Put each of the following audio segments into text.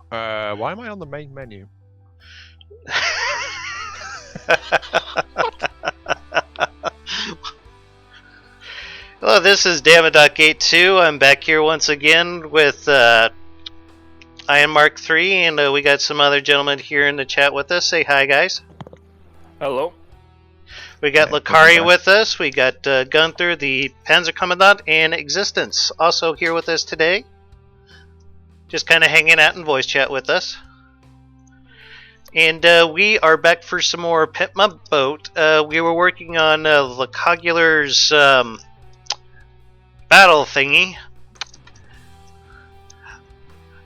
Why am I on the main menu? Hello, this is Damaddok82. I'm back here once again with AiyonMk3, and we got some other gentlemen here in the chat with us. Say hi, guys. Hello. We got LeCogular with us. We got Gunther, the Panzer Commandant, and Existence also here with us today. Just kind of hanging out in voice chat with us. And we are back for some more Pimp Mah Bote. We were working on LeCogular's battle thingy.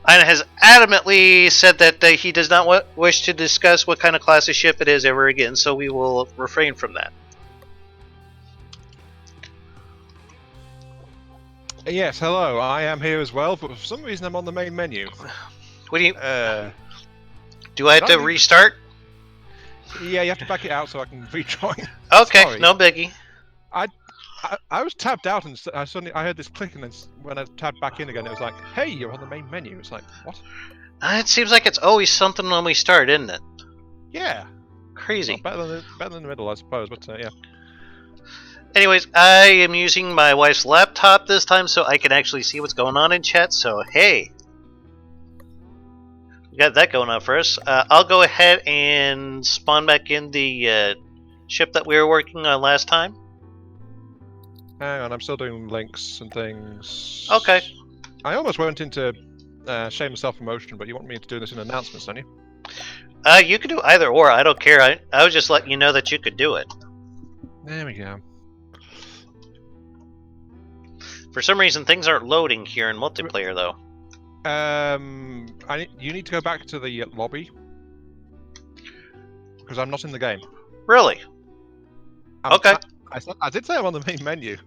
And has adamantly said that he does not wish to discuss what kind of class of ship it is ever again, so we will refrain from that. Yes, hello. I am here as well, but for some reason I'm on the main menu. What do you? Do I have to restart? Yeah, you have to back it out so I can rejoin. Okay, Sorry. no biggie. I was tabbed out and I heard this click, and then when I tabbed back in again, it was like, "Hey, you're on the main menu." It's like, what? It seems like it's always something when we start, isn't it? Yeah. Crazy. Well, better than the middle, I suppose. But yeah. Anyways, I am using my wife's laptop this time, so I can actually see what's going on in chat. So hey, we got that going on for us. I'll go ahead and spawn back in the ship that we were working on last time. Hang on, I'm still doing links and things. Okay. I almost went into shameless self-promotion, but you want me to do this in announcements, don't you? You could do either or. I don't care. I was just letting you know that you could do it. There we go. For some reason, things aren't loading here in multiplayer, though. You need to go back to the lobby because I'm not in the game. Really? Okay. I did say I'm on the main menu.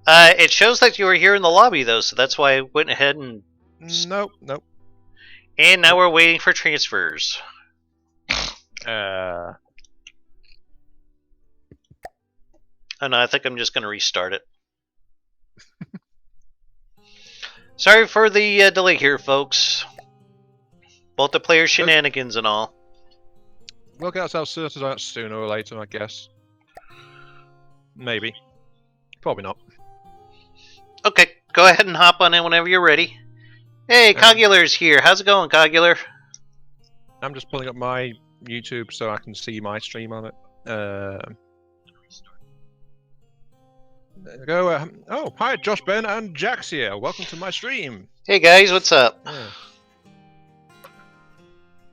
It shows that you were here in the lobby, though, so that's why I went ahead and... Nope. And now we're waiting for transfers. Uh... Oh no, I think I'm just going to restart it. Sorry for the delay here, folks. Multiplayer shenanigans and all. We'll get ourselves sorted out sooner or later, I guess. Maybe. Probably not. Okay, go ahead and hop on in whenever you're ready. Hey, COPPA's here. How's it going, COPPA? I'm just pulling up my YouTube so I can see my stream on it. There we go. Oh, hi, Josh, Ben, and Jax here. Welcome to my stream. Hey guys, what's up?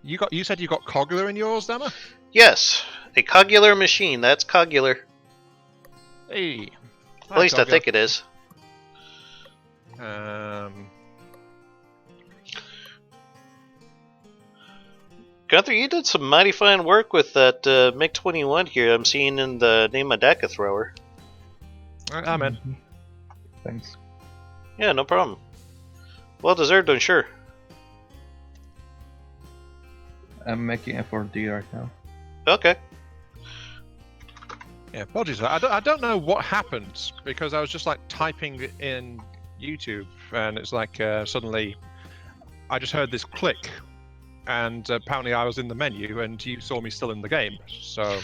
Yeah. You said you got COPPA in yours, Dama? Yes, a COPPA machine. That's COPPA. Hey. At least I think it is. Gunther, you did some mighty fine work with that MiG-21 here. I'm seeing in the name of Daka thrower. Amen. Thanks. Yeah, no problem. Well deserved, I'm sure. I'm making F4D right now. Okay. Yeah, apologies. I don't know what happened because I was just like typing in YouTube and it's like suddenly I just heard this click and apparently I was in the menu and you saw me still in the game. So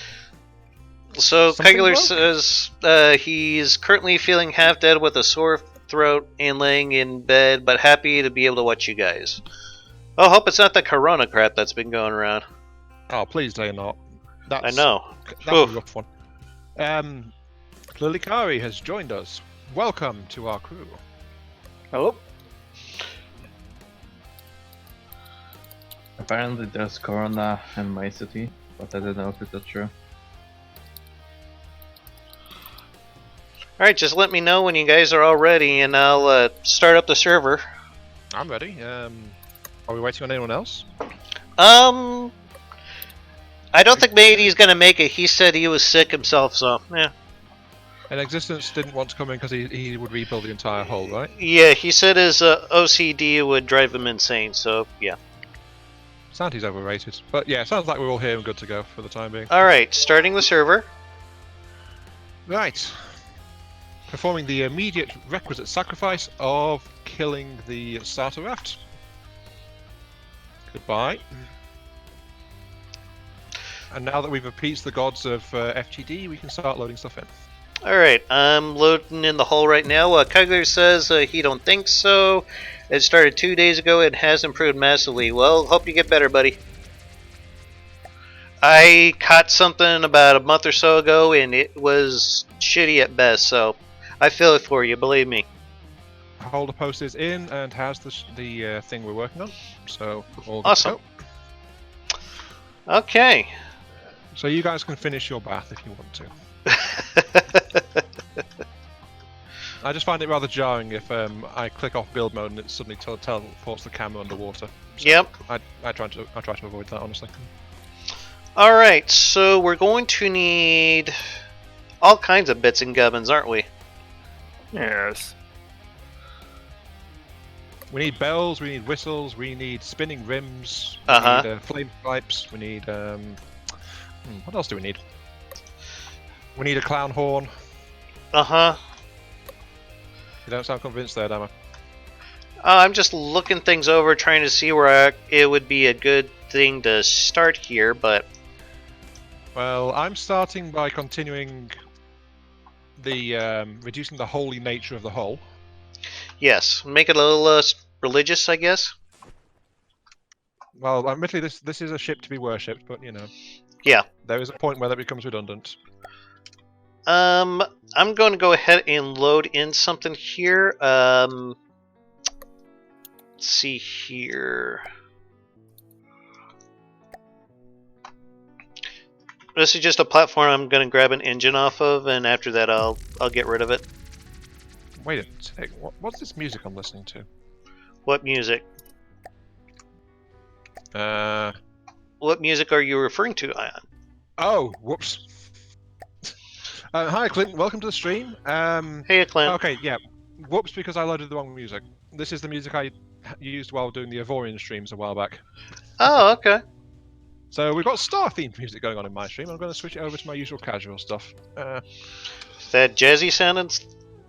COPPA says he's currently feeling half dead with a sore throat and laying in bed, but happy to be able to watch you guys. Oh, hope it's not the corona crap that's been going around. Oh, please say not. I know. That's a rough one. Lilikari has joined us. Welcome to our crew. Hello. Apparently there's corona in my city, but I don't know if it's true. Alright, just let me know when you guys are all ready and I'll start up the server. I'm ready. Are we waiting on anyone else? I don't think Matey's gonna make it. He said he was sick himself, so yeah. And Existence didn't want to come in because he would rebuild the entire hull, right? Yeah, he said his OCD would drive him insane, so yeah. Santi's overrated. But yeah, sounds like we're all here and good to go for the time being. Alright, starting the server. Right. Performing the immediate requisite sacrifice of killing the starter raft. Goodbye. And now that we've appeased the gods of FTD, we can start loading stuff in. Alright, I'm loading in the hull right now. COPPA says he don't think so. It started 2 days ago and has improved massively. Well, hope you get better, buddy. I caught something about a month or so ago and it was shitty at best, so I feel it for you, believe me. Holder post is in and has the thing we're working on, so all good Awesome. to go. Okay. So you guys can finish your bath if you want to. I just find it rather jarring if I click off build mode and it suddenly teleports the camera underwater. So Yep. I try to avoid that, honestly. Alright, so we're going to need all kinds of bits and gubbins, aren't we? Yes. We need bells, we need whistles, we need spinning rims, Uh-huh. we need flame pipes, we need what else do we need? We need a clown horn. Uh-huh. You don't sound convinced there, Dama. I'm just looking things over, trying to see where it would be a good thing to start here, but... Well, I'm starting by continuing the reducing the holy nature of the hull. Yes, make it a little religious, I guess. Well, admittedly, this is a ship to be worshipped, but you know. Yeah. There is a point where that becomes redundant. I'm going to go ahead and load in something here. Let's see here. This is just a platform I'm going to grab an engine off of, and after that I'll get rid of it. Wait a sec. What's this music I'm listening to? What music? Uh. What music are you referring to, Ion? Oh, whoops. Hi, Clint. Welcome to the stream. Hey, Clint. Okay, yeah. Whoops, because I loaded the wrong music. This is the music I used while doing the Avorian streams a while back. Oh, okay. So we've got star-themed music going on in my stream. I'm going to switch it over to my usual casual stuff. That jazzy sounding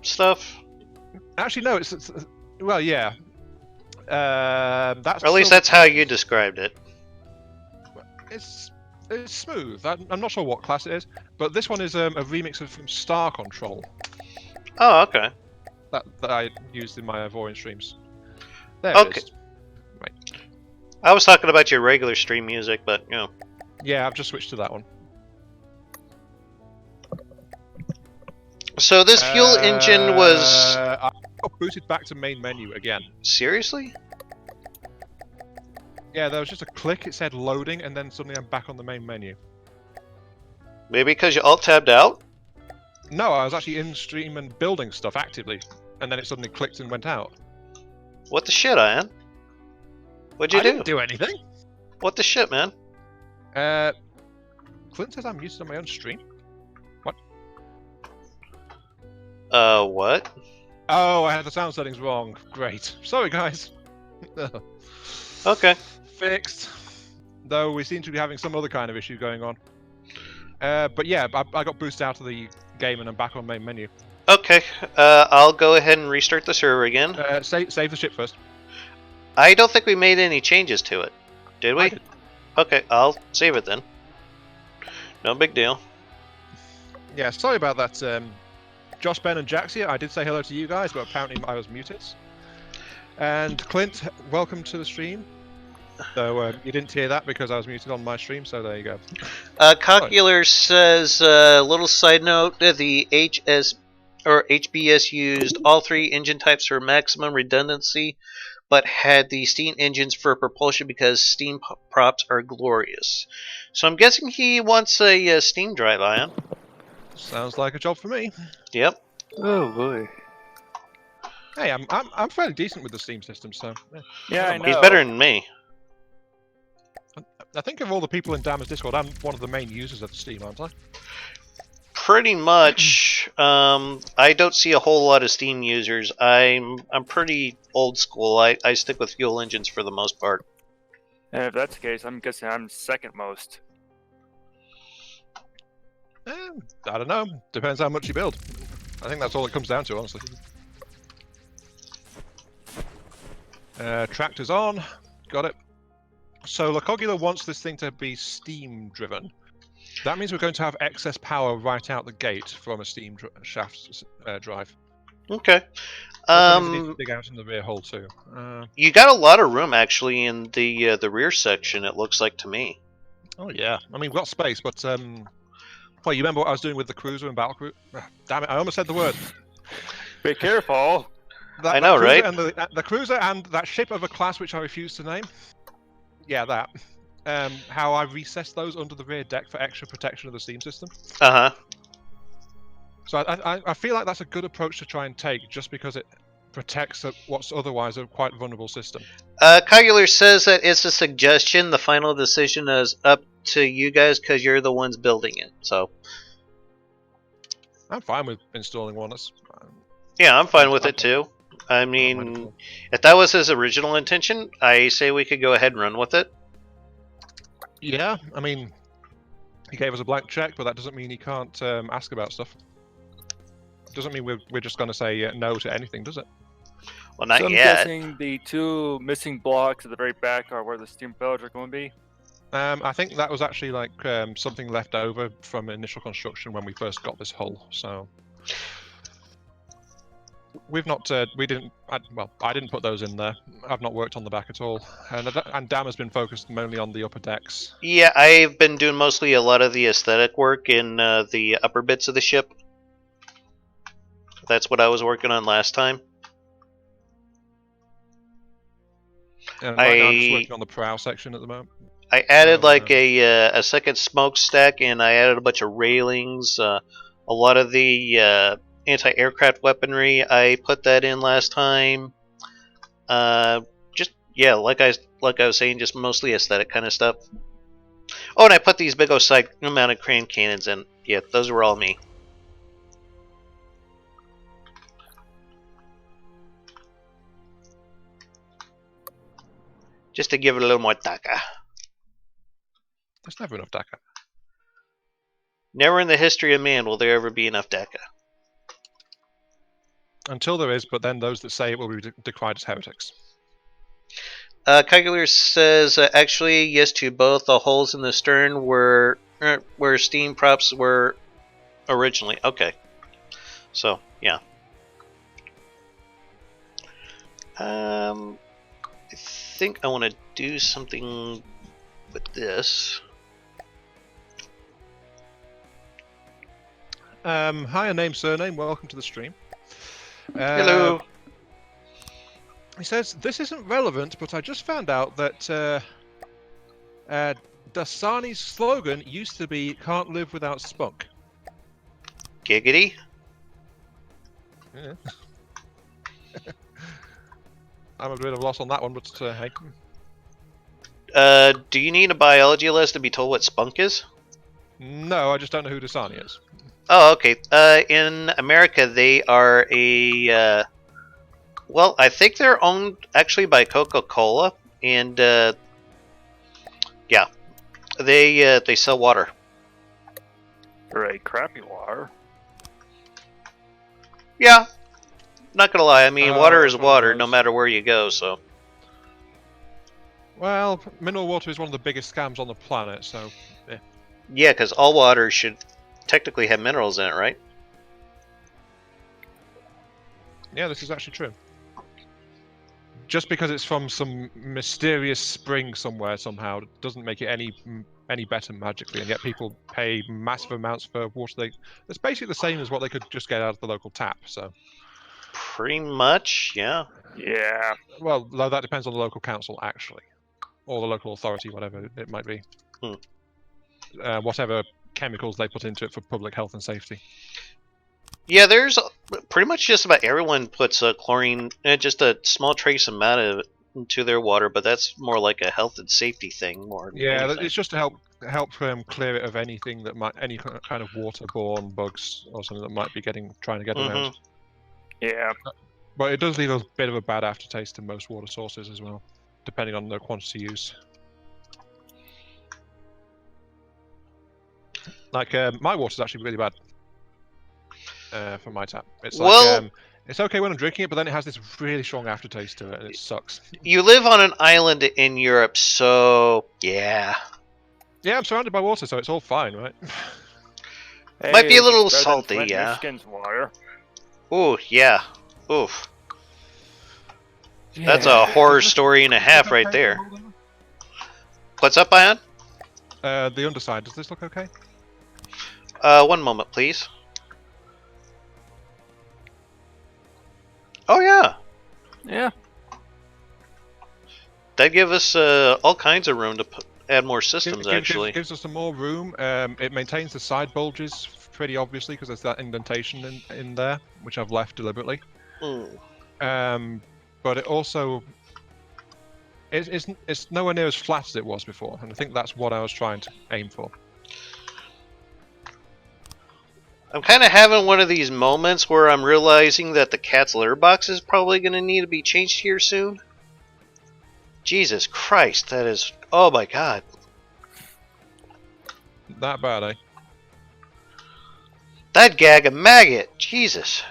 stuff? Actually, no. It's well, yeah. That's Or at least that's how you described it. It's smooth. I'm not sure what class it is, but this one is a remix from Star Control Oh, okay. that I used in my Avorian streams. There Okay. it is. Right. I was talking about your regular stream music, but you know. Yeah, I've just switched to that one. So this fuel engine was I got booted back to main menu again. seriously? Yeah, there was just a click. It said loading, and then suddenly I'm back on the main menu. Maybe because you alt-tabbed out? No, I was actually in stream and building stuff actively, and then it suddenly clicked and went out. What the shit, Ian? What'd you I do? didn't do anything. What the shit, man? Clint says I'm muted on my own stream. What? What? Oh, I had the sound settings wrong. Great. Sorry, guys. Okay. Fixed. Though we seem to be having some other kind of issue going on. But yeah, I got boosted out of the game and I'm back on main menu. Okay. I'll go ahead and restart the server again. Save the ship first. I don't think we made any changes to it. Did we? I did. Okay, I'll save it then. No big deal. Yeah, sorry about that. Josh, Ben, and Jax here. I did say hello to you guys, but apparently I was muted. And Clint, welcome to the stream. So you didn't hear that because I was muted on my stream, so there you go. COPPA says, little side note, the HBS used all three engine types for maximum redundancy, but had the steam engines for propulsion because steam props are glorious. So I'm guessing he wants a steam drive, Ion. Sounds like a job for me. Yep. Oh boy. Hey, I'm fairly decent with the Steam system, so Yeah, I know. He's better than me. I think of all the people in Dama's Discord, I'm one of the main users of Steam, aren't I? Pretty much. I don't see a whole lot of Steam users. I'm pretty old school. I stick with fuel engines for the most part. And if that's the case, I'm guessing I'm second most. I don't know. Depends how much you build. I think that's all it comes down to, honestly. Tractor's on. Got it. So LeCogular wants this thing to be steam driven. That means we're going to have excess power right out the gate from a steam shaft drive. Okay. Also means it needs to dig out in the rear hull too. You got a lot of room actually in the rear section. It looks like to me. Oh yeah, I mean we've got space, but well, you remember what I was doing with the cruiser and battle cruiser? Damn it, I almost said the word. Be careful. I know, cruiser right? And the cruiser and that ship of a class which I refuse to name. Yeah, that. How I recessed those under the rear deck for extra protection of the steam system. Uh huh. So I feel like that's a good approach to try and take, just because it protects what's otherwise a quite vulnerable system. COPPA says that it's a suggestion. The final decision is up to you guys because you're the ones building it. So I'm fine with installing one. yeah, I'm fine with it too. I mean, if that was his original intention, I say we could go ahead and run with it. Yeah, I mean, he gave us a blank check, but that doesn't mean he can't ask about stuff. Doesn't mean we're just going to say no to anything, does it? Well, not So I'm yet. guessing the 2 missing blocks at the very back are where the steam pillars are going to be. I think that was actually like something left over from initial construction when we first got this hull. So we've not, I didn't put those in there. I've not worked on the back at all, and Dam has been focused mainly on the upper decks. Yeah, I've been doing mostly a lot of the aesthetic work in the upper bits of the ship. That's what I was working on last time. And right now I'm just working on the prow section at the moment. I added like a second smokestack, and I added a bunch of railings. A lot of the anti-aircraft weaponry, I put that in last time. Just yeah, like I was saying, just mostly aesthetic kind of stuff. Oh, and I put these big old side-mounted crane cannons in. Yeah, those were all me. Just to give it a little more taka. There's never enough DACA. Never in the history of man will there ever be enough taka. Until there is, but then those that say it will be decried as heretics. COPPA says actually yes to both. The holes in the stern were where steam props were originally. Okay, so yeah. I think I want to do something with this. Hi, name, surname. Welcome to the stream. Hello. He says, this isn't relevant, but I just found out that Dasani's slogan used to be, can't live without spunk. Giggity. Yeah. I'm a bit of a loss on that one, but hey. Do you need a biology list to be told what spunk is? No, I just don't know who Dasani is. Oh, okay. In America, they are a... well, I think they're owned actually by Coca-Cola, and yeah, they sell water. Right, crappy water. Yeah, not gonna lie. I mean, water is that's one of water, no those. matter where you go. So Well, mineral water is one of the biggest scams on the planet, so yeah, because all water should technically have minerals in it, right? yeah, this is actually true. Just because it's from some mysterious spring somewhere somehow doesn't make it any better magically, and yet people pay massive amounts for water. It's basically the same as what they could just get out of the local tap. So Pretty much, yeah. Yeah. well, though that depends on the local council actually, or the local authority, whatever it might be. Whatever chemicals they put into it for public health and safety. Yeah, there's pretty much just about everyone puts chlorine, just a small trace amount of it into their water, but that's more like a health and safety thing more than Yeah, anything. it's just to help clear it of anything that might any kind of waterborne bugs or something that might be trying to get around. Yeah. But it does leave a bit of a bad aftertaste to most water sources as well, depending on the quantity used. Like my water's actually really bad for my tap. It's like Well, It's okay when I'm drinking it, but then it has this really strong aftertaste to it, and it sucks. You live on an island in Europe, so yeah. Yeah, I'm surrounded by water, so it's all fine, right? Hey, Might be a it's little better than salty, Flint, yeah. Michigan's water. Ooh, yeah. Oof. Yeah. That's a horror story and a half right there. What's up, Ion? The underside, does this look okay? One moment, please. Oh, yeah. Yeah. That give us all kinds of room to add more systems, actually. Gives us some more room. It maintains the side bulges pretty obviously because there's that indentation in there, which I've left deliberately. But it also it's nowhere near as flat as it was before, and I think that's what I was trying to aim for. I'm kind of having one of these moments where I'm realizing that the cat's litter box is probably going to need to be changed here soon. Jesus Christ, that is... Oh my god. That bad, eh? That gag a maggot. Jesus.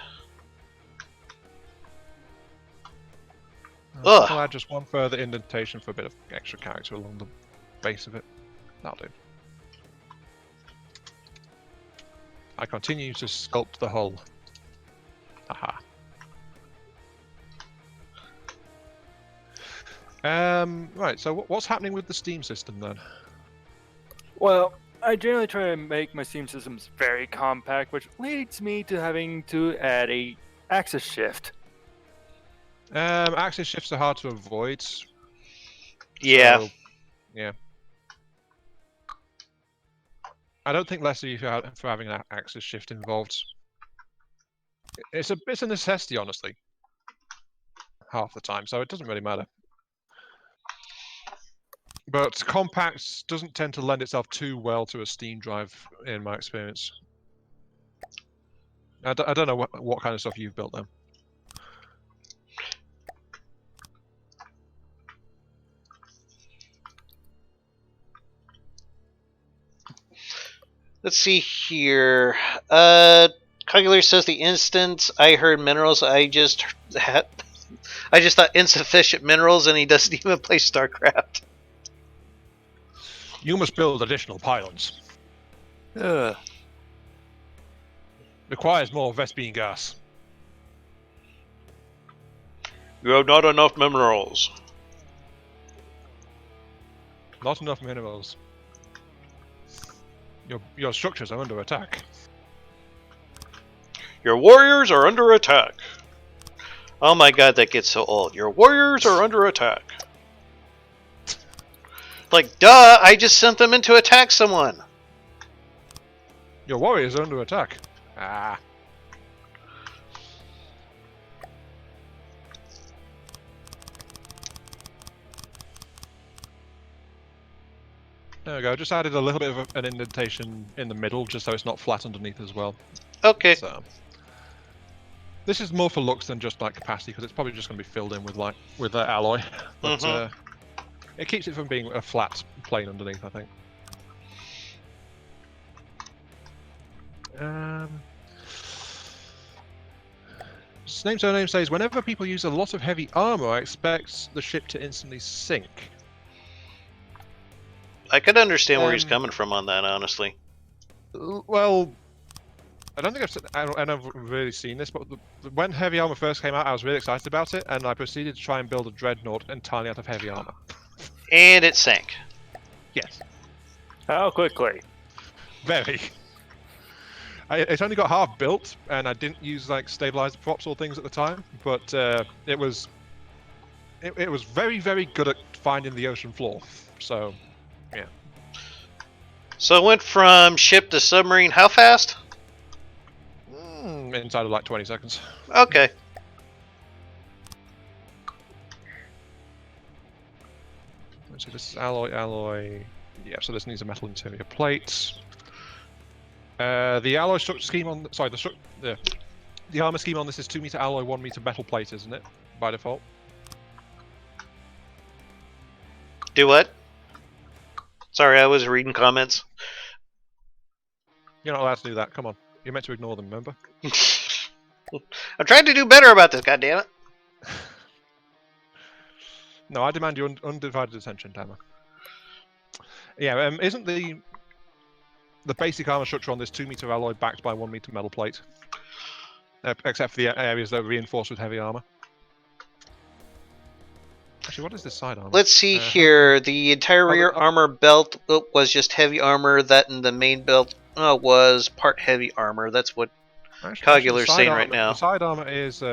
I'll add just one further indentation for a bit of extra character along the base of it. That'll do. I continue to sculpt the hull. Aha. Right, so what's happening with the Steam system then? Well, I generally try to make my Steam systems very compact, which leads me to having to add a axis shift. Axis shifts are hard to avoid. Yeah. So, yeah. I don't think less of you for having an axis shift involved. It's a necessity, honestly. Half the time, so it doesn't really matter. But compact doesn't tend to lend itself too well to a Steam drive, in my experience. I don't know what kind of stuff you've built then. Let's see here. COPPA says the instant I heard minerals, I just thought insufficient minerals, and he doesn't even play StarCraft. You must build additional pylons. Requires more Vespene gas. You have not enough minerals. Not enough minerals. Your structures are under attack. Your warriors are under attack. Oh my god, that gets so old. Your warriors are under attack. Like, duh, I just sent them in to attack someone. Your warriors are under attack. Ah. There we go. Just added a little bit of an indentation in the middle, just so it's not flat underneath as well. Okay. So this is more for looks than just like capacity, because it's probably just going to be filled in with that alloy. But it keeps it from being a flat plane underneath, I think. Name Surname says, whenever people use a lot of heavy armor, I expect the ship to instantly sink. I could understand where he's coming from on that, honestly. Well, I don't think I've really seen this, but when heavy armor first came out, I was really excited about it, and I proceeded to try and build a dreadnought entirely out of heavy armor. And it sank. Yes. How quickly? Very. It only got half built, and I didn't use like stabilizer props or things at the time, but it was very, very good at finding the ocean floor. So, yeah. So it went from ship to submarine how fast? Inside of like 20 seconds. Okay. Let's see, this is alloy. Yeah, so this needs a metal interior plate. The alloy structure scheme on the armor scheme on this is 2 meter alloy, 1 meter metal plate, isn't it? By default. Do what? Sorry, I was reading comments. You're not allowed to do that. Come on, you're meant to ignore them. Remember? I'm trying to do better about this, goddammit. No, I demand your undivided attention, Dama. Yeah, isn't the basic armor structure on this 2-meter alloy backed by 1-meter metal plate? Except for the areas that are reinforced with heavy armor. Actually, what is this side armor? Let's see here. The entire rear armor belt was just heavy armor. That and the main belt was part heavy armor. That's what COPPA's saying right now. The side armor is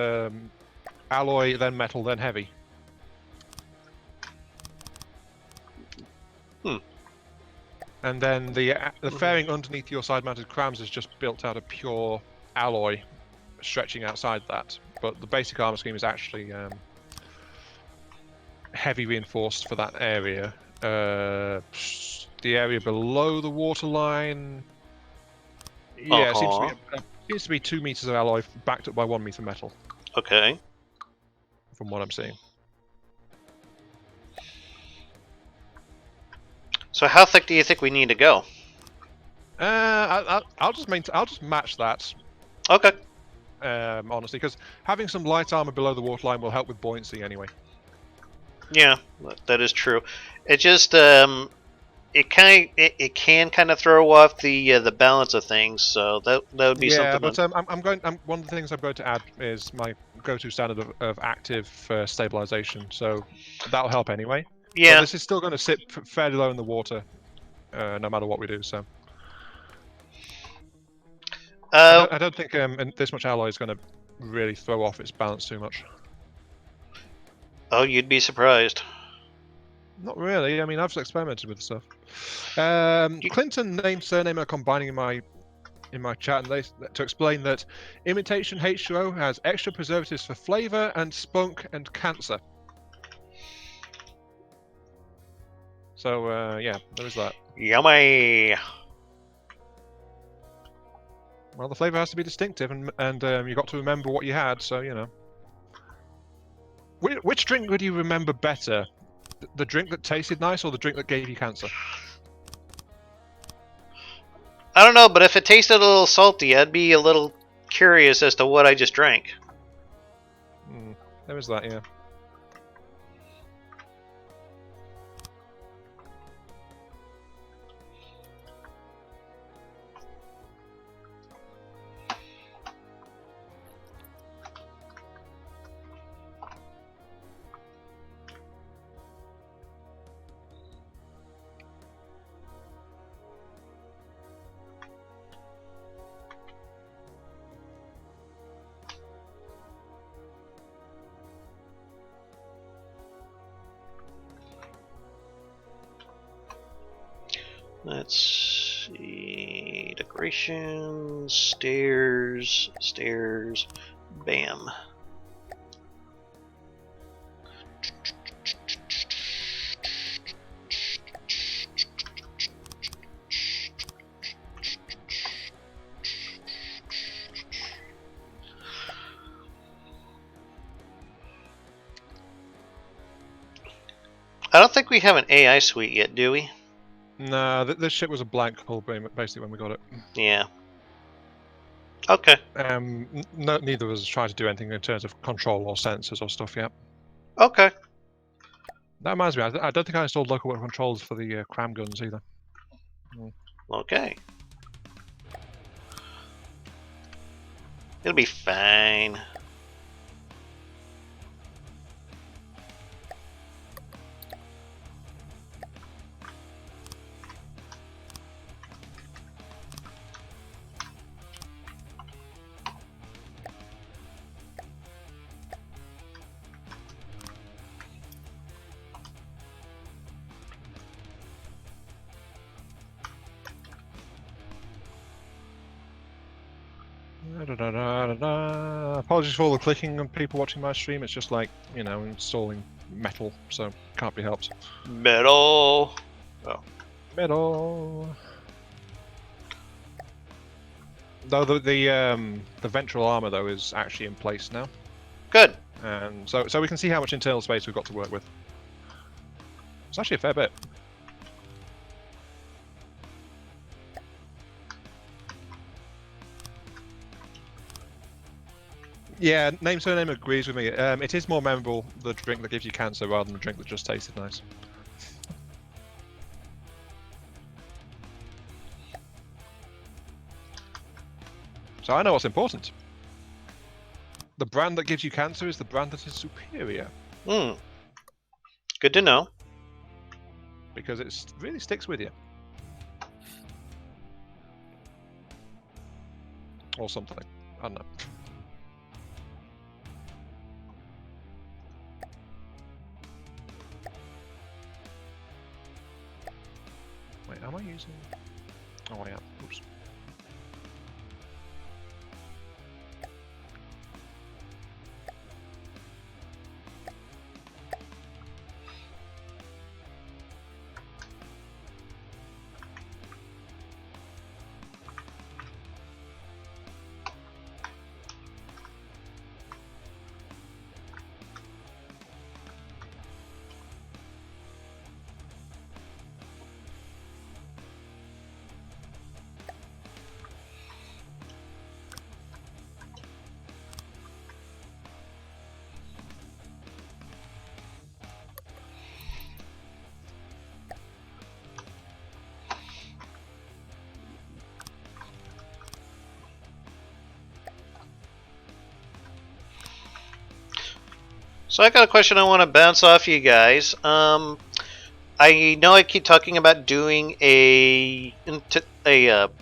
alloy, then metal, then heavy. And then the fairing underneath your side-mounted crams is just built out of pure alloy, stretching outside that. But the basic armor scheme is actually heavy reinforced for that area. The area below the waterline, yeah, it seems to be 2 meters of alloy backed up by 1 meter metal. Okay. From what I'm seeing. So how thick do you think we need to go? I'll just match that. Okay. Honestly, because having some light armor below the waterline will help with buoyancy anyway. Yeah, that is true. It just it can kind of throw off the balance of things. So that would be something. Yeah, but one of the things I'm going to add is my go-to standard of active stabilization. So that'll help anyway. Yeah. But this is still going to sit fairly low in the water, no matter what we do. So I don't think this much alloy is going to really throw off its balance too much. Oh, you'd be surprised. Not really. I mean, I've experimented with stuff. Clinton name surname are combining in my chat, and to explain that imitation H2O has extra preservatives for flavor and spunk and cancer. So yeah, there is that. Yummy. Well, the flavor has to be distinctive, and you got to remember what you had. So you know. Which drink would you remember better? The drink that tasted nice or the drink that gave you cancer? I don't know, but if it tasted a little salty, I'd be a little curious as to what I just drank. There is that, yeah. Let's see. Decorations, stairs, bam. I don't think we have an AI suite yet, do we? No, this ship was a blank hole basically when we got it. Yeah. Okay. Neither of us tried to do anything in terms of control or sensors or stuff yet. Okay. That reminds me, I don't think I installed local controls for the cram guns either. Okay. It'll be fine. Apologies for all the clicking and people watching my stream. It's just like, you know, installing metal, so can't be helped. Metal. Oh. Metal. Though the ventral armor though is actually in place now. Good. And so we can see how much internal space we've got to work with. It's actually a fair bit. Yeah, name surname agrees with me. It is more memorable, the drink that gives you cancer, rather than the drink that just tasted nice. So I know what's important. The brand that gives you cancer is the brand that is superior. Hmm. Good to know. Because it really sticks with you. Or something. I don't know. Wait, am I using... Oh, I am. Oops. So I got a question I want to bounce off you guys. I know I keep talking about doing a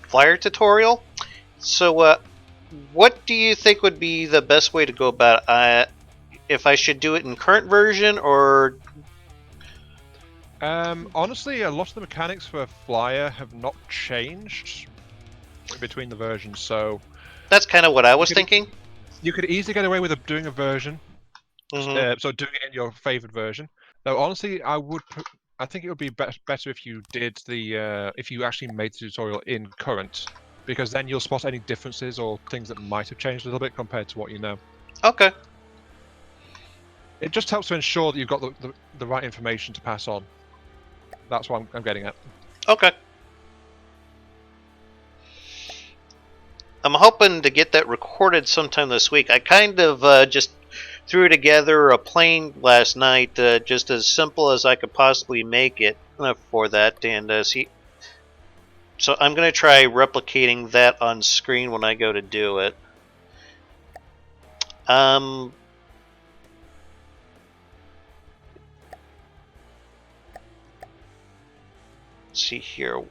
flyer tutorial. So what do you think would be the best way to go about it? If I should do it in current version or... Honestly, a lot of the mechanics for Flyer have not changed between the versions, so... That's kind of what I was thinking. You could easily get away with doing a version, so doing it in your favorite version. Though honestly, I think it would be better if you did if you actually made the tutorial in current, because then you'll spot any differences or things that might have changed a little bit compared to what you know. Okay. It just helps to ensure that you've got the right information to pass on. That's what I'm getting at. Okay. I'm hoping to get that recorded sometime this week. I kind of just threw together a plane last night, just as simple as I could possibly make it for that, and see. So I'm going to try replicating that on screen when I go to do it. Let's see here.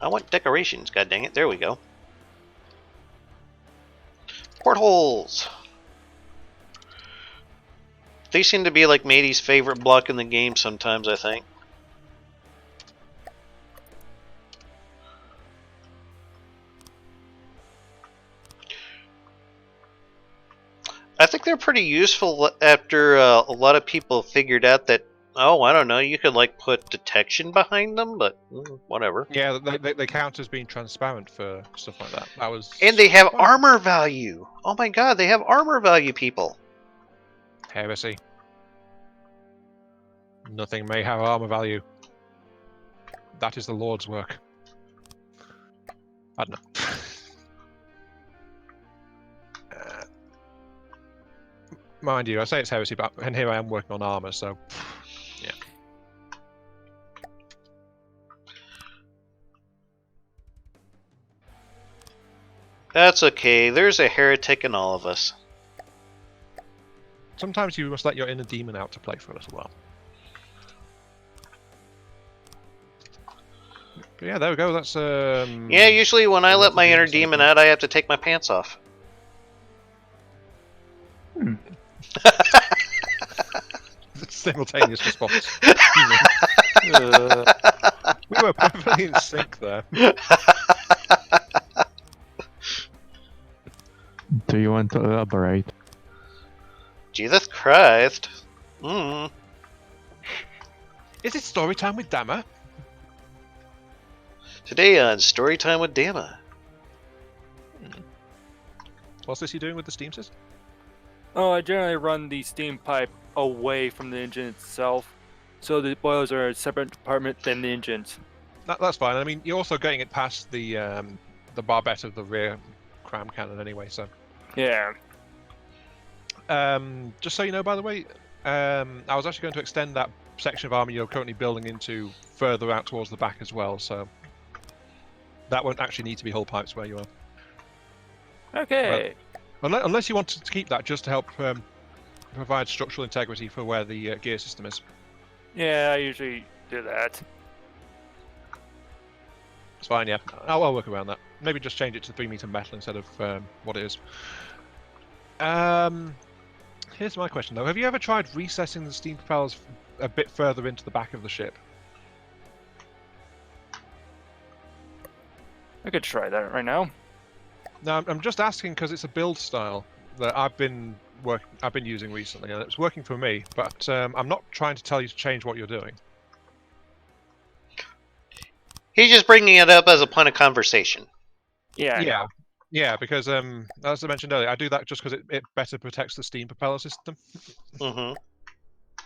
I want decorations, god dang it. There we go. Portholes! They seem to be like Matey's favorite block in the game sometimes, I think. I think they're pretty useful after a lot of people figured out that, oh, I don't know, you could like put detection behind them, but whatever. Yeah, they count as being transparent for stuff like that. That was. And they have armor value. Oh my god, they have armor value, people. Heresy. Nothing may have armor value. That is the Lord's work. I don't know. Mind you, I say it's heresy, and here I am working on armor, so yeah. That's okay. There's a heretic in all of us. Sometimes you must let your inner demon out to play for a little while. But yeah, there we go. That's Yeah, usually when I let my inner demon out, I have to take my pants off. Simultaneous response. We were perfectly in sync there. Do you want to elaborate? Jesus Christ. Mm. Is it story time with Dama? Today on Storytime with Dama. What's this you're doing with the steam system? Oh, I generally run the steam pipe away from the engine itself, so the boilers are a separate department than the engines. That's fine. I mean, you're also getting it past the barbette of the rear cram cannon anyway, so Yeah. Just so you know, by the way, I was actually going to extend that section of armor you're currently building into further out towards the back as well, so that won't actually need to be hull pipes where you are. Okay. Unless you want to keep that just to help provide structural integrity for where the gear system is. Yeah, I usually do that. It's fine, yeah. I'll work around that. Maybe just change it to 3-meter metal instead of what it is. Here's my question though. Have you ever tried recessing the steam propellers a bit further into the back of the ship? I could try that right now. No, I'm just asking because it's a build style that I've been using recently, and it's working for me. But I'm not trying to tell you to change what you're doing. He's just bringing it up as a point of conversation. Yeah. I know. Yeah, because as I mentioned earlier, I do that just because it better protects the steam propeller system. Mm-hmm.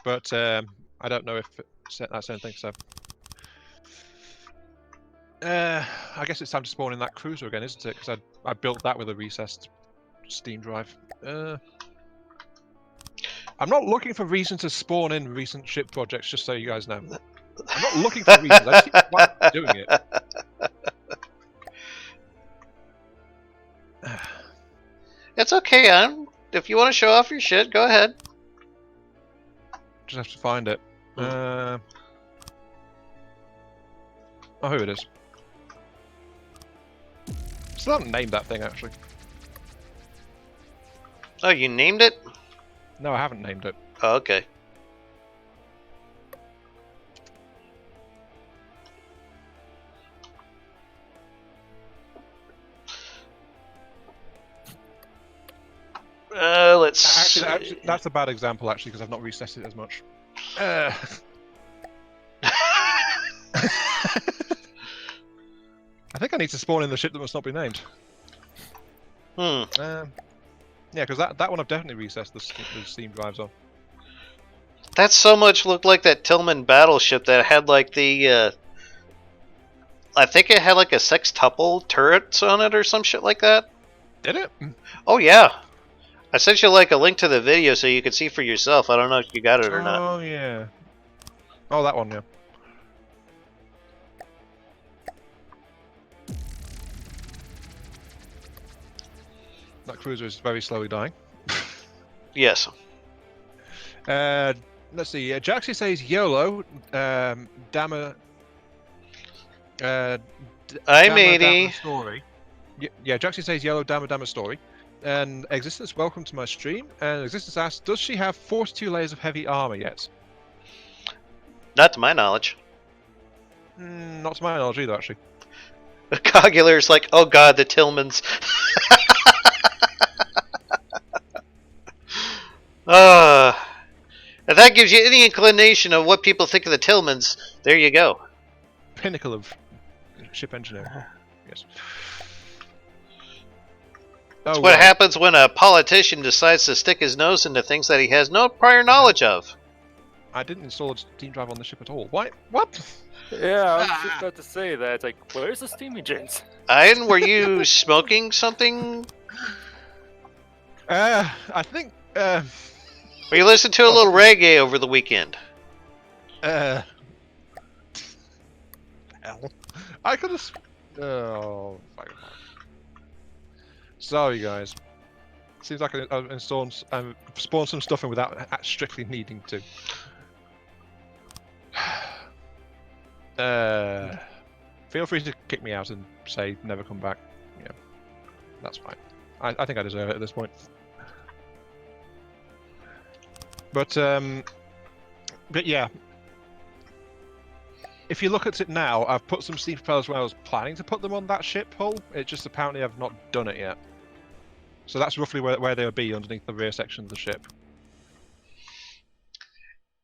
But I don't know if that's the same thing. So I guess it's time to spawn in that cruiser again, isn't it? Because I built that with a recessed steam drive. I'm not looking for reason to spawn in recent ship projects, just so you guys know. I'm not looking for reasons. I just keep doing it. It's okay, if you want to show off your shit, go ahead. Just have to find it. Oh, here it is. Still haven't named that thing, actually. Oh, you named it? No, I haven't named it. Oh, okay. Let's Actually, that's a bad example, actually, because I've not recessed it as much. I think I need to spawn in the ship that must not be named. Yeah, because that one I've definitely recessed the steam drives on. That so much looked like that Tillman battleship that had like the I think it had like a sextuple turrets on it or some shit like that. Did it? Oh yeah. I sent you like a link to the video so you could see for yourself. I don't know if you got it or not. Oh yeah. Oh, that one, yeah. That cruiser is very slowly dying. Yes. Let's see. Jaxie says YOLO. Damma. I'm Damma 80. Story. Yeah, Jaxie says YOLO Damma Story. And Existence, welcome to my stream. And Existence asks, does she have 42 layers of heavy armor yet? Not to my knowledge. Not to my knowledge either, actually. LeCogular's like, oh god, the Tillmans. If that gives you any inclination of what people think of the Tillmans, there you go. Pinnacle of ship engineering. Yes. That's what happens when a politician decides to stick his nose into things that he has no prior knowledge of. I didn't install a steam drive on the ship at all. Why? What? Yeah, I was just about to say that. It's like, where's the steam engines? Ian, were you smoking something? I think. Or you listened to a little reggae over the weekend? Hell. I could have. Oh, fuck. Sorry, guys. Seems like I've installed and spawned some stuff in without strictly needing to. Feel free to kick me out and say never come back. Yeah, that's fine. I think I deserve it at this point. But yeah. If you look at it now, I've put some steam propellers where I was planning to put them on that ship hull. It just apparently I've not done it yet. So that's roughly where they would be underneath the rear section of the ship.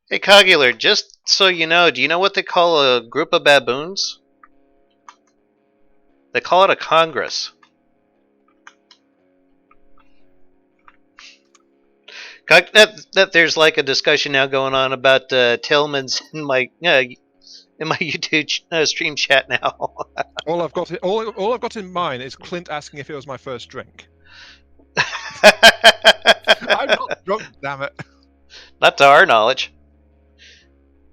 Hey, Cogular, just so you know, do you know what they call a group of baboons? They call it a congress. That there's like a discussion now going on about Tillmans in my YouTube stream chat now. All I've got in mind is Clint asking if it was my first drink. I'm not drunk, damn it. Not to our knowledge.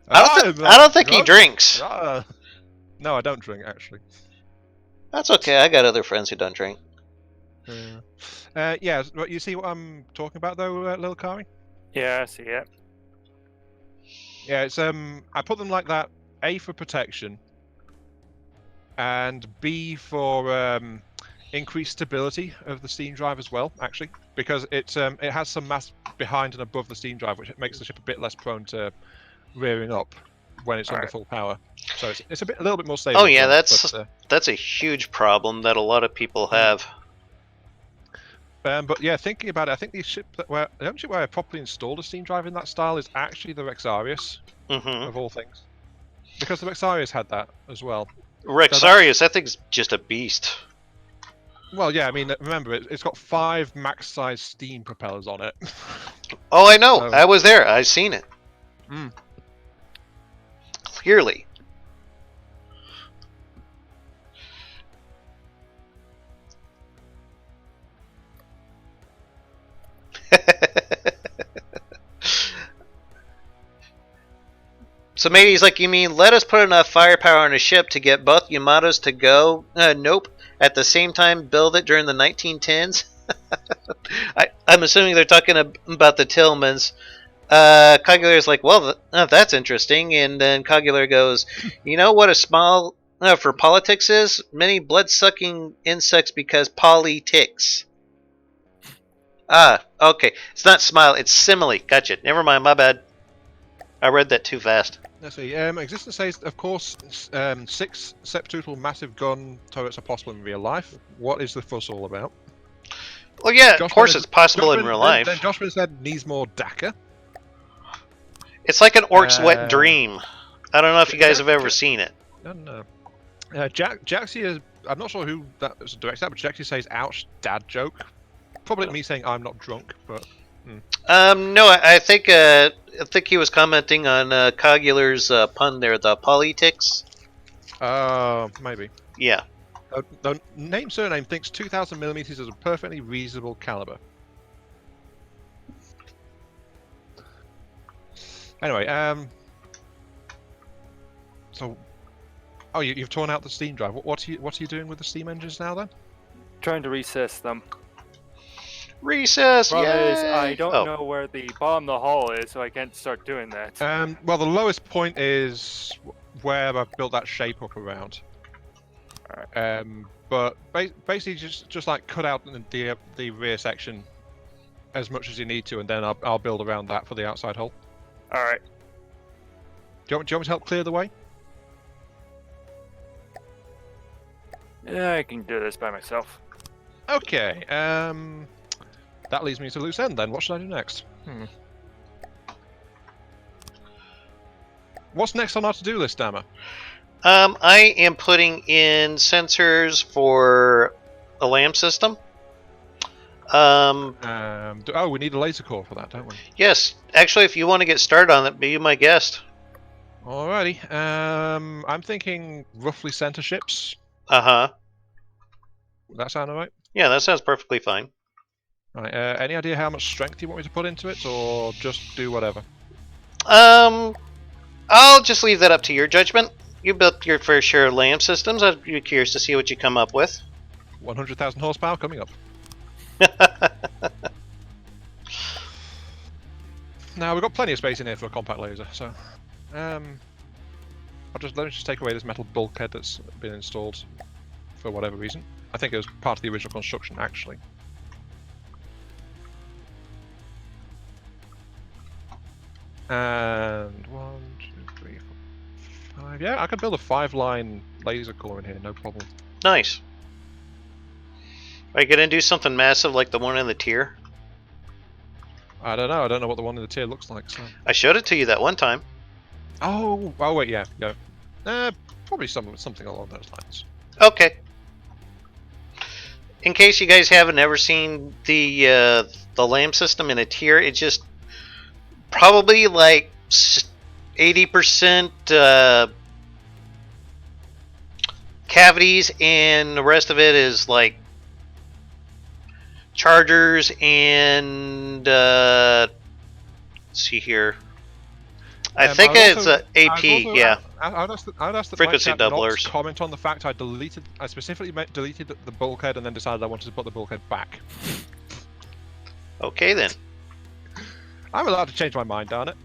I don't think he drinks. No, I don't drink, actually. That's okay. I got other friends who don't drink. Yeah, you see what I'm talking about, though, Lil Kari? Yeah, I see it. Yeah, it's I put them like that. A for protection, and B for increased stability of the steam drive as well. Actually, because it has some mass behind and above the steam drive, which makes the ship a bit less prone to rearing up when it's under full power. So it's a little bit more stable. Oh yeah, well, that's a huge problem that a lot of people have. But yeah, thinking about it, I think the only ship where I properly installed a steam drive in that style is actually the Rexarius, of all things, because the Rexarius had that as well. Rexarius, that thing's just a beast. Well, yeah, I mean, remember, it's got 5 max-size steam propellers on it. Oh, I know. I was there. I've seen it. Clearly. So Matey's like, you mean let us put enough firepower on a ship to get both Yamatos to go? Nope. At the same time, build it during the 1910s? I'm assuming they're talking about the Tillmans. COPPA's like, well, that's interesting. And then COPPA goes, you know what a small for politics is? Many blood-sucking insects because politics. Ah, okay. It's not smile, it's simile. Gotcha. Never mind, my bad. I read that too fast. Let's see. Existence says, of course, 6 septuple massive gun turrets are possible in real life. What is the fuss all about? Well, yeah, of course it's possible in real life. Then Joshua said, needs more DACA. It's like an orc's wet dream. I don't know if you guys have ever seen it. No. Jaxie is... I'm not sure who that was directed at, but Jaxie says, ouch, dad joke. Probably me saying I'm not drunk, but... No, I think he was commenting on COPPA's pun there, the politics. Maybe. Yeah. The surname thinks 2,000mm is a perfectly reasonable caliber. Anyway, so, you've torn out the steam drive. What are you doing with the steam engines now then? Trying to recess them. Recess. Problem is, I don't know where the bottom of the hull is, so I can't start doing that. Well, the lowest point is where I've built that shape up around. Alright. But basically, just like cut out the rear section as much as you need to, and then I'll build around that for the outside hull. All right. Do you want me to help clear the way? Yeah, I can do this by myself. Okay. That leads me to loose end then. What should I do next? What's next on our to-do list, Dammer? I am putting in sensors for a LAM system. We need a laser core for that, don't we? Yes. Actually, if you want to get started on it, be my guest. Alrighty. I'm thinking roughly center ships. Uh-huh. Would that sound alright? Yeah, that sounds perfectly fine. Right. Any idea how much strength you want me to put into it, or just do whatever? I'll just leave that up to your judgment. You built your fair share of LAM systems. I'd be curious to see what you come up with. 100,000 horsepower coming up. Now we've got plenty of space in here for a compact laser, so let me just take away this metal bulkhead that's been installed for whatever reason. I think it was part of the original construction, actually. And 1, 2, 3, 4, 5. Yeah, I could build a 5-line laser core in here, no problem. Nice. Are you gonna do something massive like the one in the tier? I don't know. I don't know what the one in the tier looks like. So. I showed it to you that one time. Oh wait, yeah. Probably something along those lines. Okay. In case you guys haven't ever seen the LAM system in a tier, it's just probably like 80% cavities, and the rest of it is like chargers and let's see here. I think it's AP. Yeah, I'd ask that frequency my chat not doublers. comment on the fact I specifically deleted the bulkhead and then decided I wanted to put the bulkhead back. Okay then. I'm allowed to change my mind, darn it.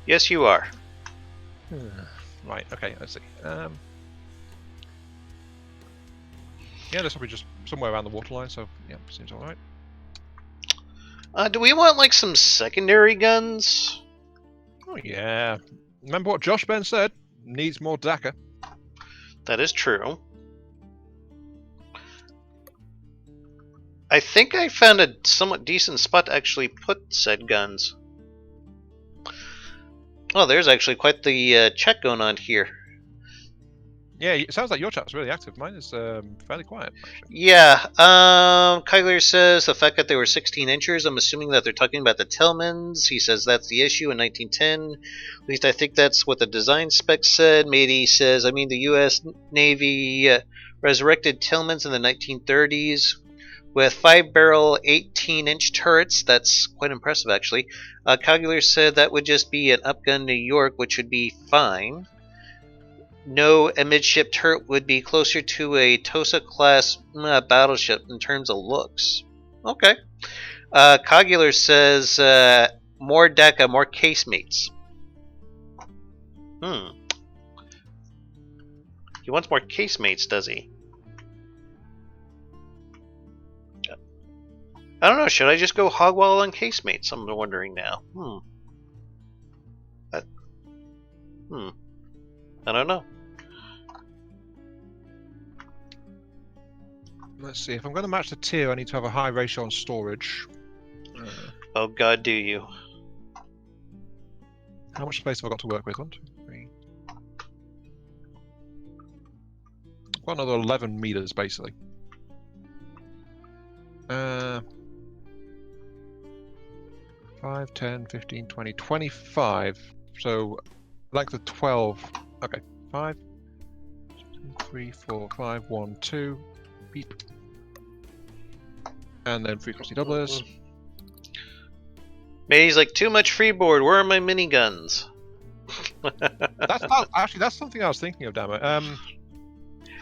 Yes, you are. Right. Okay. Let's see. Yeah, this will be just somewhere around the waterline, so yeah, seems all right. Do we want like some secondary guns? Oh yeah. Remember what Josh Ben said? Needs more DACA. That is true. I think I found a somewhat decent spot to actually put said guns. Oh, there's actually quite the check going on here. Yeah, it sounds like your chat's really active. Mine is fairly quiet, actually. Yeah, Kyler says the fact that they were 16 inches, I'm assuming that they're talking about the Tillmans. He says that's the issue in 1910. At least I think that's what the design specs said. Matey says, I mean, the U.S. Navy resurrected Tillmans in the 1930s with 5-barrel 18-inch turrets. That's quite impressive, actually. Cogular said that would just be an upgun New York, which would be fine. No amidship turret would be closer to a Tosa-class battleship in terms of looks. Okay. Cogular says more DECA, more casemates. He wants more casemates, does he? I don't know. Should I just go hog wild on casemates? I'm wondering now. I don't know. Let's see. If I'm going to match the tier, I need to have a high ratio on storage. Oh God, do you? How much space have I got to work with? 1, 2, 3. I've got another 11 meters, basically. 5, 10, 15, 20, 25. So, length of 12. Okay, 5, 3, 4, 5, 1, 2. Beep. And then frequency doublers. May's like, too much freeboard. Where are my miniguns? That's something I was thinking of, damn it.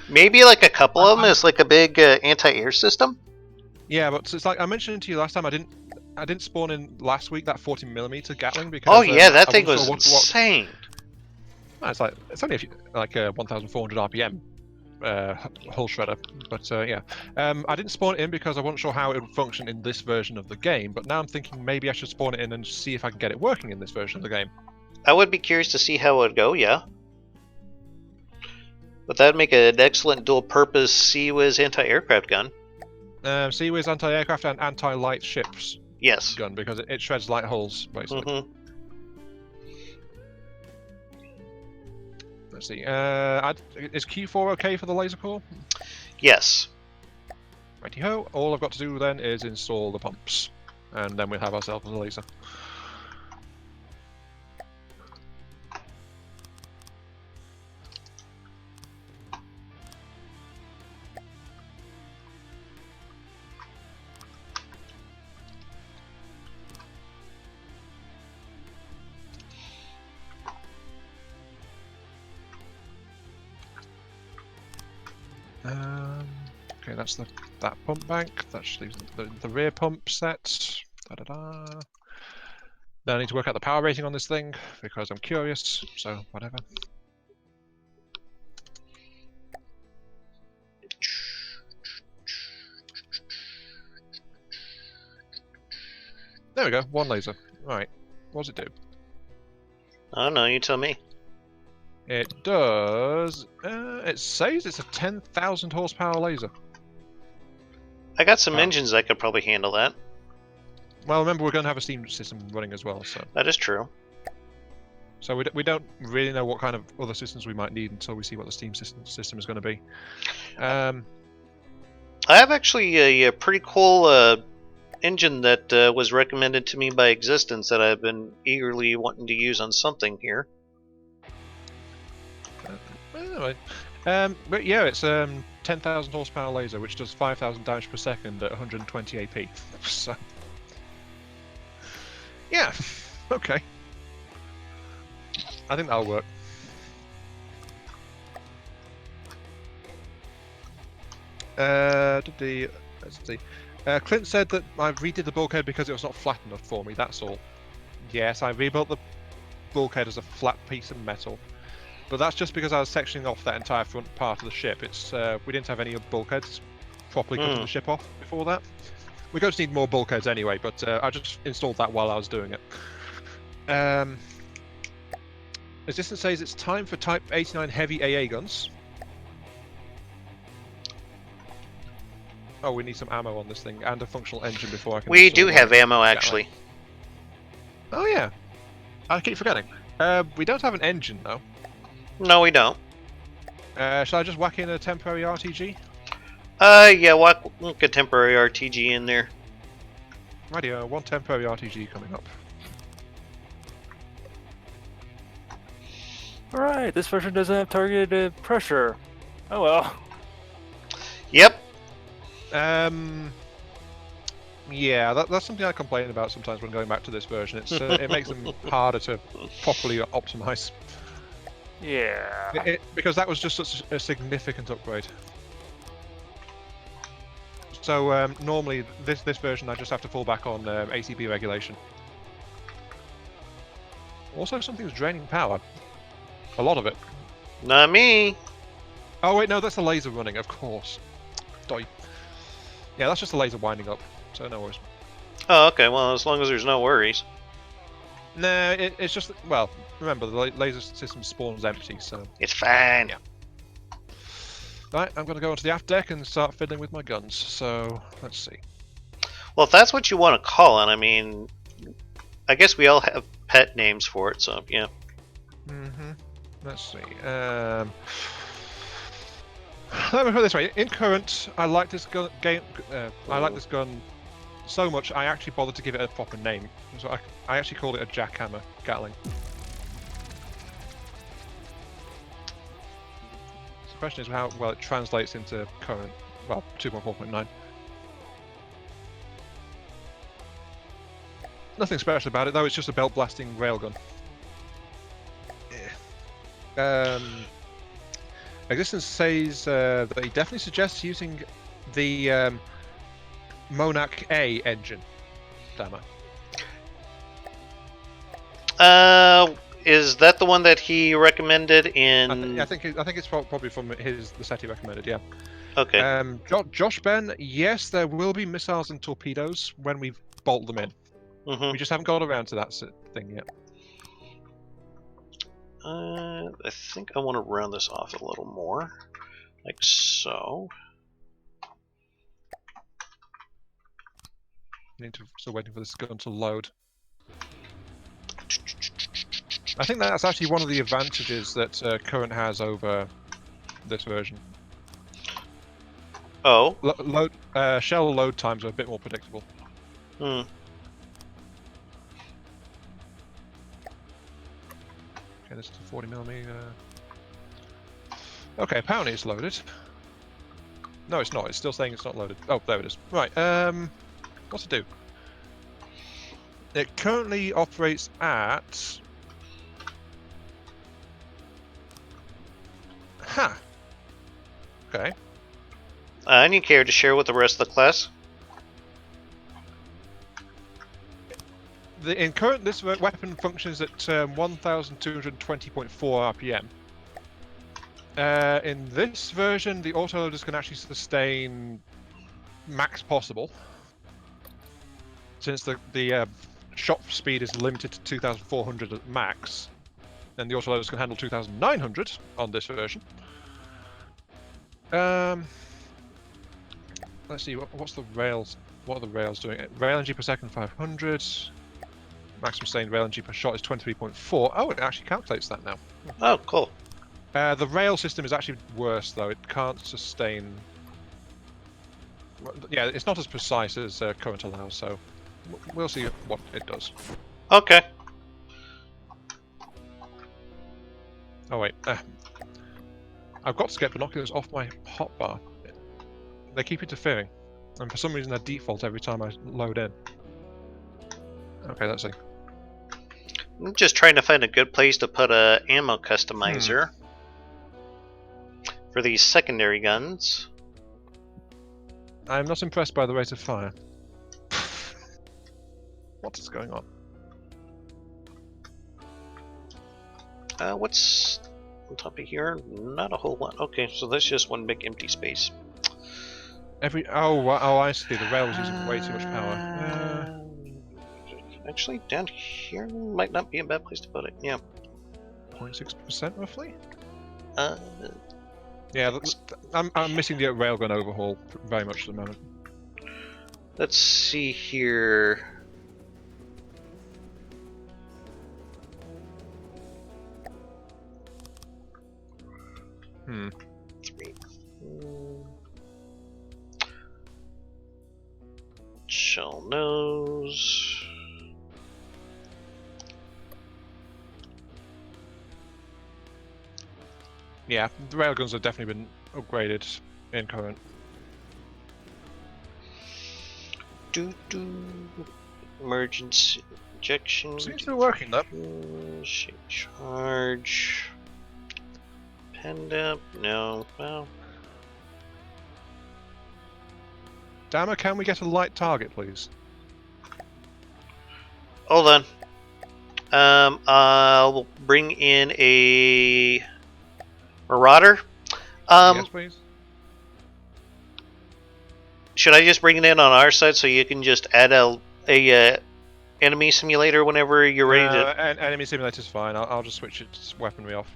Maybe like a couple of them is like a big anti-air system. Yeah, but it's like I mentioned to you last time. I didn't spawn in last week that 40mm Gatling because. Oh yeah, that thing was insane. It's only 1,400 RPM. Hull shredder, but yeah, I didn't spawn it in because I wasn't sure how it would function in this version of the game. But now I'm thinking maybe I should spawn it in and see if I can get it working in this version of the game. I would be curious to see how it would go. Yeah, but that'd make an excellent dual-purpose Sea-Wiz anti-aircraft gun. Sea-Wiz anti-aircraft and anti-light ships. Yes. Gun because it shreds light hulls basically. Let's see. Is Q4 okay for the laser core? Yes. Righty ho. All I've got to do then is install the pumps, and then we'll have ourselves a laser. Okay, that's that pump bank. That just leaves the rear pump set. Then I need to work out the power rating on this thing because I'm curious. So whatever. There we go. One laser. Right. What does it do? I don't know. You tell me. It does. It says it's a 10,000 horsepower laser. I got some engines that could probably handle that. Well, remember we're going to have a steam system running as well, so. That is true. So we don't really know what kind of other systems we might need until we see what the steam system is going to be. I have actually a pretty cool engine that was recommended to me by Existence that I've been eagerly wanting to use on something here. Anyway, But yeah, it's 10,000 horsepower laser, which does 5,000 damage per second at 120 AP. So, yeah, okay. I think that'll work. Let's see. Clint said that I redid the bulkhead because it was not flat enough for me. That's all. Yes, I rebuilt the bulkhead as a flat piece of metal, but that's just because I was sectioning off that entire front part of the ship. It's we didn't have any bulkheads properly cutting the ship off before that. We're going to need more bulkheads anyway, but I just installed that while I was doing it. Resistance says it's time for Type 89 heavy AA guns. Oh, we need some ammo on this thing and a functional engine before I can. We do have ammo, actually. Oh yeah, I keep forgetting. We don't have an engine though. No, we don't. Shall I just whack in a temporary RTG? Yeah, whack a temporary RTG in there. Radio, one temporary RTG coming up. Alright, this version doesn't have targeted pressure. Oh well. Yep. Yeah, that's something I complain about sometimes when going back to this version. It's it makes them harder to properly optimize. Yeah. Because that was just such a significant upgrade. So normally this version I just have to fall back on ACP regulation. Also, something's draining power. A lot of it. Not me. Oh wait, no, that's the laser running, of course. Doi. Yeah, that's just the laser winding up, so no worries. Oh, okay. Well, as long as there's no worries. No, it's just, well, remember, the laser system spawns empty, so... It's fine. Yeah. Right, I'm going to go onto the aft deck and start fiddling with my guns, so let's see. Well, if that's what you want to call it, I mean, I guess we all have pet names for it, so yeah. Mm-hmm. Let's see. Let me put it this way: in current, I like this gun. I like this gun so much. I actually bothered to give it a proper name. So I actually called it a jackhammer Gatling. So the question is how well it translates into current. Well, 2.4.9. Nothing special about it though. It's just a belt blasting railgun. Existence says that he definitely suggests using the Monarch A engine. Damn it. Is that the one that he recommended in? I think it's probably from the set he recommended. Yeah. Okay. Josh Ben, yes, there will be missiles and torpedoes when we bolt them in. Mm-hmm. We just haven't got around to that thing yet. I think I want to round this off a little more, like so. Still waiting for this gun to load. I think that's actually one of the advantages that current has over this version. Oh. Shell load times are a bit more predictable. Hmm. Okay, this is a 40mm. Okay, apparently it's loaded. No, it's not. It's still saying it's not loaded. Oh, there it is. Right. What's it do? It currently operates at. Huh. Okay. Any care to share with the rest of the class? In current, this weapon functions at 1,220.4 RPM. In this version, the autoloaders can actually sustain max possible, since the shot speed is limited to 2,400 at max, and the autoloaders can handle 2,900 on this version. Let's see, what's the rails? What are the rails doing? Rail energy per second 500. Maximum sustained rail energy per shot is 23.4. Oh, it actually calculates that now. Oh, cool. The rail system is actually worse, though. It can't sustain... Yeah, it's not as precise as current allows, so we'll see what it does. Okay. Oh, wait. I've got to get binoculars off my hotbar. They keep interfering, and for some reason they default every time I load in. Okay, let's see. I'm just trying to find a good place to put a ammo customizer for these secondary guns. I'm not impressed by the rate of fire. What is going on? What's on top of here? Not a whole lot. Okay, so that's just one big empty space. Oh, I see. The rail's using way too much power. Actually, down here might not be a bad place to put it. Yeah. 0.6% roughly. Uh, Yeah, I'm missing the railgun overhaul very much at the moment. let's see here. Hmm. 3. Shell nose. Yeah, the railguns have definitely been upgraded in current. Emergency injection. Seems to be working though. Shape charge. Penned up. No. Well. Dammer, can we get a light target, please? Hold on. I'll bring in a Marauder. Yes, please. Should I just bring it in on our side so you can just add a enemy simulator whenever you're ready to? Enemy simulator's fine. I'll just switch its weaponry off.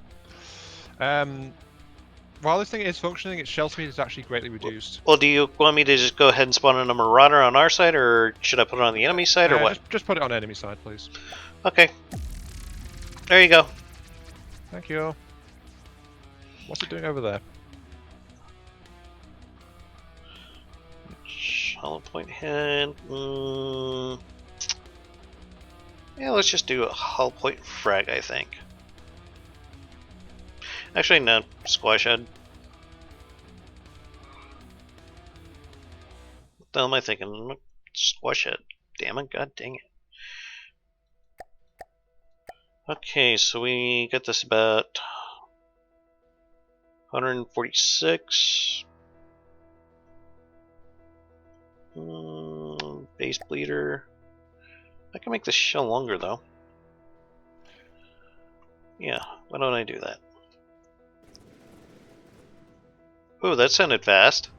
While this thing is functioning, its shell speed is actually greatly reduced. Well, do you want me to just go ahead and spawn in a Marauder on our side, or should I put it on the enemy side, or what? Just put it on enemy side, please. Okay. There you go. Thank you. What's it doing over there? Hollow point head. Yeah, let's just do a hollow point frag, I think. Actually, no. Squash head. What the hell am I thinking? Squash head. Damn it, god dang it. Okay, so we got this about 146. Base bleeder. I can make this shell longer though. Yeah, why don't I do that? Ooh, that sounded fast.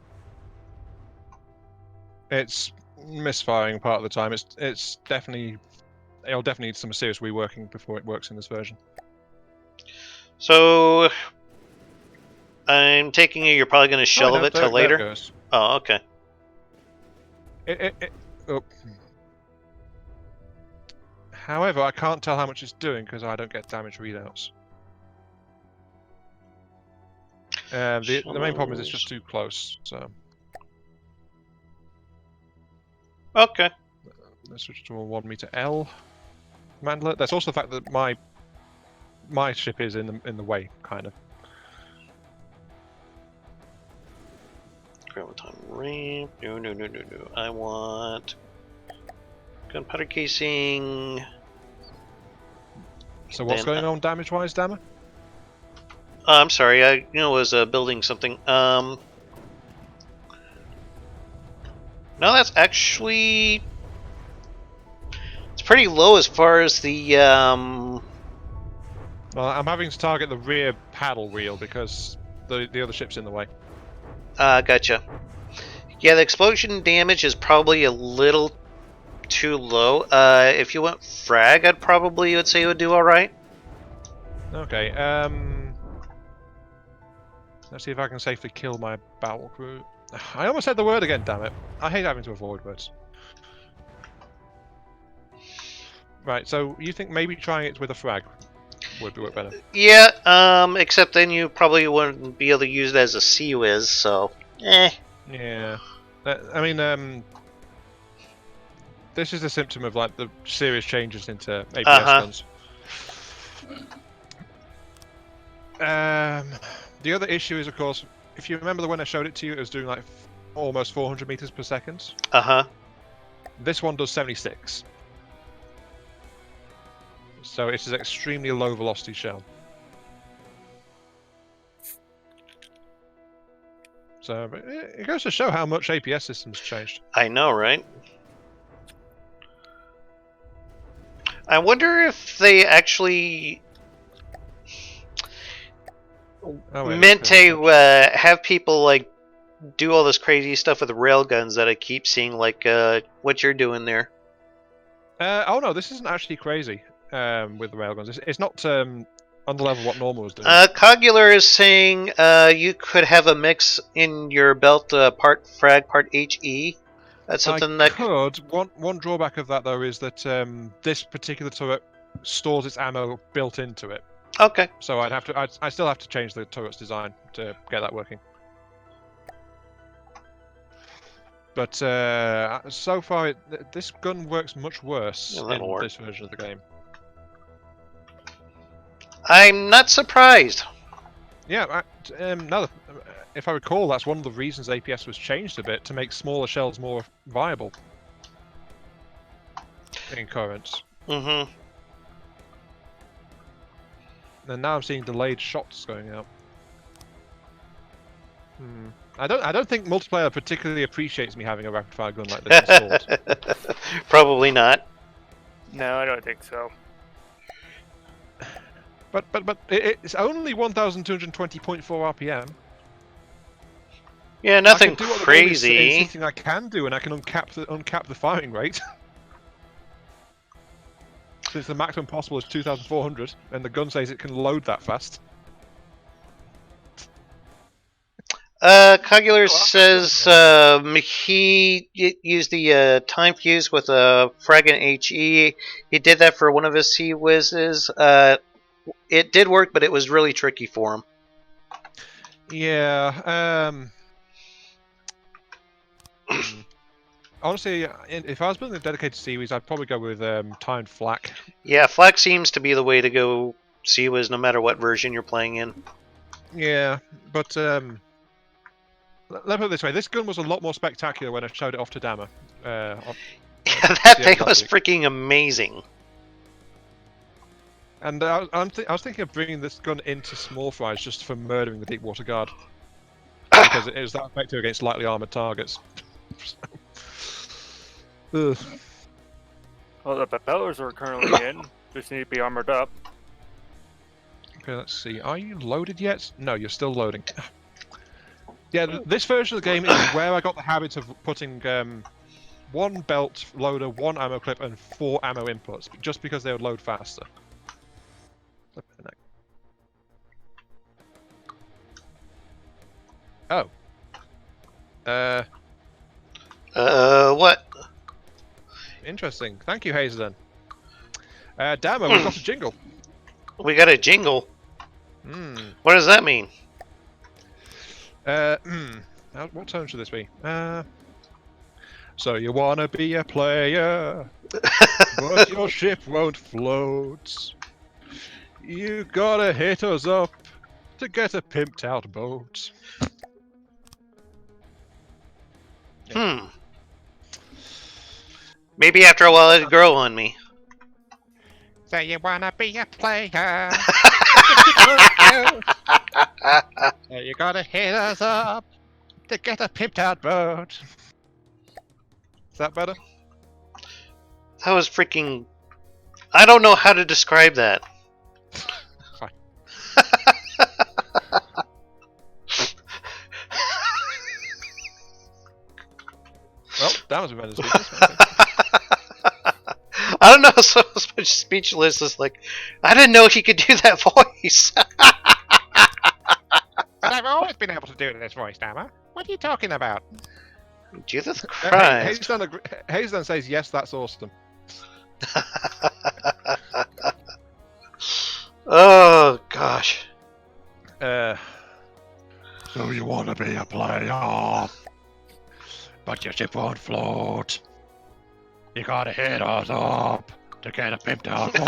It's misfiring part of the time. It's definitely it'll definitely need some serious reworking before it works in this version. So I'm taking it you're probably going to shelve it till later. There it goes. Oh, okay. Oh. However, I can't tell how much it's doing because I don't get damage readouts. The main problem is it's just too close. So. Okay. Let's switch to a 1 meter L mandler. There's also the fact that my ship is in the way, kind of. Graviton ramp. No. I want gunpowder casing. So what's going on damage-wise, Dammer? I'm sorry. I was building something. No, that's actually it's pretty low as far as the. Well, I'm having to target the rear paddle wheel because the other ship's in the way. Gotcha. Yeah, the explosion damage is probably a little too low. If you went frag, I'd probably would say it would do all right. Okay. Let's see if I can safely kill my battle crew. I almost said the word again. Damn it! I hate having to avoid words. Right. So you think maybe trying it with a frag would work better? Yeah. Except then you probably wouldn't be able to use it as a C-Wiz, so. Yeah. I mean, this is a symptom of like the serious changes into APS guns. The other issue is, of course, if you remember when I showed it to you, it was doing like almost 400 meters per second. Uh-huh. This one does 76. So it is an extremely low velocity shell. So it goes to show how much APS systems changed. I know, right? I wonder if they actually meant to have people like do all this crazy stuff with railguns that I keep seeing, like what you're doing there. Oh no, this isn't actually crazy with the railguns. It's not on the level what normal was doing. COPPA is saying you could have a mix in your belt, part frag, part HE. That's something that could. One drawback of that though is that this particular turret stores its ammo built into it. Okay. So I still have to change the turret's design to get that working. But so far, this gun works much worse in this version of the game. I'm not surprised. Yeah, if I recall, that's one of the reasons APS was changed a bit, to make smaller shells more viable in currents. Mm-hmm. And now I'm seeing delayed shots going out. I don't think multiplayer particularly appreciates me having a rapid fire gun like this installed. Probably not. No, I don't think so. But it's only 1,220.4 RPM. Yeah, nothing I can do what crazy. Insisting I can do, and I can uncap the firing rate. Since the maximum possible is 2,400, and the gun says it can load that fast. COPPA says he used the time fuse with a frag and HE. He did that for one of his C-Wizzes. It did work, but it was really tricky for him. Yeah. Honestly, if I was building a dedicated C-Wiz, I'd probably go with timed flak. Yeah, flak seems to be the way to go C-Wiz no matter what version you're playing in. Yeah, but let me put it this way: this gun was a lot more spectacular when I showed it off to Dama. Yeah, that thing was freaking amazing. And I was thinking of bringing this gun into small fries just for murdering the deep water guard, because it is that effective against lightly armored targets. Ugh. Well, the propellers are currently in. Just need to be armored up. Okay, let's see. Are you loaded yet? No, you're still loading. Yeah, this version of the game is where I got the habit of putting one belt loader, one ammo clip, and 4 ammo inputs, just because they would load faster. Oh. What? Interesting. Thank you, Hazen. Damo, we've got a jingle. We got a jingle? What does that mean? What tone should this be? So you wanna be a player, but your ship won't float. You gotta hit us up to get a pimped out boat. Maybe after a while it'd grow on me. So you wanna be a player? You gotta hit us up to get a pimped out boat. Is that better? That was freaking... I don't know how to describe that. Fine. Well, that was a better speech. I don't know, so much speechless. It's like, I didn't know he could do that voice. But I've always been able to do it in this voice, Dama. What are you talking about? Jesus Christ. Hazen says, yes, that's awesome. Oh, gosh. So you want to be a player, but your ship won't float. You gotta hit us up to get a pimped out boat.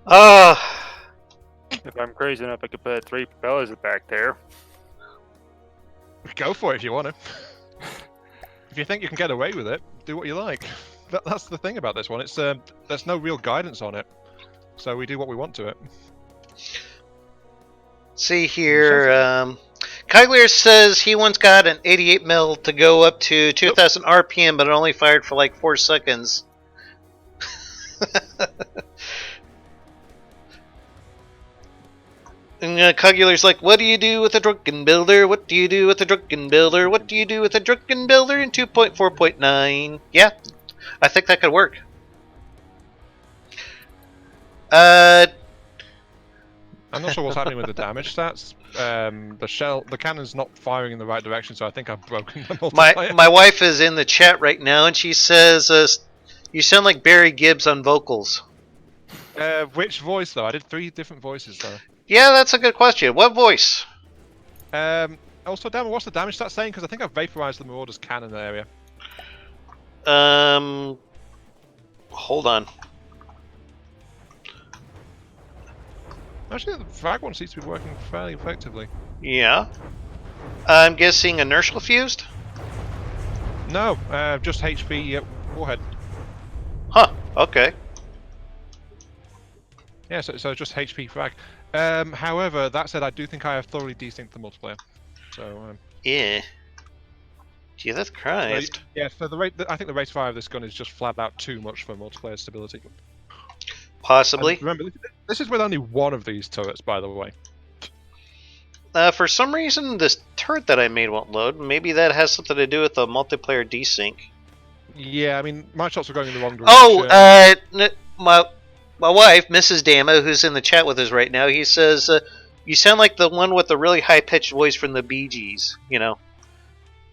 Oh, if I'm crazy enough, I could put 3 propellers back there. Go for it if you want to. If you think you can get away with it, do what you like. That's the thing about this one. It's there's no real guidance on it, so we do what we want to it. See here, Kyler says he once got an 88 mil to go up to 2,000 RPM, but it only fired for like 4 seconds. And Cugular's like, what do you do with a drunken builder? What do you do with a drunken builder? What do you do with a drunken builder in 2.4.9? Yeah, I think that could work. I'm not sure what's happening with the damage stats. The cannon's not firing in the right direction, so I think I've broken the multiplier. My wife is in the chat right now, and she says, you sound like Barry Gibbs on vocals. Which voice, though? I did 3 different voices, though. Yeah, that's a good question. What voice? Also, damn, what's the damage stat saying? Because I think I've vaporized the Marauder's cannon area. Hold on. Actually, the frag one seems to be working fairly effectively. Yeah. I'm guessing inertial fused? No, just HP warhead. Huh, okay. Yeah, so just HP frag. However, that said, I do think I have thoroughly desynced the multiplayer. So, Yeah. Jesus Christ. Yeah, so I think the rate fire of this gun is just flat out too much for multiplayer stability. Possibly. And remember, this is with only one of these turrets, by the way. For some reason, this turret that I made won't load. Maybe that has something to do with the multiplayer desync. Yeah, I mean, my shots are going in the wrong direction. Oh, my wife, Mrs. Dama, who's in the chat with us right now, he says, you sound like the one with the really high-pitched voice from the Bee Gees, you know.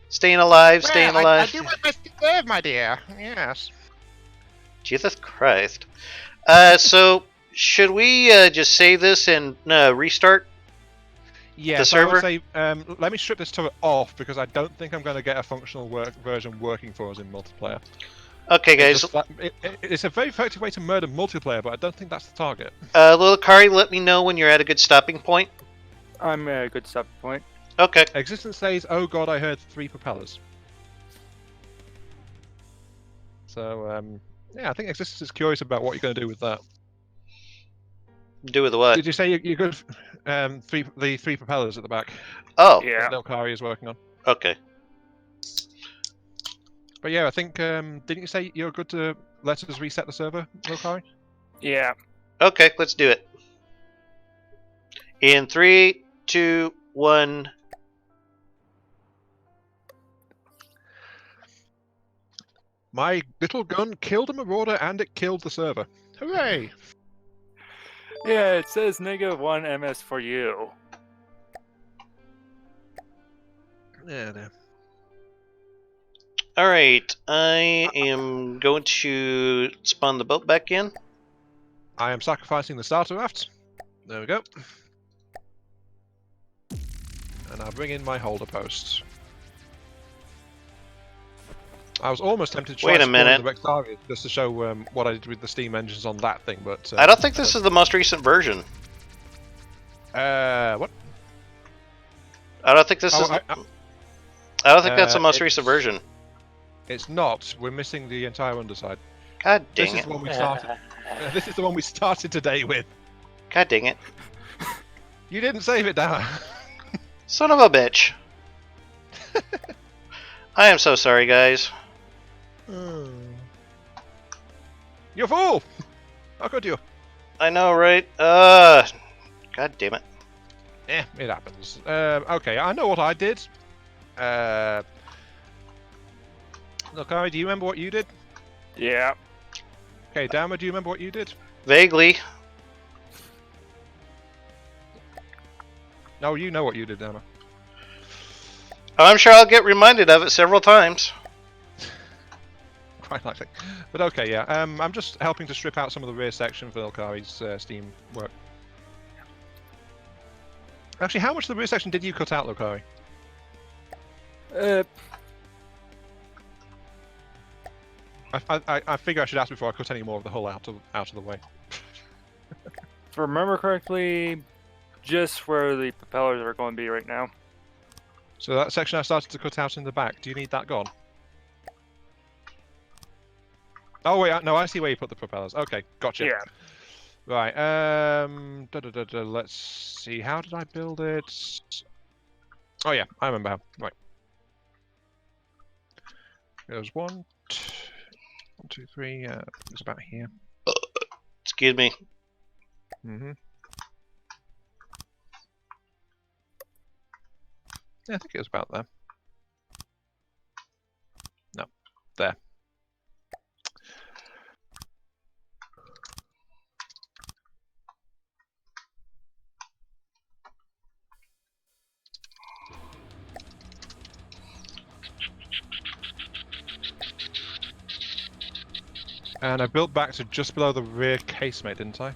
Staying alive, staying alive. I do my best to serve, my dear. Yes. Jesus Christ. So, should we just save this and restart Yeah, the so I would server? say, let me strip this turret off, because I don't think I'm going to get a functional version working for us in multiplayer. Okay, guys. It's a very effective way to murder multiplayer, but I don't think that's the target. LeCogular, let me know when you're at a good stopping point. I'm at a good stopping point. Okay. Existence says, oh god, I heard 3 propellers. So, yeah, I think Existence is curious about what you're going to do with that. Do with what? Did you say you're good? The 3 propellers at the back. Oh. Yeah. That LeCogular is working on. Okay. But yeah, I think, didn't you say you're good to let us reset the server, LeCogular? Yeah. Okay, let's do it. In 3, 2, 1. My little gun killed a Marauder and it killed the server. Hooray! Yeah, it says -1 MS for you. Yeah, there. Alright, I am going to spawn the boat back in. I am sacrificing the starter raft. There we go. And I'll bring in my holder posts. I was almost tempted to try Wait a exploring minute. the Rexaria just to show what I did with the steam engines on that thing, but... I don't think this is the most recent version. What? I don't think this is... I don't think that's the most it's- recent version. It's not. We're missing the entire underside. God This dang is it. the one we started. This is the one we started today with. God dang it. You didn't save it down. Son of a bitch. I am so sorry, guys. You fool! How could you? I know, right? God damn it. It happens. Okay, I know what I did. Look, Ari, do you remember what you did? Yeah. Okay, Dama, do you remember what you did? Vaguely. No, you know what you did, Dama. I'm sure I'll get reminded of it several times. Quite likely. But okay, yeah. I'm just helping to strip out some of the rear section for Ilkari's steam work. Actually, how much of the rear section did you cut out, Ilkari? I figure I should ask before I cut any more of the hull out of the way. If I remember correctly, just where the propellers are going to be right now. So that section I started to cut out in the back, do you need that gone? Oh wait, no, I see where you put the propellers. Okay, gotcha. Yeah. Right, let's see, how did I build it? Oh yeah, I remember how. Right. There's 1, 2, 3, it's about here. Excuse me. Mm-hmm. Yeah, I think it was about there. No, there. And I built back to just below the rear casemate, didn't I?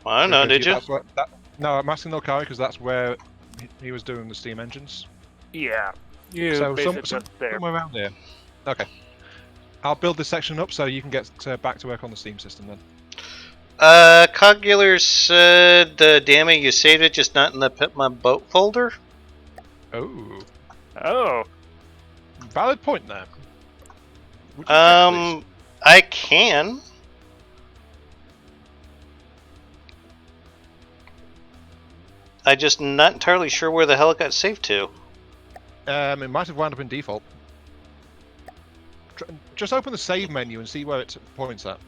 I don't know, Because did you? That's no, I'm asking LeCogular because that's where he was doing the steam engines. Yeah. You So basically just there. somewhere around there. Okay. I'll build this section up so you can get back to work on the steam system then. COPPA said, damn it, you saved it, just not in the Pimp Mah Bote folder? Oh, Oh. valid point there. Would you check, please? I can. I'm just not entirely sure where the hell it got saved to. It might have wound up in default. Just open the save menu and see where it points at.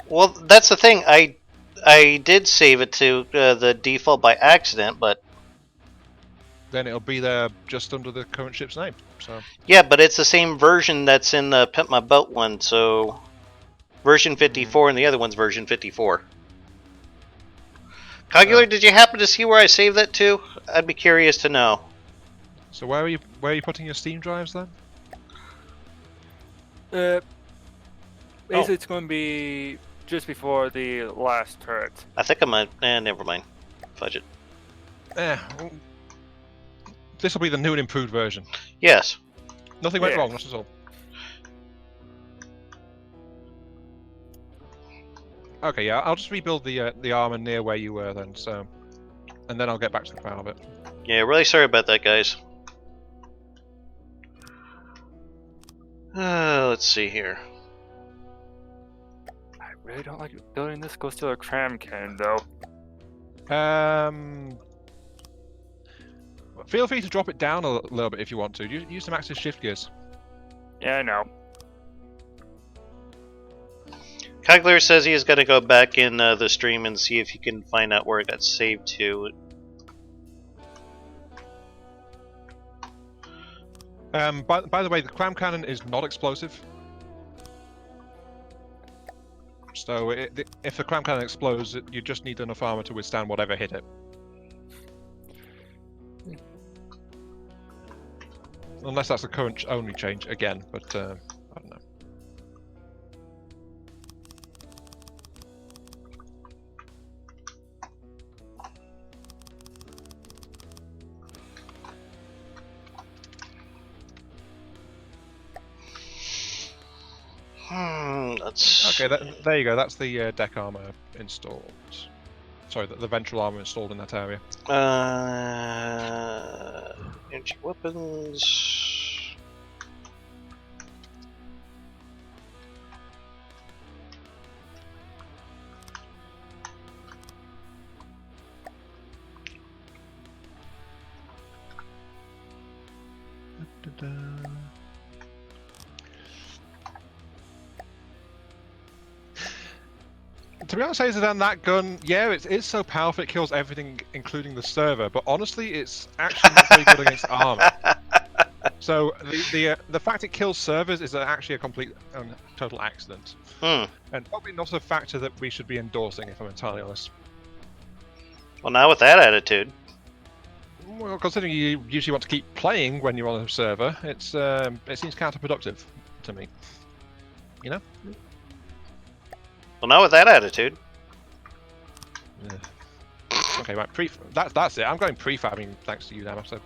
Well, that's the thing. I did save it to the default by accident, but Then it'll be there just under the current ship's name. So yeah, but it's the same version that's in the Pimp Mah Bote one. So version 54, and the other one's version 54. COPPA, did you happen to see where I saved that to? I'd be curious to know. So where are you putting your Steam drives then? Basically, it's going to be just before the last turret. I think I might. Never mind. Fudge it. This will be the new and improved version. Yes. Nothing went Yeah. wrong, not at all. Okay, yeah, I'll just rebuild the armor near where you were then. So, and then I'll get back to the power bit. Yeah, really sorry about that, guys. Let's see here. I really don't like building this close to a cram cannon, though. Feel free to drop it down a little bit if you want to. Use some active shift gears. Yeah, I know. COPPA says he is going to go back in the stream and see if he can find out where it got saved to. By the way, the cram cannon is not explosive. So if the cram cannon explodes, you just need enough armor to withstand whatever hit it. Unless that's the current only change again, but I don't know. Let's. Okay, there you go. That's the deck armor installed. Sorry, the ventral armor installed in that area. Energy weapons. To be honest, Hazen, that gun, yeah, it's so powerful it kills everything, including the server. But honestly, it's actually not very good against armor. So the fact it kills servers is actually a complete and total accident, and probably not a factor that we should be endorsing, if I'm entirely honest. Well, now with that attitude. Well, considering you usually want to keep playing when you're on a server, it seems counterproductive to me. You know? Well, now with that attitude. Yeah. Okay, right. That's it. I'm going prefabbing thanks to you, Dama. So,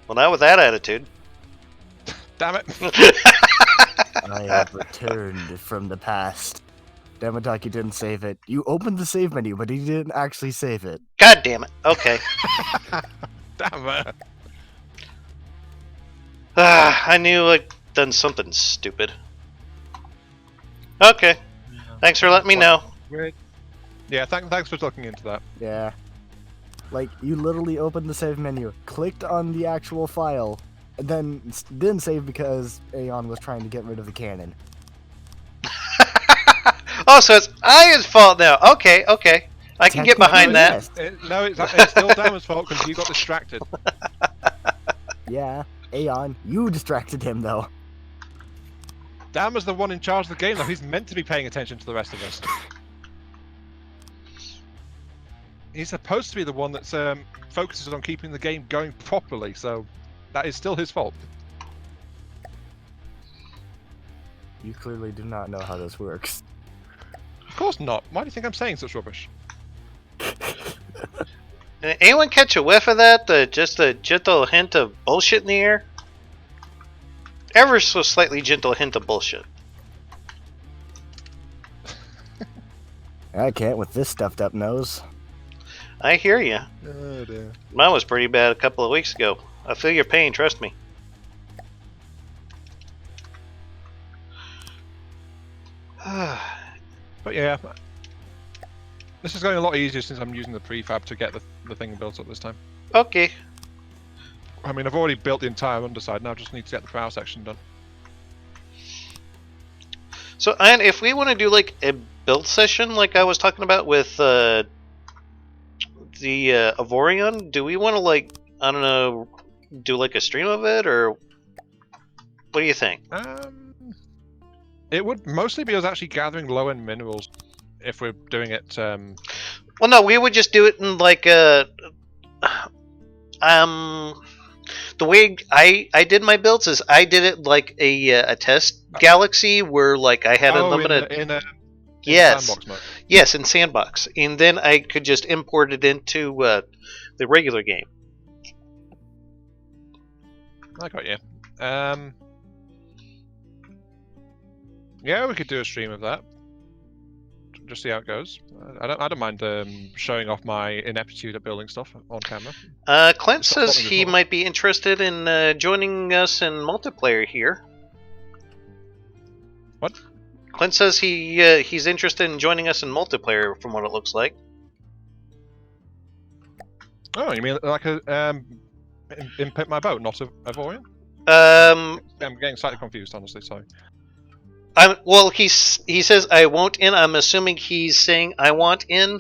Well, now with that attitude. damn it! I have returned from the past. Damaddok, you didn't save it. You opened the save menu, but he didn't actually save it. God damn it. Okay. Damn it. I knew I'd done something stupid. Okay. Thanks for letting me know. Weird. Yeah, thanks for looking into that. Yeah. Like, you literally opened the save menu, clicked on the actual file, and then didn't save because Aiyon was trying to get rid of the cannon. Oh, so it's Aya's fault now. Okay. I can get behind that. No, it's still Dama's fault because you got distracted. Yeah, Aiyon, you distracted him though. Dama's the one in charge of the game, though. He's meant to be paying attention to the rest of us. He's supposed to be the one that focuses on keeping the game going properly, so that is still his fault. You clearly do not know how this works. Of course not. Why do you think I'm saying such rubbish? Anyone catch a whiff of that? Just a gentle hint of bullshit in the air? Ever so slightly gentle hint of bullshit. I can't with this stuffed up nose. I hear you. Oh dear. Mine was pretty bad a couple of weeks ago. I feel your pain, trust me. But yeah, this is going a lot easier since I'm using the prefab to get the thing built up this time. Okay. I mean, I've already built the entire underside, now I just need to get the power section done. So, and if we want to do like a build session, like I was talking about with the Avorion, do we want to like, I don't know, do like a stream of it, or what do you think? It would mostly be us actually gathering low-end minerals if we're doing it. Well, no, we would just do it in like a the way I did my builds is I did it like a test galaxy where like I had unlimited. In yes, sandbox mode. Yes, in sandbox, and then I could just import it into the regular game. I got you. Yeah, we could do a stream of that. Just see how it goes. I don't mind showing off my ineptitude at building stuff on camera. Clint It's says something he before. might be interested in joining us in multiplayer here. What? Clint says he's interested in joining us in multiplayer, from what it looks like. Oh, you mean like a in Pimp Mah Bote, not a Avorion? Um, I'm getting slightly confused, honestly. Sorry. well, he says I won't in. I'm assuming he's saying I want in.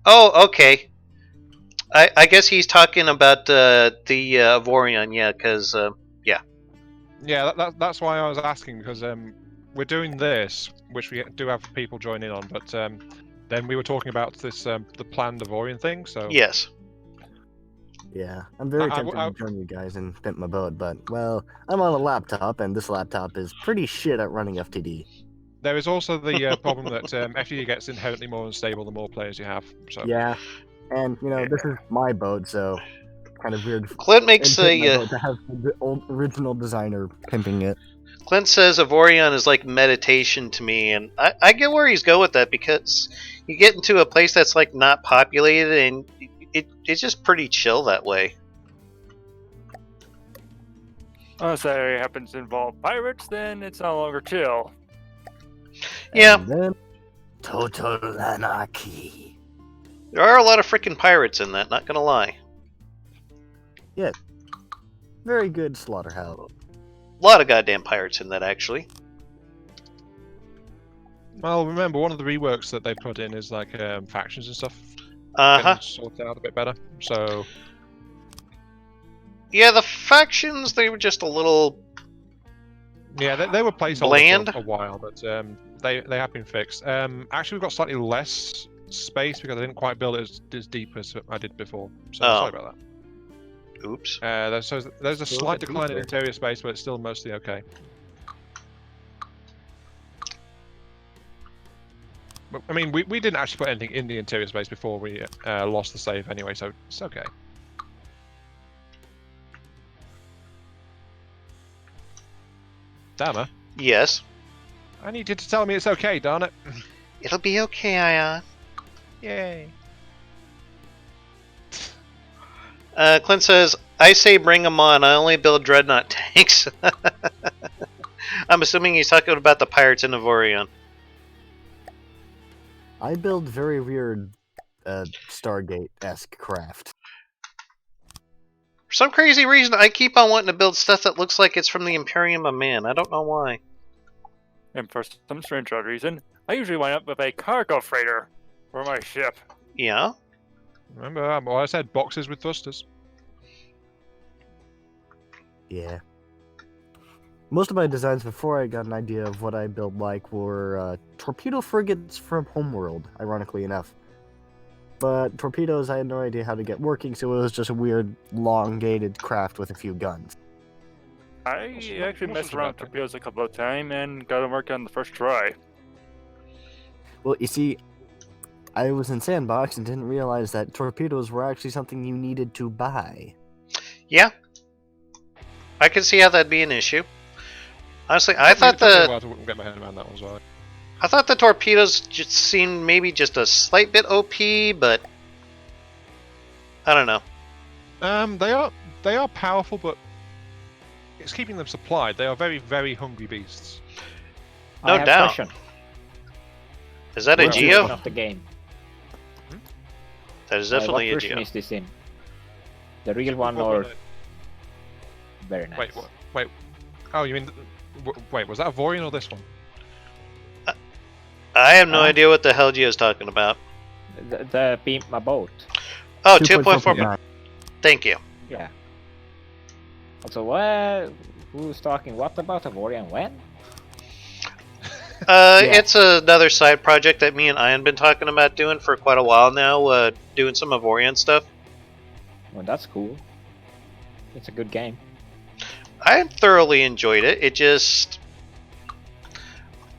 Oh, okay. I guess he's talking about the Avorion, yeah, because yeah. Yeah, that's why I was asking, because we're doing this, which we do have people join in on, but then we were talking about this the planned Avorion thing. So Yes. Yeah, I'm very tempted to join you guys in Pimp Mah Bote, but, well, I'm on a laptop, and this laptop is pretty shit at running FTD. there is also the problem that FTD gets inherently more unstable the more players you have. So Yeah, and, you know, this is my boat, so kind of weird Clint makes in Pimp Mah a. Bote to have the old original designer pimping it. Clint says Avorion is like meditation to me, and I get where he's going with that, because you get into a place that's like not populated, and it's just pretty chill that way. Unless that area happens to involve pirates, then it's no longer chill. Yeah, And then, total anarchy. there are a lot of freaking pirates in that, not gonna lie. Very good slaughterhouse. A lot of goddamn pirates in that, actually. well, remember one of the reworks that they put in is like factions and stuff. Uh-huh. Getting sorted out a bit better. So Yeah, the factions, they were just a little... yeah, they were placeholders Bland? for a while, but they have been fixed. Actually, we've got slightly less space because I didn't quite build it as deep as I did before. So sorry about that. Oops. There's a slight decline in interior space, but it's still mostly okay. But, I mean, we didn't actually put anything in the interior space before we lost the save anyway, so it's okay. Dama, Yes. I need you to tell me it's okay, darn it. It'll be okay, Ion. Yay. Clint says, I say bring them on. I only build dreadnought tanks. I'm assuming he's talking about the pirates in Avorion. I build very weird Stargate-esque craft. For some crazy reason, I keep on wanting to build stuff that looks like it's from the Imperium of Man. I don't know why. And for some strange odd reason, I usually wind up with a cargo freighter for my ship. Yeah? Remember, I said boxes with thrusters. Yeah. Most of my designs before I got an idea of what I build like were torpedo frigates from Homeworld, ironically enough. But torpedoes I had no idea how to get working, so it was just a weird, elongated craft with a few guns. I actually messed around with torpedoes a couple of times and got them working on the first try. Well, you see, I was in Sandbox and didn't realize that torpedoes were actually something you needed to buy. Yeah. I can see how that'd be an issue. Honestly, I It took me a thought while to get my head around that one as well. the torpedoes just seemed maybe just a slight bit OP, but I don't know. They are powerful, but it's keeping them supplied. They are very, very hungry beasts. No I have doubt. a question. Is that a Which Geo? version of the game? That is definitely what a version Geo. is this in? The real one or very nice? Wait. Oh, you mean? Wait, was that a Vorian or this one? I have no idea what the hell Geo's talking about. The Pimp Mah Bote. Oh, 2.4. Thank you. Yeah. Also, who's talking what about Avorion when? It's another side project that me and Ian been talking about doing for quite a while now, doing some Avorion stuff. Well, that's cool. It's a good game. I thoroughly enjoyed it. It just,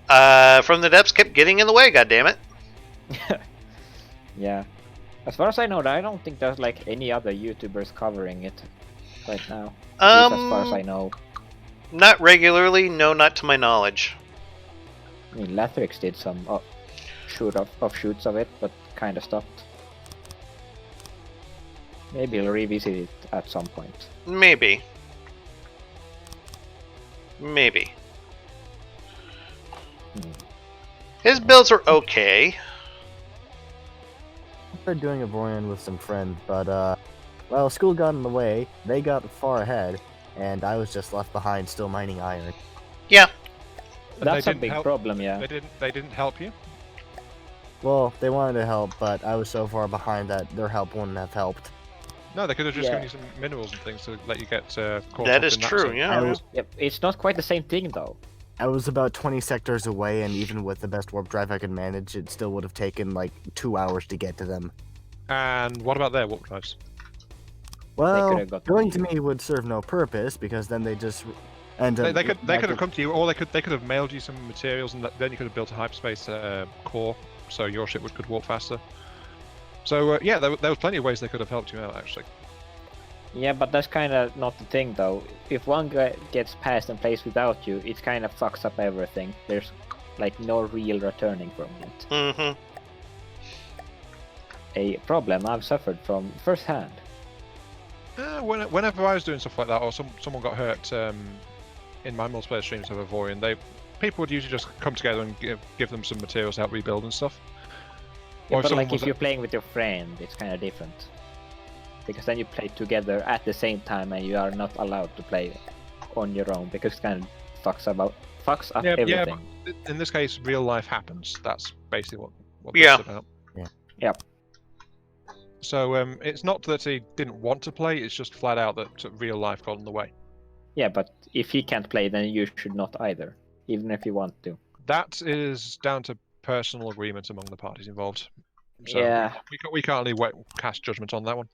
from the depths, kept getting in the way. God damn it! Yeah. As far as I know, I don't think there's like any other YouTubers covering it right now. At least as far as I know. Not regularly, no, not to my knowledge. I mean, Lathrix did some offshoots of it, but kind of stopped. Maybe he'll revisit it at some point. Maybe. Maybe. His builds are okay. I started doing Avorion with some friends, but well, school got in the way, they got far ahead, and I was just left behind still mining iron. Yeah. And That's they a didn't big help- problem, yeah. They didn't help you. Well, they wanted to help, but I was so far behind that their help wouldn't have helped. No, they could have just given Yeah. you some minerals and things to let you get caught That up is in true, sort of- yeah. Yep, it's not quite the same thing though. I was about 20 sectors away, and even with the best warp drive I could manage, it still would have taken like 2 hours to get to them. And what about their warp drives? Well, could've got going them to me would serve no purpose, because then they just... And They could have come to you, or they could have mailed you some materials, and then you could have built a hyperspace core, so your ship could warp faster. So yeah, there was plenty of ways they could have helped you out actually. Yeah, but that's kind of not the thing though. If one guy gets past and plays without you, it kind of fucks up everything. There's like no real returning from it. Mm-hmm. A problem I've suffered from firsthand. Whenever I was doing stuff like that, or someone got hurt in my multiplayer streams of Avorion, people would usually just come together and give them some materials to help rebuild and stuff. Yeah, Or but someone like was if you're playing with your friend, it's kind of different. Because then you play together at the same time and you are not allowed to play on your own because it kind of fucks up everything. but in this case, real life happens. That's basically what Yeah. this is about. Yep. So it's not that he didn't want to play; it's just flat out that real life got in the way. Yeah, but if he can't play, then you should not either, even if you want to. That is down to personal agreement among the parties involved. So Yeah. we can't really cast judgment on that one.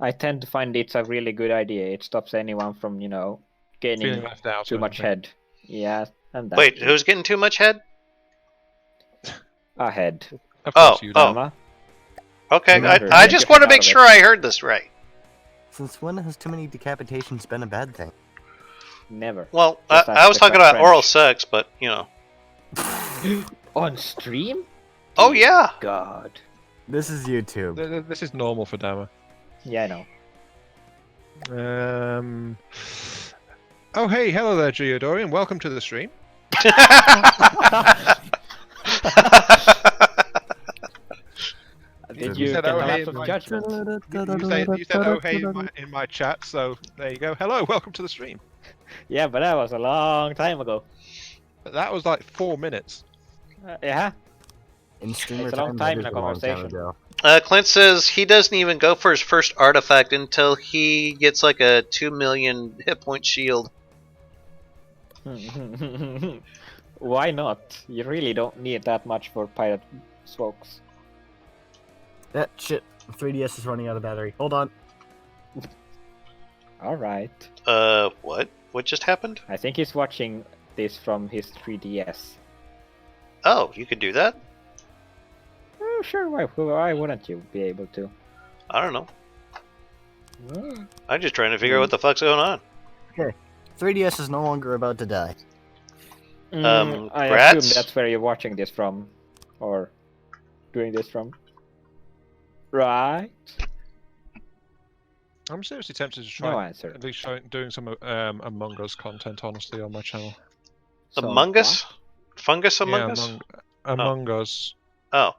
I tend to find it's a really good idea. It stops anyone from, Feeling gaining left out. too or much anything. head. Yeah, and that. Wait, who's getting too much head? Ahead. Of course you do. Dama. Okay, Remember, I you just get want to out make of sure I heard this right. Since when has too many decapitations been a bad thing? Never. Well, Just I was ask talking about about French. oral sex, but, you know. On stream? Oh yeah. God. This is YouTube. This is normal for Dama. Yeah, I know. Oh, hey, hello there, Geodorian. Welcome to the stream. Did You you said, get "Oh, a hey, lapse of my- judgment? You said, oh, hey, in my chat, so there you go. Hello, welcome to the stream. Yeah, but that was a long time ago. But that was like 4 minutes. Yeah. In streamer It's a long that time is in a long time conversation. ago. Clint says he doesn't even go for his first artifact until he gets like a 2 million hit point shield. Why not? You really don't need that much for pirate smokes. Shit. 3DS is running out of battery. Hold on. Alright. What? What just happened? I think he's watching this from his 3DS. Oh, you could do that? Oh, sure, why wouldn't you be able to? I don't know. Well, I'm just trying to figure out what the fuck's going on. 3DS is no longer about to die. I Brats? assume that's where you're watching this from. Or doing this from. Right? I'm seriously tempted to try No answer. at least doing some Among Us content, honestly, on my channel. So, Among Us? Fungus Among Yeah, Us? Among Us. Oh.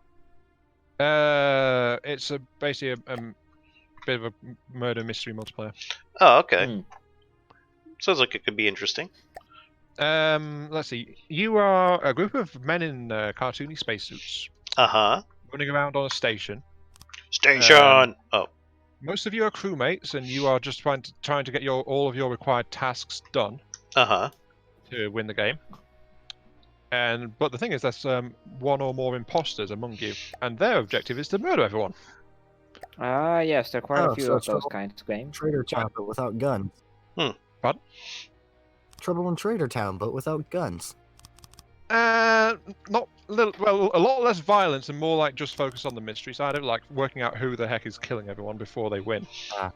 It's basically a bit of a murder mystery multiplayer. Oh, okay. Hmm. Sounds like it could be interesting. Let's see. You are a group of men in cartoony spacesuits Uh-huh. running around on a station. Station! Oh. Most of you are crewmates, and you are just trying to get all of your required tasks done Uh-huh. to win the game. But the thing is, there's one or more imposters among you, and their objective is to murder everyone. Ah, yes, there are quite Oh, a few so of it's those Trouble- kinds of games. Trader Town, but without guns. Pardon? Trouble in Trader Town, but without guns. Not little. Well, a lot less violence and more like just focus on the mystery side of it, like working out who the heck is killing everyone before they win. Ah.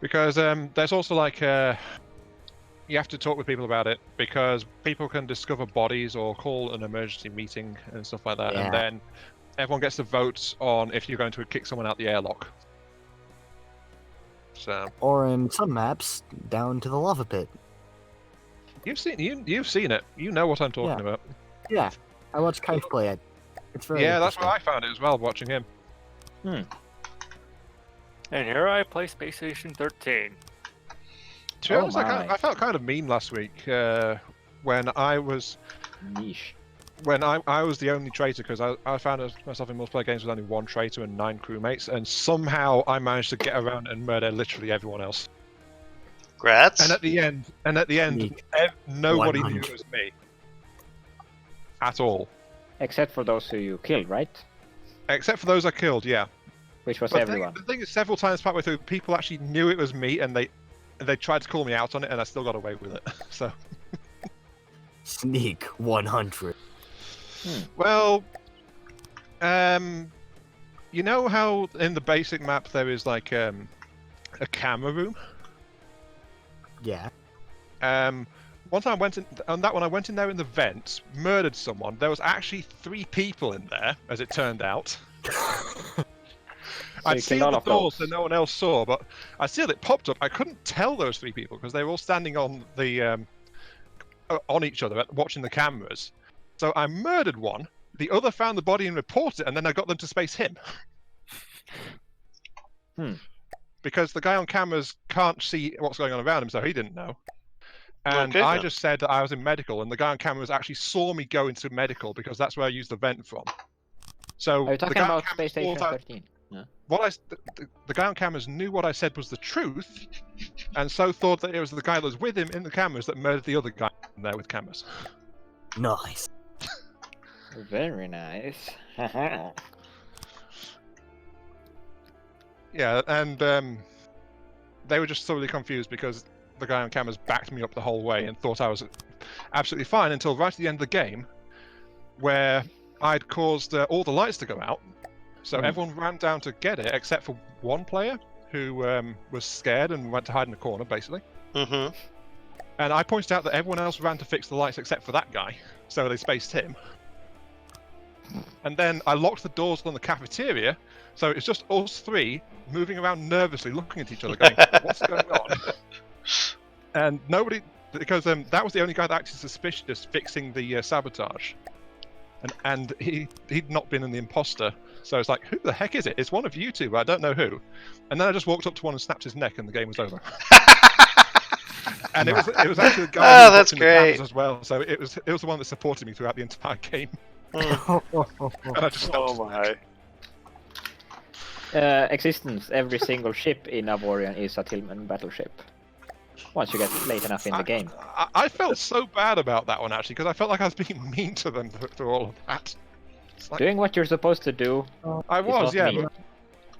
Because there's also like you have to talk with people about it because people can discover bodies or call an emergency meeting and stuff like that, Yeah. and then everyone gets to vote on if you're going to kick someone out the airlock. So Or in some maps, down to the lava pit. you've seen it. You know what I'm talking about. Yeah, I watched Kite play it. It's very Yeah, that's where interesting. I found it as well, watching him. And here I play Space Station 13. To be Oh honest, my. I felt kind of mean last week when I was Niche. I was the only traitor because I found myself in multiplayer games with only one traitor and 9 crewmates, and somehow I managed to get around and murder literally everyone else. Grats? And at the end, Sneak. nobody knew 100. it was me at all, Except for those who you killed, right? except for those I killed. Yeah, Which was but everyone. the thing is, several times partway through, people actually knew it was me, and they tried to call me out on it, and I still got away with it. So. Sneak 100. Well, you know how in the basic map there is like a camera room? Yeah. One time I went in on that one. I went in there in the vents, murdered someone. There was actually 3 people in there, as it turned out. I'd you sealed killed the all of door so those. no one else saw, but I sealed it. Popped up. I couldn't tell those 3 people because they were all standing on the on each other, watching the cameras. So I murdered one. The other found the body and reported it, and then I got them to space him. Because the guy on cameras can't see what's going on around him, so he didn't know. And Okay, I then. just said that I was in medical, and the guy on cameras actually saw me go into medical because that's where I used the vent from. So Are you the talking guy on about cameras Space Station thought I- 13? the guy on cameras knew what I said was the truth, and so thought that it was the guy that was with him in the cameras that murdered the other guy in there with cameras. Nice. Very nice. Yeah, and they were just thoroughly confused because the guy on cameras backed me up the whole way and thought I was absolutely fine until right at the end of the game, where I'd caused all the lights to go out. So everyone ran down to get it, except for one player who was scared and went to hide in a corner, basically. Mm-hmm. And I pointed out that everyone else ran to fix the lights except for that guy, so they spaced him. And then I locked the doors on the cafeteria, so it's just us three moving around nervously, looking at each other, going, "What's going on?" And nobody, because that was the only guy that acted suspicious fixing the sabotage, and he'd not been in the imposter, so it's like, who the heck is it? It's one of you two, but I don't know who. And then I just walked up to one and snapped his neck, and the game was over. And it was actually the guy who was that's watching the cameras great. as well, so it was the one that supported me throughout the entire game. Mm. And I just stopped. Oh my. Existence. Every single ship in Avorion is a Tillman battleship. Once you get late enough in the game. I felt so bad about that one actually, because I felt like I was being mean to them through all of that. It's like, Doing what you're supposed to do. I is was, not yeah. me. But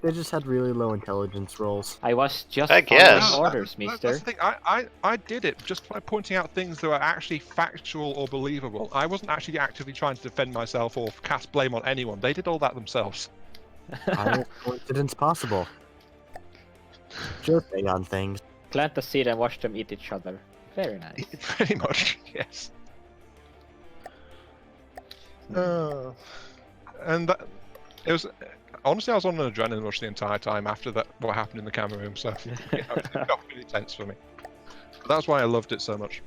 They just had really low intelligence rolls. I was just I following guess. orders, that's mister. the thing. I did it just by pointing out things that were actually factual or believable. I wasn't actually actively trying to defend myself or cast blame on anyone. They did all that themselves. Coincidence possible. Joking on things. Plant the seed and watch them eat each other. Very nice. Pretty much, yes. And that, it was honestly, I was on an adrenaline rush the entire time after that. What happened in the camera room, so it got really tense for me. That's why I loved it so much.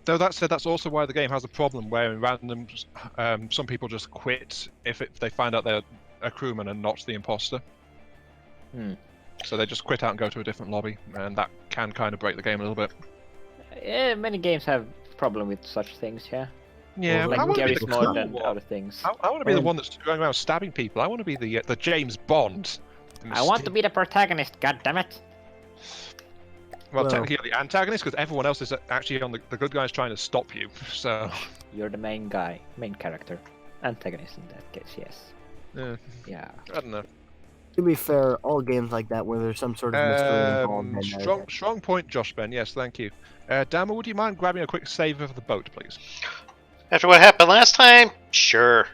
Though that said, that's also why the game has a problem where in randoms, some people just quit if they find out they're a crewman and not the imposter. So they just quit out and go to a different lobby, and that can kind of break the game a little bit. Yeah, many games have problem with such things, yeah. Yeah, Like I want to be Gary's the Mod cool and one. other things. I want to be the one that's going around stabbing people. I want to be the James Bond. I want to be the protagonist, goddammit! Well, Well- technically you're the antagonist because everyone else is actually on the good guys trying to stop you. So You're the main guy, main character. Antagonist in that case, yes. Yeah. I don't know. To be fair, all games like that where there's some sort of mystery involved. Strong point, Josh Ben. Yes, thank you. Dama, would you mind grabbing a quick save of the boat, please? After what happened last time? Sure.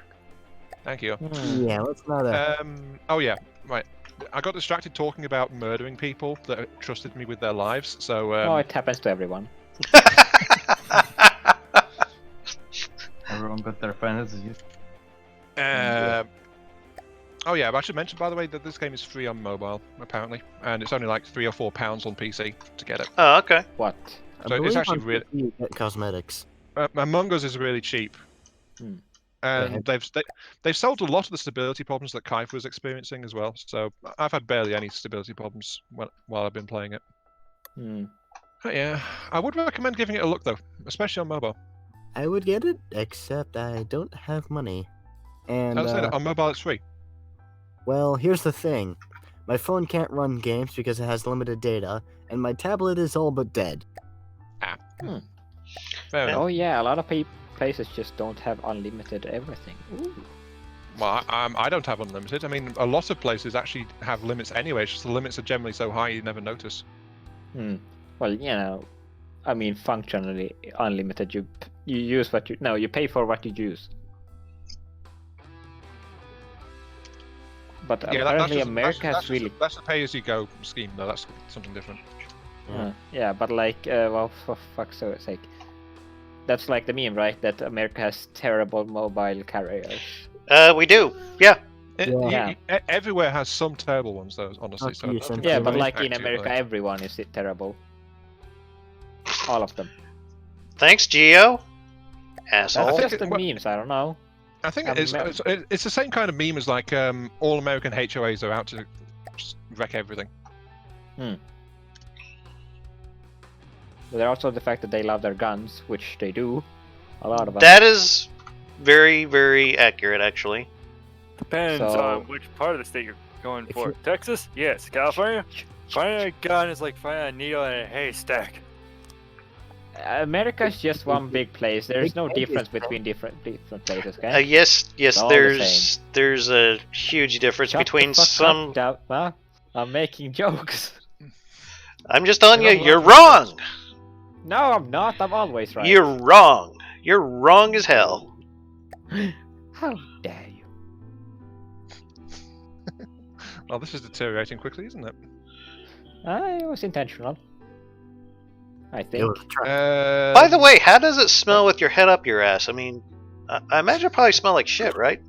Thank you. Yeah, let's not. Oh yeah, right. I got distracted talking about murdering people that trusted me with their lives. So Oh, it happens to everyone. Everyone got their fantasies. Oh yeah, but I should mention by the way that this game is free on mobile apparently, and it's only like £3 or £4 on PC to get it. Oh, okay. What? I so it's believe actually on really- PC you get cosmetics. Among Us is really cheap, and they've solved a lot of the stability problems that Kaifa was experiencing as well. So I've had barely any stability problems while I've been playing it. But yeah, I would recommend giving it a look though, especially on mobile. I would get it, except I don't have money. And As I said, on mobile it's free. well, here's the thing: my phone can't run games because it has limited data, and my tablet is all but dead. Fair enough. Oh yeah, a lot of places just don't have unlimited everything. Ooh. Well, I don't have unlimited. I mean, a lot of places actually have limits anyway. It's just the limits are generally so high you never notice. Well, you know, I mean, functionally unlimited. You use what you pay for what you use. But Yeah, apparently America has really. That's a pay-as-you-go scheme, though. That's something different. Yeah, but like, well, for fuck's sake, that's like the meme, right? That America has terrible mobile carriers. We do. Yeah. Everywhere has some terrible ones, though. Honestly, so I don't think Yeah, that's but really like in active, America, like- everyone is terrible. All of them. Thanks, Geo. That's Asshole. just the memes. I don't know. I think it's the same kind of meme as like all American HOAs are out to just wreck everything. But there's also the fact that they love their guns, which they do. A lot of them. That is very, very accurate, actually. Depends So- on which part of the state you're going If for. you- Texas? Yes. California? Finding a gun is like finding a needle in a haystack. America is just one big place. There is no difference between different places, okay? Yes, It's all the there's a huge difference Shut the between fuck some. up, well, I'm making jokes. I'm just telling you, You're not you're allowed to wrong. No, I'm not. I'm always right. You're wrong. You're wrong as hell. How dare you? Well, this is deteriorating quickly, isn't it? It was intentional. I It think. was a truck. By the way, how does it smell with your head up your ass? I mean, I imagine it probably smell like shit, right?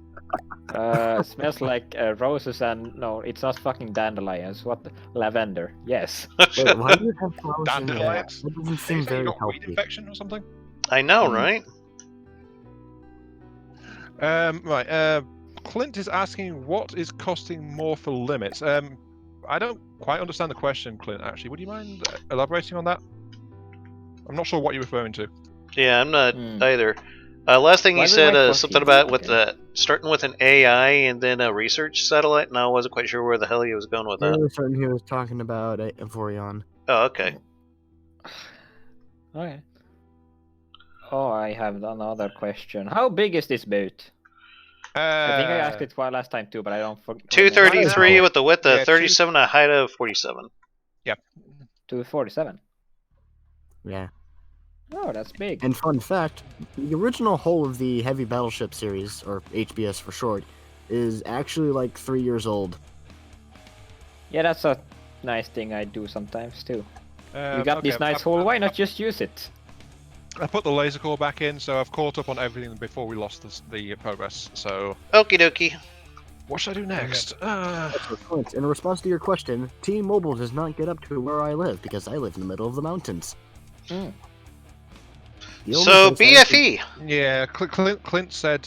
Smells like roses and no, it's not fucking dandelions. What? Lavender. Yes. Wait, why do you have flowers in your hair? Dandelions? That doesn't Did you seem say you very got weed healthy. infection or something? I know, Hmm. right? Right. Clint is asking what is costing more for limits. I don't quite understand the question, Clint. Actually, would you mind elaborating on that? I'm not sure what you're referring to. Yeah, I'm not Hmm. either. Last thing Why you we said wait for something Heath, about with okay. starting with an AI and then a research satellite, and I wasn't quite sure where the hell he was going with that. Really certain he was talking about Vorion. Oh, okay. Okay. Oh, I have another question. How big is this boat? I think I asked it last time too, but I don't forget. 233 now- with the width of yeah, 37 and a height of 47. 247. Yeah. Oh, that's big. And fun fact, the original hull of the Heavy Battleship series, or HBS for short, is actually like 3 years old. Yeah, that's a nice thing I do sometimes too. You got okay, this nice hull, why not just use it? I put the laser core back in, so I've caught up on everything before we lost the progress. So, Okie dokie. what should I do next? So, Clint, in response to your question, T-Mobile does not get up to where I live because I live in the middle of the mountains. Mm. The only So place I actually- BFE. Yeah, Clint said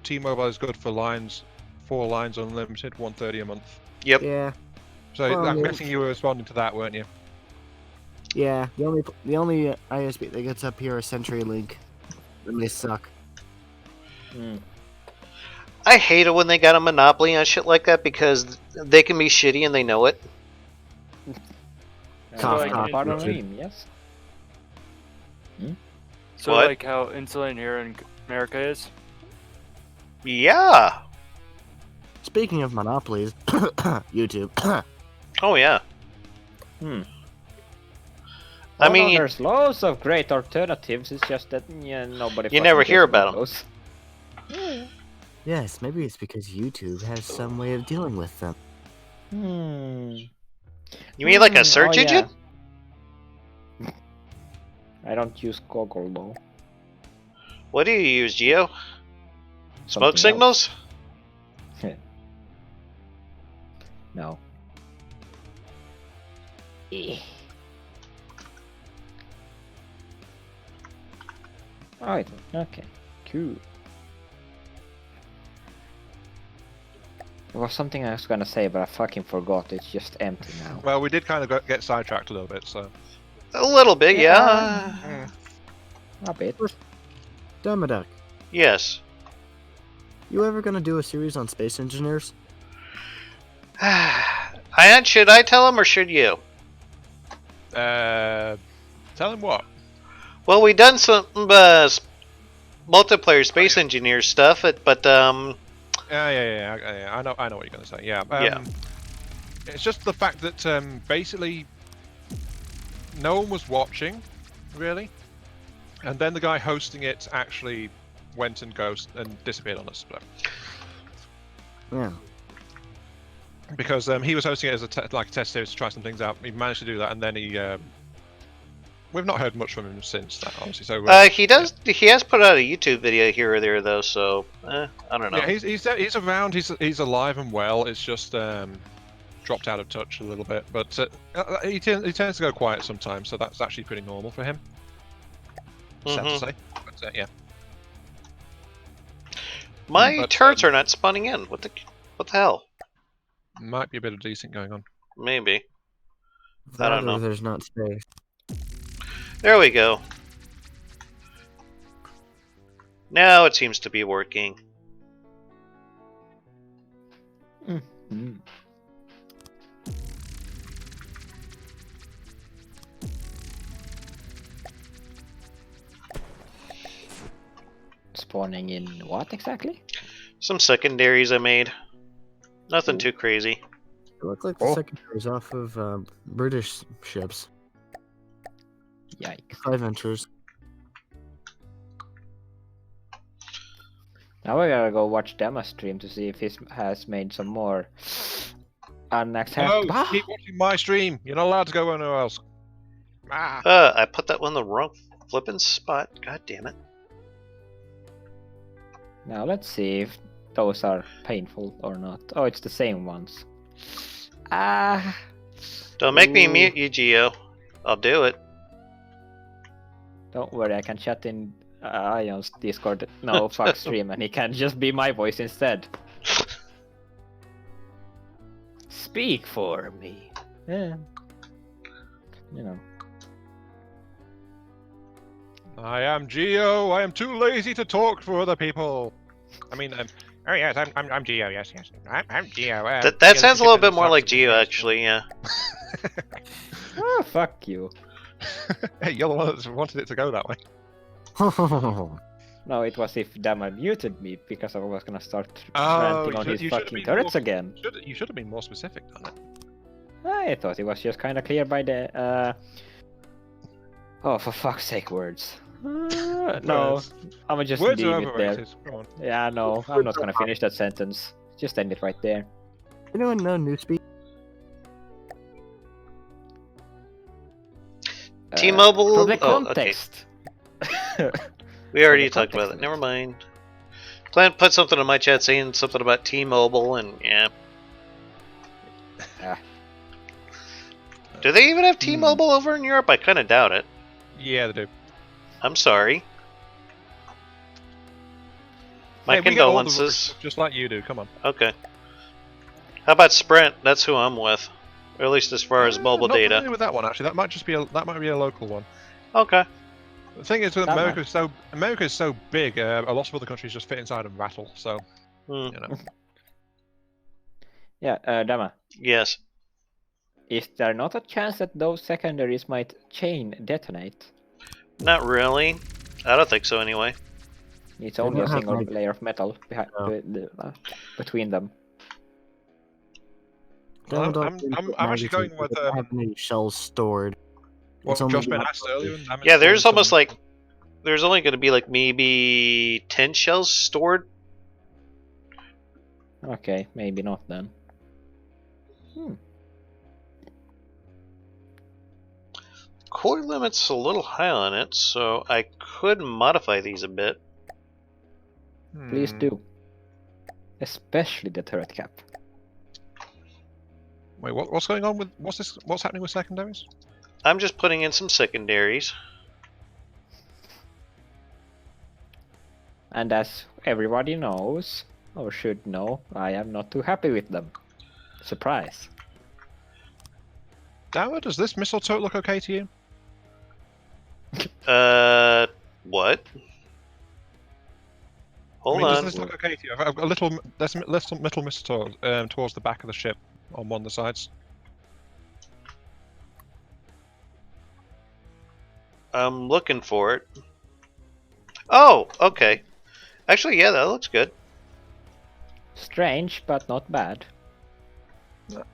T-Mobile is good for lines, 4 lines unlimited, 130 a month. Yep. Yeah, So Well, I'm yeah. guessing you were responding to that, weren't you? yeah. The only ISP that gets up here is CenturyLink, and they suck. Mm. I hate it when they got a monopoly on shit like that because they can be shitty and they know it. Cough, cough, Pardon Richard. me, yes. So What? like how insulin here in America is. Yeah. Speaking of monopolies, YouTube. Oh yeah. Hmm. I Oh, no, mean, there's loads of great alternatives. It's just that nobody. You fucking never cares hear about 'em. those. Yes, maybe it's because YouTube has some way of dealing with them. Hmm. you mean like a search Oh, engine? yeah. I don't use Google though. What do you use, Geo? Smoke Something signals? else. No. Alright, okay. Cool. There was something I was gonna say, but I fucking forgot. It's just empty now. Well, we did kind of get sidetracked a little bit, so. A little bit, yeah. A bit. Damaddok, Yes. you ever gonna do a series on space engineers? Ion, should I tell him or should you? Tell him what? Well, we done some multiplayer space engineer stuff, but Yeah. I know what you're gonna say. Yeah. Yeah. It's just the fact that basically no one was watching, really, and then the guy hosting it actually went and disappeared on us. So. Yeah. Because he was hosting it as a test series to try some things out. He managed to do that, and then we've not heard much from him since that, honestly. So he does. Yeah. He has put out a YouTube video here or there, though. So I don't know. Yeah, he's around. He's alive and well. It's just dropped out of touch a little bit, but he tends to go quiet sometimes. So that's actually pretty normal for him. Sad to say, but yeah. My turrets are not spawning in. What the hell? Might be a bit of decent going on. Maybe. I don't know. There's not space. There we go. Now it seems to be working. Mm. Spawning in what exactly? Some secondaries I made. Nothing too crazy. It looked like the secondaries off of British ships. Yikes. 5 inches. Now we gotta go watch Demo stream to see if he has made some more unacceptable. No, keep watching my stream. You're not allowed to go anywhere else. Ah. I put that one in the wrong flipping spot. God damn it. Now let's see if those are painful or not. Oh, it's the same ones. Ah. Don't make me Ooh. mute you, Geo. I'll do it. Don't worry, I can chat in Ion's Discord. No, fuck stream, and he can just be my voice instead. Speak for me. Yeah. You know. I am Geo. I am too lazy to talk for other people. I mean, oh yes, I'm Geo. Yes, I'm Geo. That sounds a little bit more like Geo, actually. Yeah. Oh, fuck you. Hey, you're the one that wanted it to go that way. No, it was if Dama muted me because I was gonna start Oh, ranting on his fucking turrets again. You should have been more specific on it. I thought it was just kind of clear by the. Oh, for fuck's sake, words. No, I'm gonna just Words leave are it there. overrated. Come on. Yeah, no, I'm not gonna finish that sentence. Just end it right there. Anyone know Newspeak? T-Mobile. From the Oh, okay. context. We already From the talked about context it. Never mind. Plant put something in my chat saying something about T-Mobile, and yeah. Ah. Do they even have T-Mobile over in Europe? I kind of doubt it. Yeah, they do. I'm sorry. My Hey, we get all the condolences. rules, just like you do. Come on. Okay. How about Sprint? That's who I'm with, or at least as far as mobile Not data. familiar with that one actually. That might just be a local one. Okay. The thing is, with That America is so big. A lot of other countries just fit inside and rattle. So Hmm. you know. Yeah, Dama. Yes. Is there not a chance that those secondaries might chain detonate? Not really. I don't think so anyway. It's only a don't have single like- layer of metal Oh. between them. I'm actually going with have any shells stored. what It's only just been the- asked earlier. And Yeah, there's almost like there's only going to be like maybe 10 shells stored. Okay, maybe not then. Core limit's a little high on it, so I could modify these a bit. Please do. Especially the turret cap. Wait, what's going on with what's happening with secondaries? I'm just putting in some secondaries. And as everybody knows, or should know, I am not too happy with them. Surprise. Dower, does this mistletoe look okay to you? What? Hold Does on. this look okay to you? I've got a little mistletoe towards the back of the ship on one of the sides. I'm looking for it. Oh, okay. Actually, yeah, that looks good. Strange, but not bad.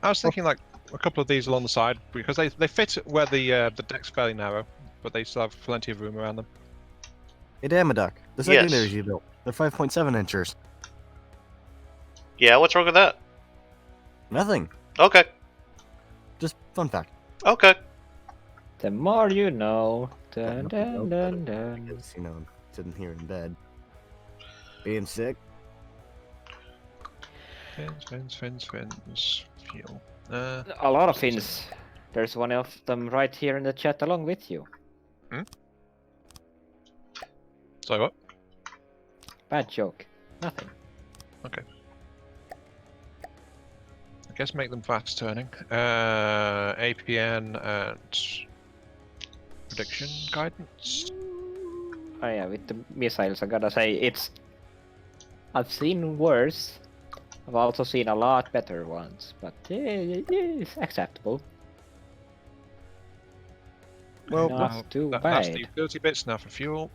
I was thinking like a couple of these along the side because they fit where the deck's fairly narrow, but they still have plenty of room around them. Hey, Damaddok, the Yes. secondaries you built, they're 5.7 inches. Yeah, what's wrong with that? Nothing. Okay. Just fun fact. Okay. The more you know. Dun, Got dun, nothing dun, else, but dun. because, you know, sitting here in bed, being sick. Fins. Fuel. A lot of fins. There's one of them right here in the chat along with you. So what? Bad joke. Nothing. Okay. I guess make them fast turning. APN and prediction guidance. Oh yeah, with the missiles, I gotta say, it's... I've seen worse. I've also seen a lot better ones, but it's acceptable. Well, Not too That's bad. the 30 bits now for fuel.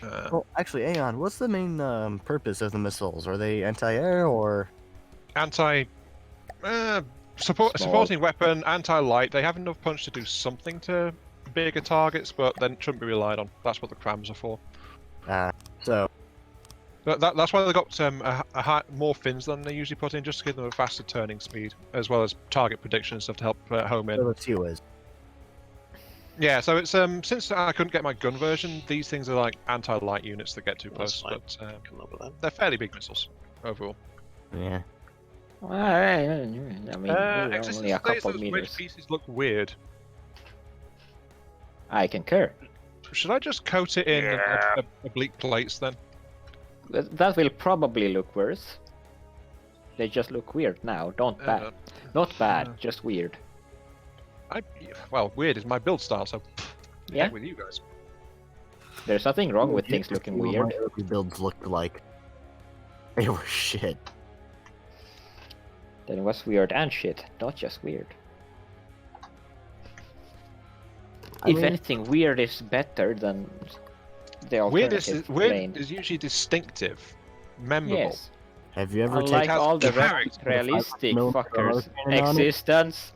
Well, actually, Aion, what's the main purpose of the missiles? Are they anti-air or? Small. Supporting weapon, anti-light. They have enough punch to do something to bigger targets, but then shouldn't be relied on. That's what the crams are for. So That's why they got more fins than they usually put in, just to give them a faster turning speed, as well as target prediction and stuff to help home in. the two is. Yeah, so it's since I couldn't get my gun version, these things are like anti-light units that get too That's close, fine. but Come up with that. they're fairly big missiles overall. Yeah. Well, I mean, you're Existence only a says couple those wedge meters. pieces look weird. I concur. Should I just coat it in Yeah. oblique plates then? That will probably look worse. They just look weird now. Not bad, just weird. Well, weird is my build style, so Yeah. heck with you guys. There's nothing wrong with You things can looking see what weird. My early builds looked like. They were shit. Then it was weird and shit, not just weird. I If mean- anything, weird is better than the Weird alternative is, plain. is usually distinctive, memorable. Yes. Have you ever Unlike has all the character. realistic millimeter fuckers' cannon on it? existence.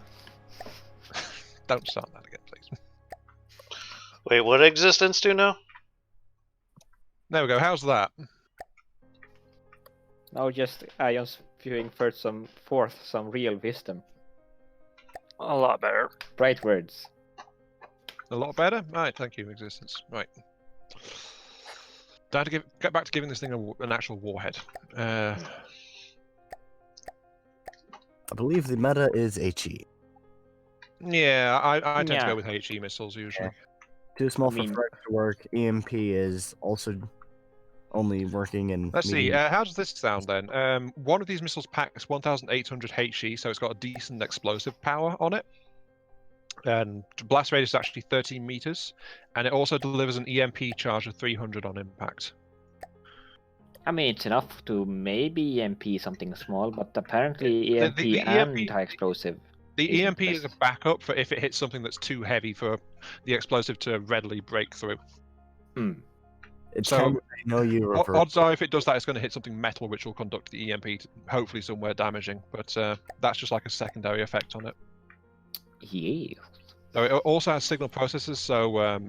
Don't start that again, please. Wait, what existence do now? There we go. How's that? Now just Ion's viewing first some real wisdom. A lot better. Right words. A lot better? Right, thank you, existence. Right. Time to get back to giving this thing an actual warhead. I believe the meta is HE. Yeah, I tend to Yeah. go with HE missiles usually. Too small I mean- for Frag to work. EMP is also only working in. Let's see, medium- how does this sound then? One of these missiles packs 1,800 HE, so it's got a decent explosive power on it. And blast radius is actually 13 meters, and it also delivers an EMP charge of 300 on impact. I mean, it's enough to maybe EMP something small, but apparently EMP the and EMP high-explosive. The Isn't EMP is a best. backup for if it hits something that's too heavy for the explosive to readily break through. It's so, kind of I know you refer. Odds are if it does that, it's going to hit something metal, which will conduct the EMP, to hopefully somewhere damaging. But that's just like a secondary effect on it. Yeah. So it also has signal processors, so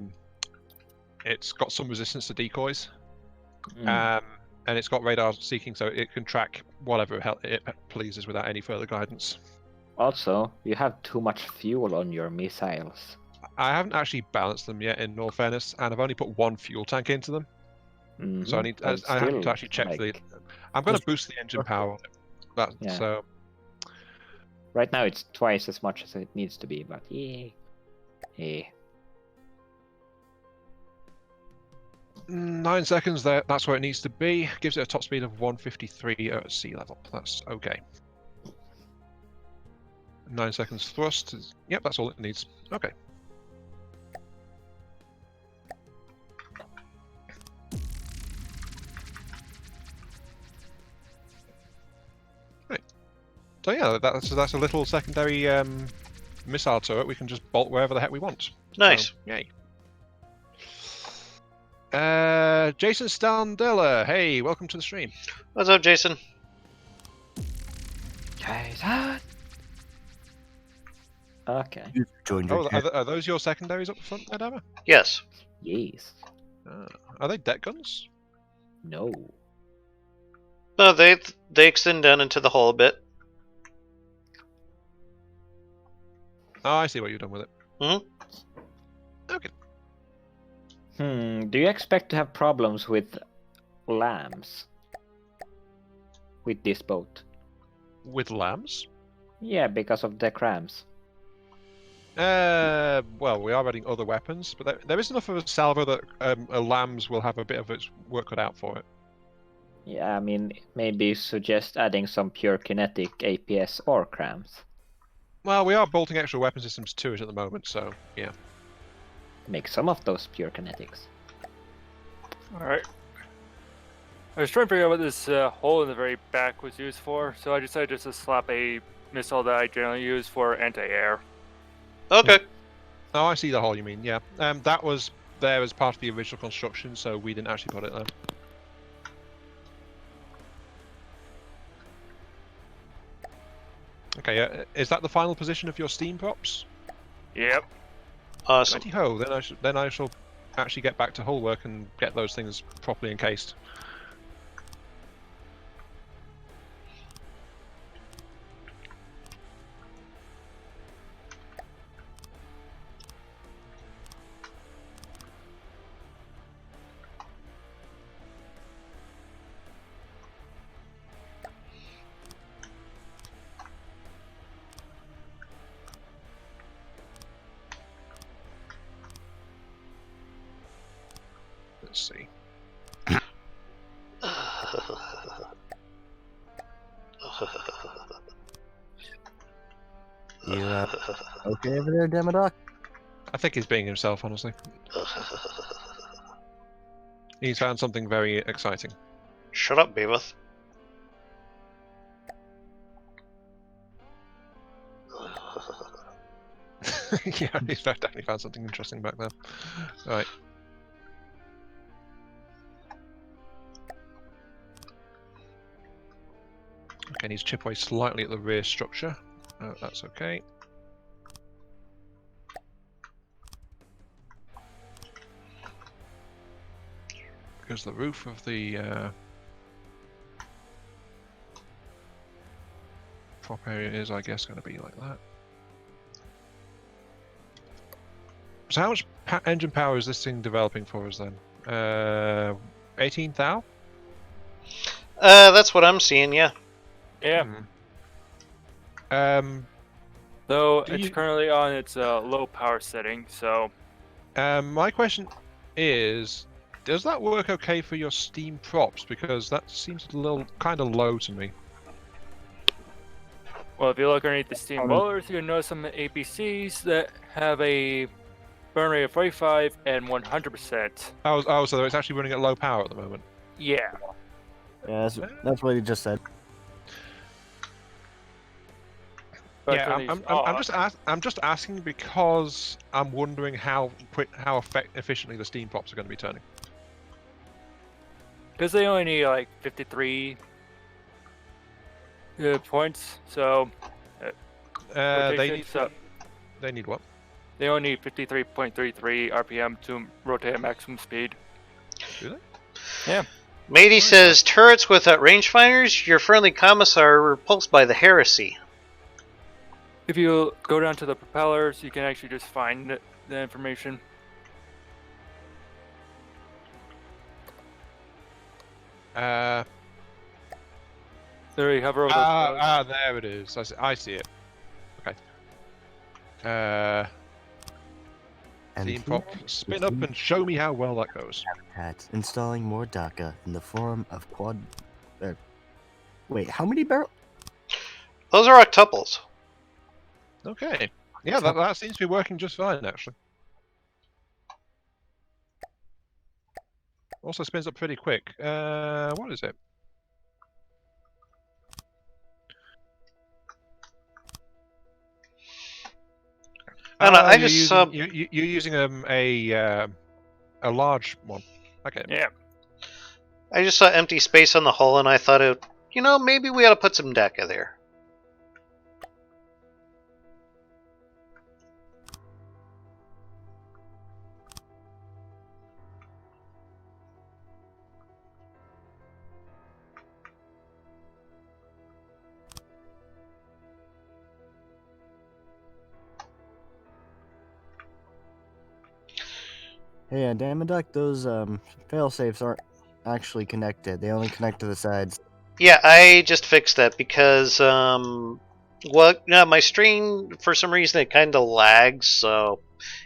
it's got some resistance to decoys. Mm. And it's got radar seeking, so it can track whatever it pleases without any further guidance. Also, you have too much fuel on your missiles. I haven't actually balanced them yet, in all fairness, and I've only put one fuel tank into them. So I need. But I have to still, actually check like, I'm going to Just- boost the engine power on it. Yeah. So right now it's twice as much as it needs to be, but yeah. 9 seconds there. That's where it needs to be. Gives it a top speed of 153 at sea level. That's okay. 9 seconds thrust. Yep, that's all it needs. Okay. Right. So yeah, that's a little secondary missile turret. We can just bolt wherever the heck we want. Nice. So, yay. Jason Standella, hey, welcome to the stream. What's up, Jason? Jason! Okay. You joined your Oh, chat. are those your secondaries up front there, Dama? Yes. Yes. Are they deck guns? No. No, they extend down into the hull a bit. Oh, I see what you've done with it. Okay. Do you expect to have problems with lambs? With this boat? With lambs? Yeah, because of the crams. Well, we are adding other weapons, but there is enough of a salvo that lambs will have a bit of its work cut out for it. Yeah, I mean, maybe suggest adding some pure kinetic APS or crams. Well, we are bolting extra weapon systems to it at the moment, so yeah. Make some of those pure kinetics. Alright. I was trying to figure out what this hole in the very back was used for, so I decided just to slap a missile that I generally use for anti-air. Okay. Oh, I see the hole you mean, yeah. That was there as part of the original construction, so we didn't actually put it there. Okay, is that the final position of your steam props? Yep. Awesome. Righty ho, then I shall actually get back to hull work and get those things properly encased. You okay over there, Damaddok? I think he's being himself, honestly. He's found something very exciting. Shut up, Beavis. Yeah, he's definitely found something interesting back there. Right. Okay, needs to chip away slightly at the rear structure. That's okay. Because the roof of the prop area is, I guess, going to be like that. So how much engine power is this thing developing for us then? 18 thou? That's what I'm seeing, yeah. Yeah. Though it's currently on its low power setting, so. My question is, does that work okay for your steam props? Because that seems a little kind of low to me. Well, if you look underneath the steam boilers, you can notice some APCs that have a burn rate of 45 and 100%. Oh, so it's actually running at low power at the moment. Yeah. Yeah, that's what he just said. But Yeah, I'm just asking because I'm wondering how efficiently the steam props are going to be turning. Because they only need like 53 points, so. They need what? They only need 53.33 RPM to rotate at maximum speed. Do they? Yeah. Matey says, turrets without rangefinders, your friendly comets are repulsed by the heresy. If you go down to the propellers, you can actually just find the information. There There you hover over those. there it is. I see it. Okay. Steam prop, spin up and show me how well that goes. Habitats, installing more DACA in the form of quad. Wait, how many barrels? Those are octuples. Okay. Yeah, that seems to be working just fine, actually. Also spins up pretty quick. What is it? I don't know, I just saw... You're using a large one. Okay. Yeah. I just saw empty space on the hull and I thought, maybe we ought to put some DACA there. Hey, Damaddok, those fail-safes aren't actually connected. They only connect to the sides. Yeah, I just fixed that because, my stream, for some reason, it kind of lags, so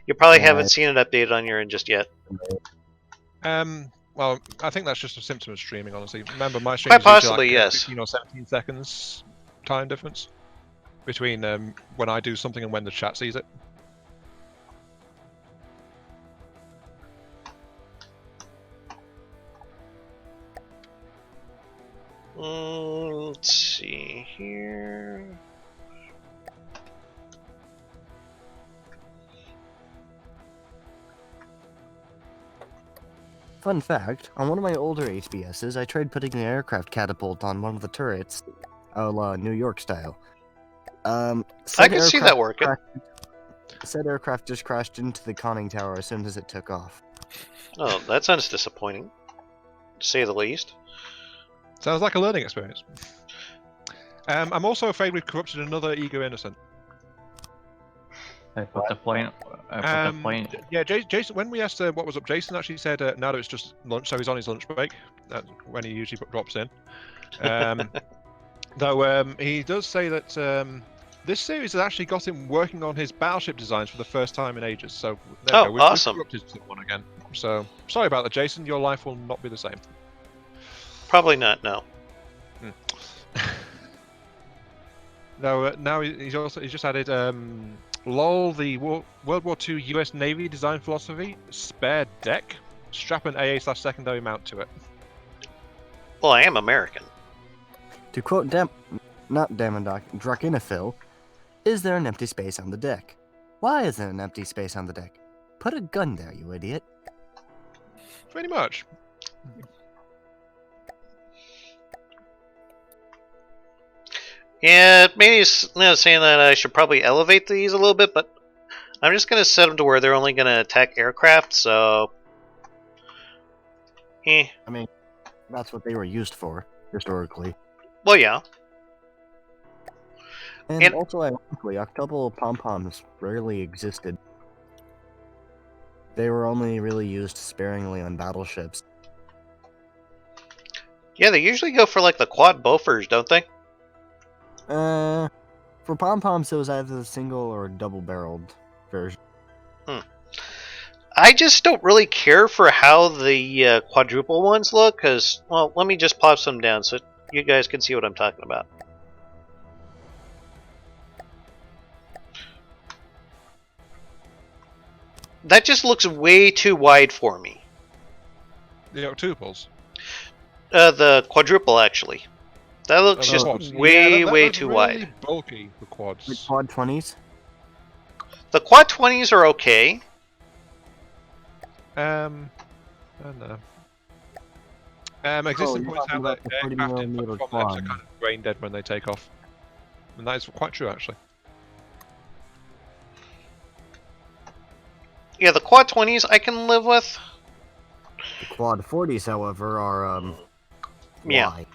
you probably haven't seen it updated on your end just yet. Well, I think that's just a symptom of streaming, honestly. Remember, my stream Quite is usually possibly, like yes. 15 or 17 seconds time difference between when I do something and when the chat sees it. Let's see here. Fun fact, on one of my older HBSs, I tried putting an aircraft catapult on one of the turrets, a la New York style. I can see that working. Said aircraft just crashed into the conning tower as soon as it took off. Oh, that sounds disappointing, to say the least. Sounds like a learning experience. I'm also afraid we've corrupted another eager innocent. I put the point. Yeah, Jason. When we asked what was up, Jason actually said, "No, it's just lunch." So he's on his lunch break. That's when he usually drops in. Though he does say that this series has actually got him working on his battleship designs for the first time in ages. So there we go. Awesome! We've corrupted someone again. So sorry about that, Jason. Your life will not be the same. Probably not. No. No, now he's just added LOL, the World War II US Navy design philosophy, spare deck, strap an AA/secondary mount to it. Well, I am American. To quote not Damaddok82, is there an empty space on the deck? Why is there an empty space on the deck? Put a gun there, you idiot. Pretty much. Yeah, maybe he's saying that I should probably elevate these a little bit, but I'm just going to set them to where they're only going to attack aircraft, so... I mean, that's what they were used for, historically. Well, yeah. And also, ironically, octuple pom-poms rarely existed. They were only really used sparingly on battleships. Yeah, they usually go for, like, the quad bofers, don't they? For pom-poms, it was either the single or double-barreled version. I just don't really care for how the quadruple ones look, because, well, let me just pop some down so you guys can see what I'm talking about. That just looks way too wide for me. The octuples. The quadruple, actually. That looks just quads. way, that way looks too really wide. Bulky, the quads. The quad 20s? The quad 20s are okay. I don't know. Existing you're points talking have that about the aircraft 40mm input from quad. are kind of brain dead when they take off. And that is quite true, actually. Yeah, the quad 20s I can live with. The quad 40s, however, are, Yeah. why?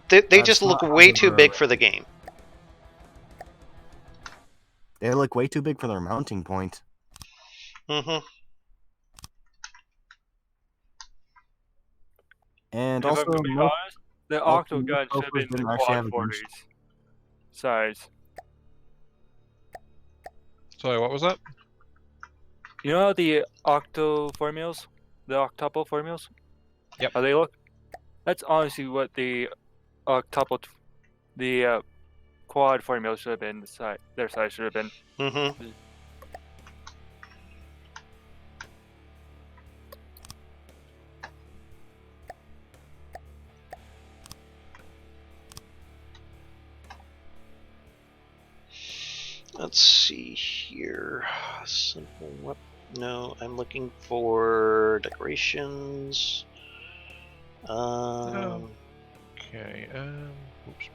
They That's just look not way how too they're- big for the game. They look way too big for their mounting point. Mm-hmm. And If also, I'm gonna be most honest, the most octo gun should have been didn't the actually quad have a 40s boost. size. Sorry, what was that? You know the octo formulas? The octuple formulas? Yep. How they look? That's honestly what the octuple, the quad formula should have been. Their size should have been. Mm-hmm. Let's see here. Simple what? No, I'm looking for decorations. Okay, oops.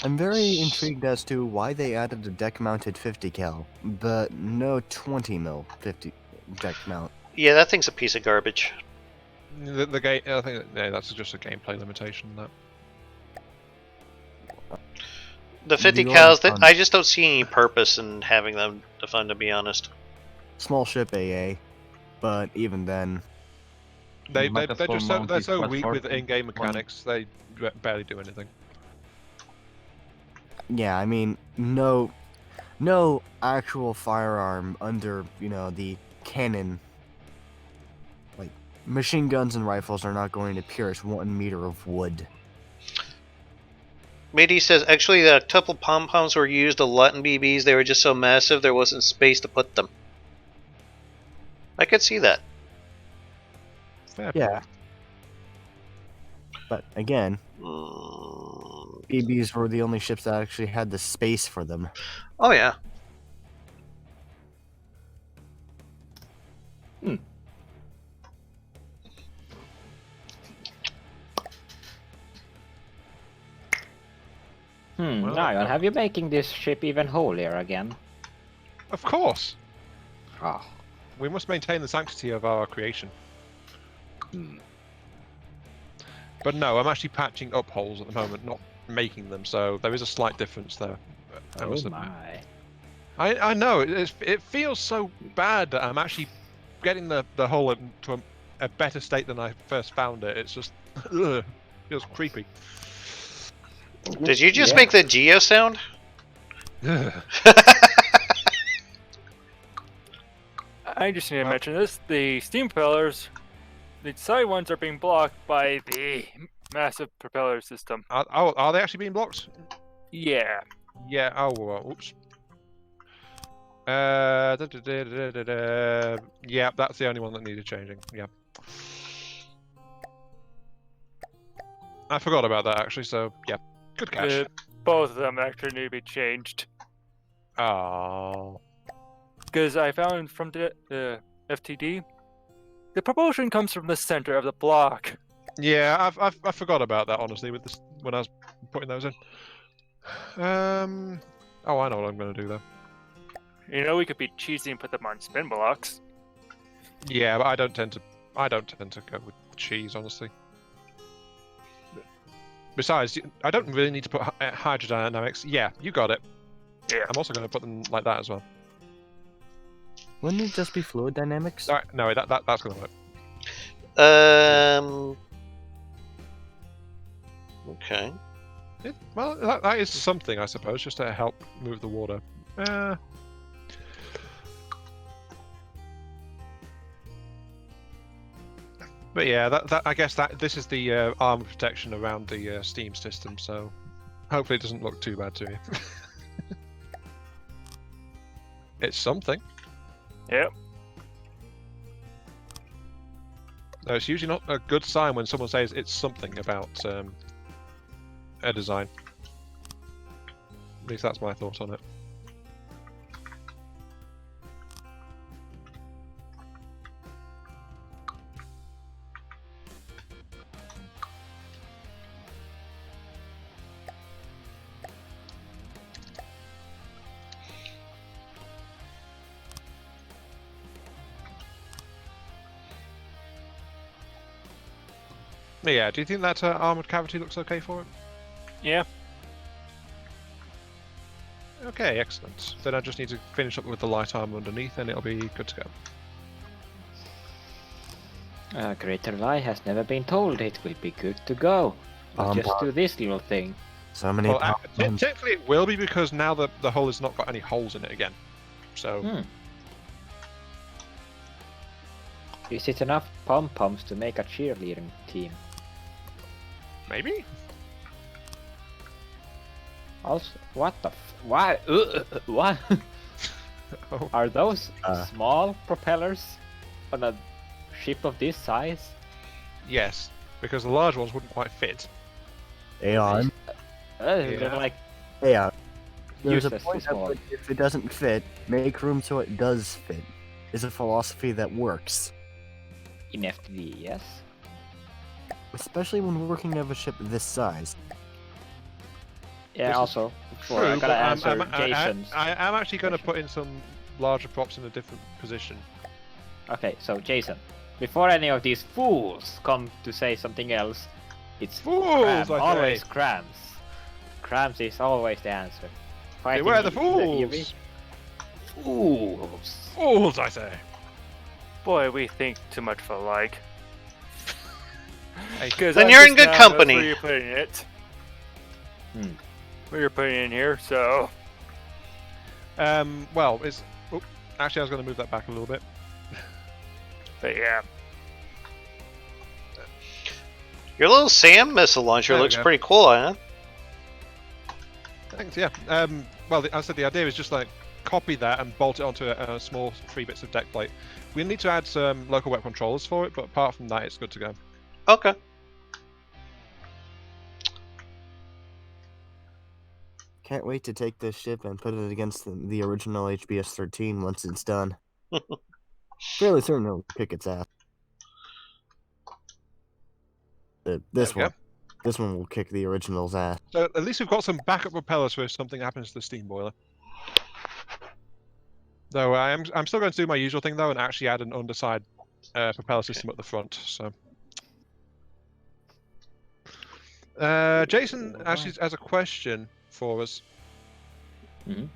I'm very intrigued as to why they added a deck-mounted 50 cal, but no 20 mil 50 deck mount. Yeah, that thing's a piece of garbage. The game, I think that's just a gameplay limitation. That. The 50 The cals, old I just don't see any purpose in having them defined, to be honest. Small ship AA, but even then, They're Metaphor just so, mount they're is so quad weak with 40. in-game mechanics. They barely do anything. yeah, I mean, no actual firearm under, the cannon. Like, machine guns and rifles are not going to pierce 1 meter of wood. Matey says, actually, the octuple pom-poms were used a lot in BBs. They were just so massive there wasn't space to put them. I could see that. Fair Yeah. point. But again, Mm. BBs were the only ships that actually had the space for them. Oh, yeah. Well, Ion, have you making this ship even holier again? Of course, Oh. we must maintain the sanctity of our creation. But no, I'm actually patching up holes at the moment, not making them. So there is a slight difference there. I Oh must admit. my. I know it feels so bad that I'm actually getting the hole into a better state than I first found it. It's just feels creepy. Did you just Yeah. make the Geo sound? I just need to mention this: the steam propellers, the side ones are being blocked by the massive propeller system. Are they actually being blocked? Yeah. Yeah. Oh, well, oops. Yeah, that's the only one that needed changing. Yeah. I forgot about that actually. So yeah, good catch. Both of them actually need to be changed. Oh. Because I found from the FTD, the propulsion comes from the center of the block. Yeah, I forgot about that honestly with this when I was putting those in. Oh, I know what I'm gonna do though. You know, we could be cheesy and put them on spin blocks. Yeah, but I don't tend to go with cheese honestly. Besides, I don't really need to put hydrodynamics. Yeah, you got it. Yeah. I'm also going to put them like that as well. Wouldn't it just be fluid dynamics? All right, no, that's going to work. Okay. Well, that is something, I suppose, just to help move the water. But yeah, I guess this is the armor protection around the steam system, so hopefully it doesn't look too bad to you. It's something. Yep. No, it's usually not a good sign when someone says it's something about a design. At least that's my thought on it. Yeah, do you think that armored cavity looks okay for it? Yeah. Okay, excellent. Then I just need to finish up with the light armor underneath and it'll be good to go. A greater lie has never been told. It will be good to go. I'll just do this little thing. So many. Well, technically it will be because now the hull has not got any holes in it again. So. Is it enough pom-poms to make a cheerleading team? Maybe? Also, what the why? What? Oh. Are those small propellers on a ship of this size? Yes, because the large ones wouldn't quite fit. Aion. They're like Aion. There's a useless point small. at which if it doesn't fit, make room so it does fit. Is a philosophy that works. In FTD, yes. Especially when working of a ship this size. Yeah, This is also, before I True, gotta but answer Jason's. I am actually going to put in some larger props in a different position. Okay, so Jason, before any of these fools come to say something else, it's Fools, Cram, I always say. crams. Crams is always the answer. Beware the Fighting fools! Fools! Fools, I say! Boy, we think too much for alike. Hey, 'Cause Then I'm you're just in good now company. Where you're putting it. Where you're putting it in here, so. well, it's... Oh, actually, I was going to move that back a little bit. But yeah. Your little SAM missile launcher There we looks go. pretty cool, huh? Thanks, yeah. Well, I said the idea is just like copy that and bolt it onto a small 3 bits of deck plate. We need to add some local web controllers for it, but apart from that, it's good to go. Okay. Can't wait to take this ship and put it against the original HBS-13 once it's done. Fairly certain it'll kick its ass. This There we one. This one will kick the original's ass. So at least we've got some backup propellers for if something happens to the steam boiler. Though I'm still going to do my usual thing though and actually add an underside propeller system at the front. So. Jason actually has a question for us. Mhm.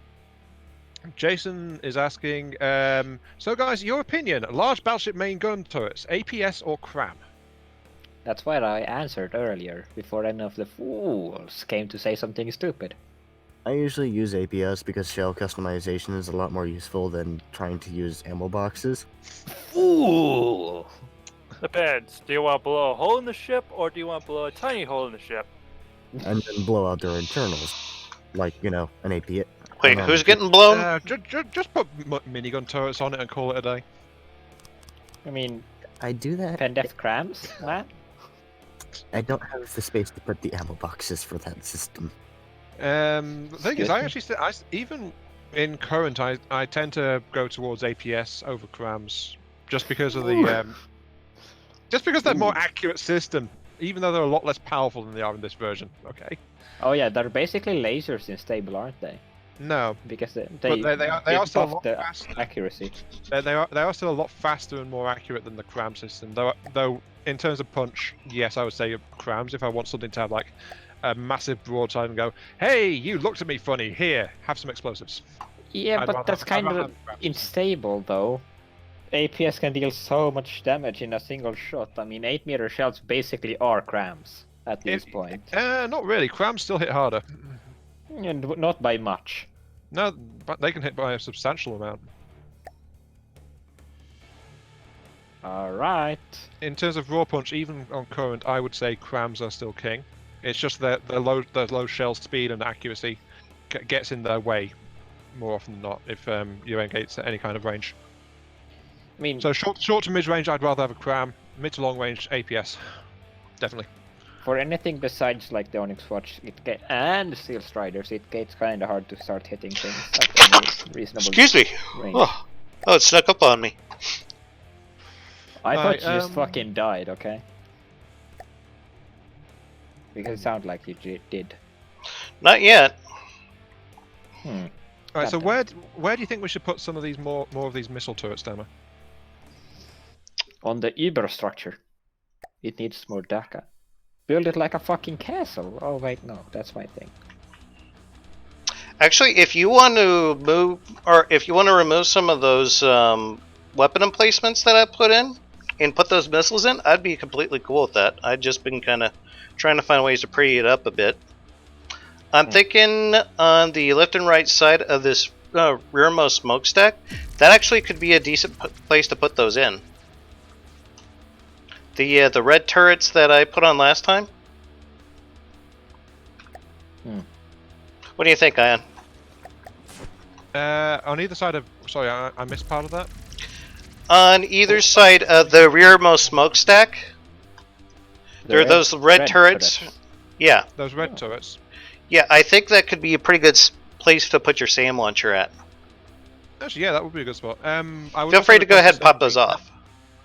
Jason is asking, so guys, your opinion, large battleship main gun turrets, APS or CRAM? That's what I answered earlier, before any of the fools came to say something stupid. I usually use APS because shell customization is a lot more useful than trying to use ammo boxes. Fool! Depends. Do you want to blow a hole in the ship, or do you want to blow a tiny hole in the ship? And then blow out their internals. like an AP. Wait, who's getting blown? Just put minigun turrets on it and call it a day. I mean, I do that. Pendef crams, man. I don't have the space to put the ammo boxes for that system. The thing is, Excuse I me? actually even in current, I tend to go towards APS over crams, just because of the just because they're more accurate system, even though they're a lot less powerful than they are in this version. Okay. Oh yeah, they're basically lasers in stable, aren't they? No, Because they are still a buff lot the faster. accuracy. They are still a lot faster and more accurate than the cram system. Though in terms of punch, yes, I would say crams if I want something to have like a massive broadside and go, hey, you looked at me funny. Here, have some explosives. Yeah, I'd but rather that's have- I'd kind rather of have the cram system. unstable though. APS can deal so much damage in a single shot. I mean, 8-meter shells basically are crams at this point. Not really. Crams still hit harder. And not by much. No, but they can hit by a substantial amount. Alright. In terms of raw punch, even on current, I would say crams are still king. It's just that the low shell speed and accuracy gets in their way more often than not if you engage at any kind of range. I mean, So short to mid range, I'd rather have a cram. Mid to long range, APS, definitely. for anything besides like the Onyx Watch and Steel Striders, it gets kind of hard to start hitting things at any reasonable Excuse me. range. Oh, it snuck up on me. I thought Right, you just fucking died, okay? Because it sounded like you did. Not yet. All right, so Goddamn. where do you think we should put some of these more of these missile turrets, Dama? On the Uber structure. It needs more DACA. Build it like a fucking castle. Oh wait, no, that's my thing. Actually, if you want to move, or if you want to remove some of those weapon emplacements that I put in, and put those missiles in, I'd be completely cool with that. I've just been kind of trying to find ways to pretty it up a bit. I'm thinking on the left and right side of this rearmost smokestack, that actually could be a decent place to put those in. The red turrets that I put on last time. What do you think, Ion? On either side of... Sorry, I missed part of that. On either side of the rearmost smokestack, there are those red turrets. Yeah, Those red turrets. yeah. I think that could be a pretty good place to put your SAM launcher at. Actually, yeah, that would be a good spot. I would Feel also free to go request ahead and a pop those reset. off.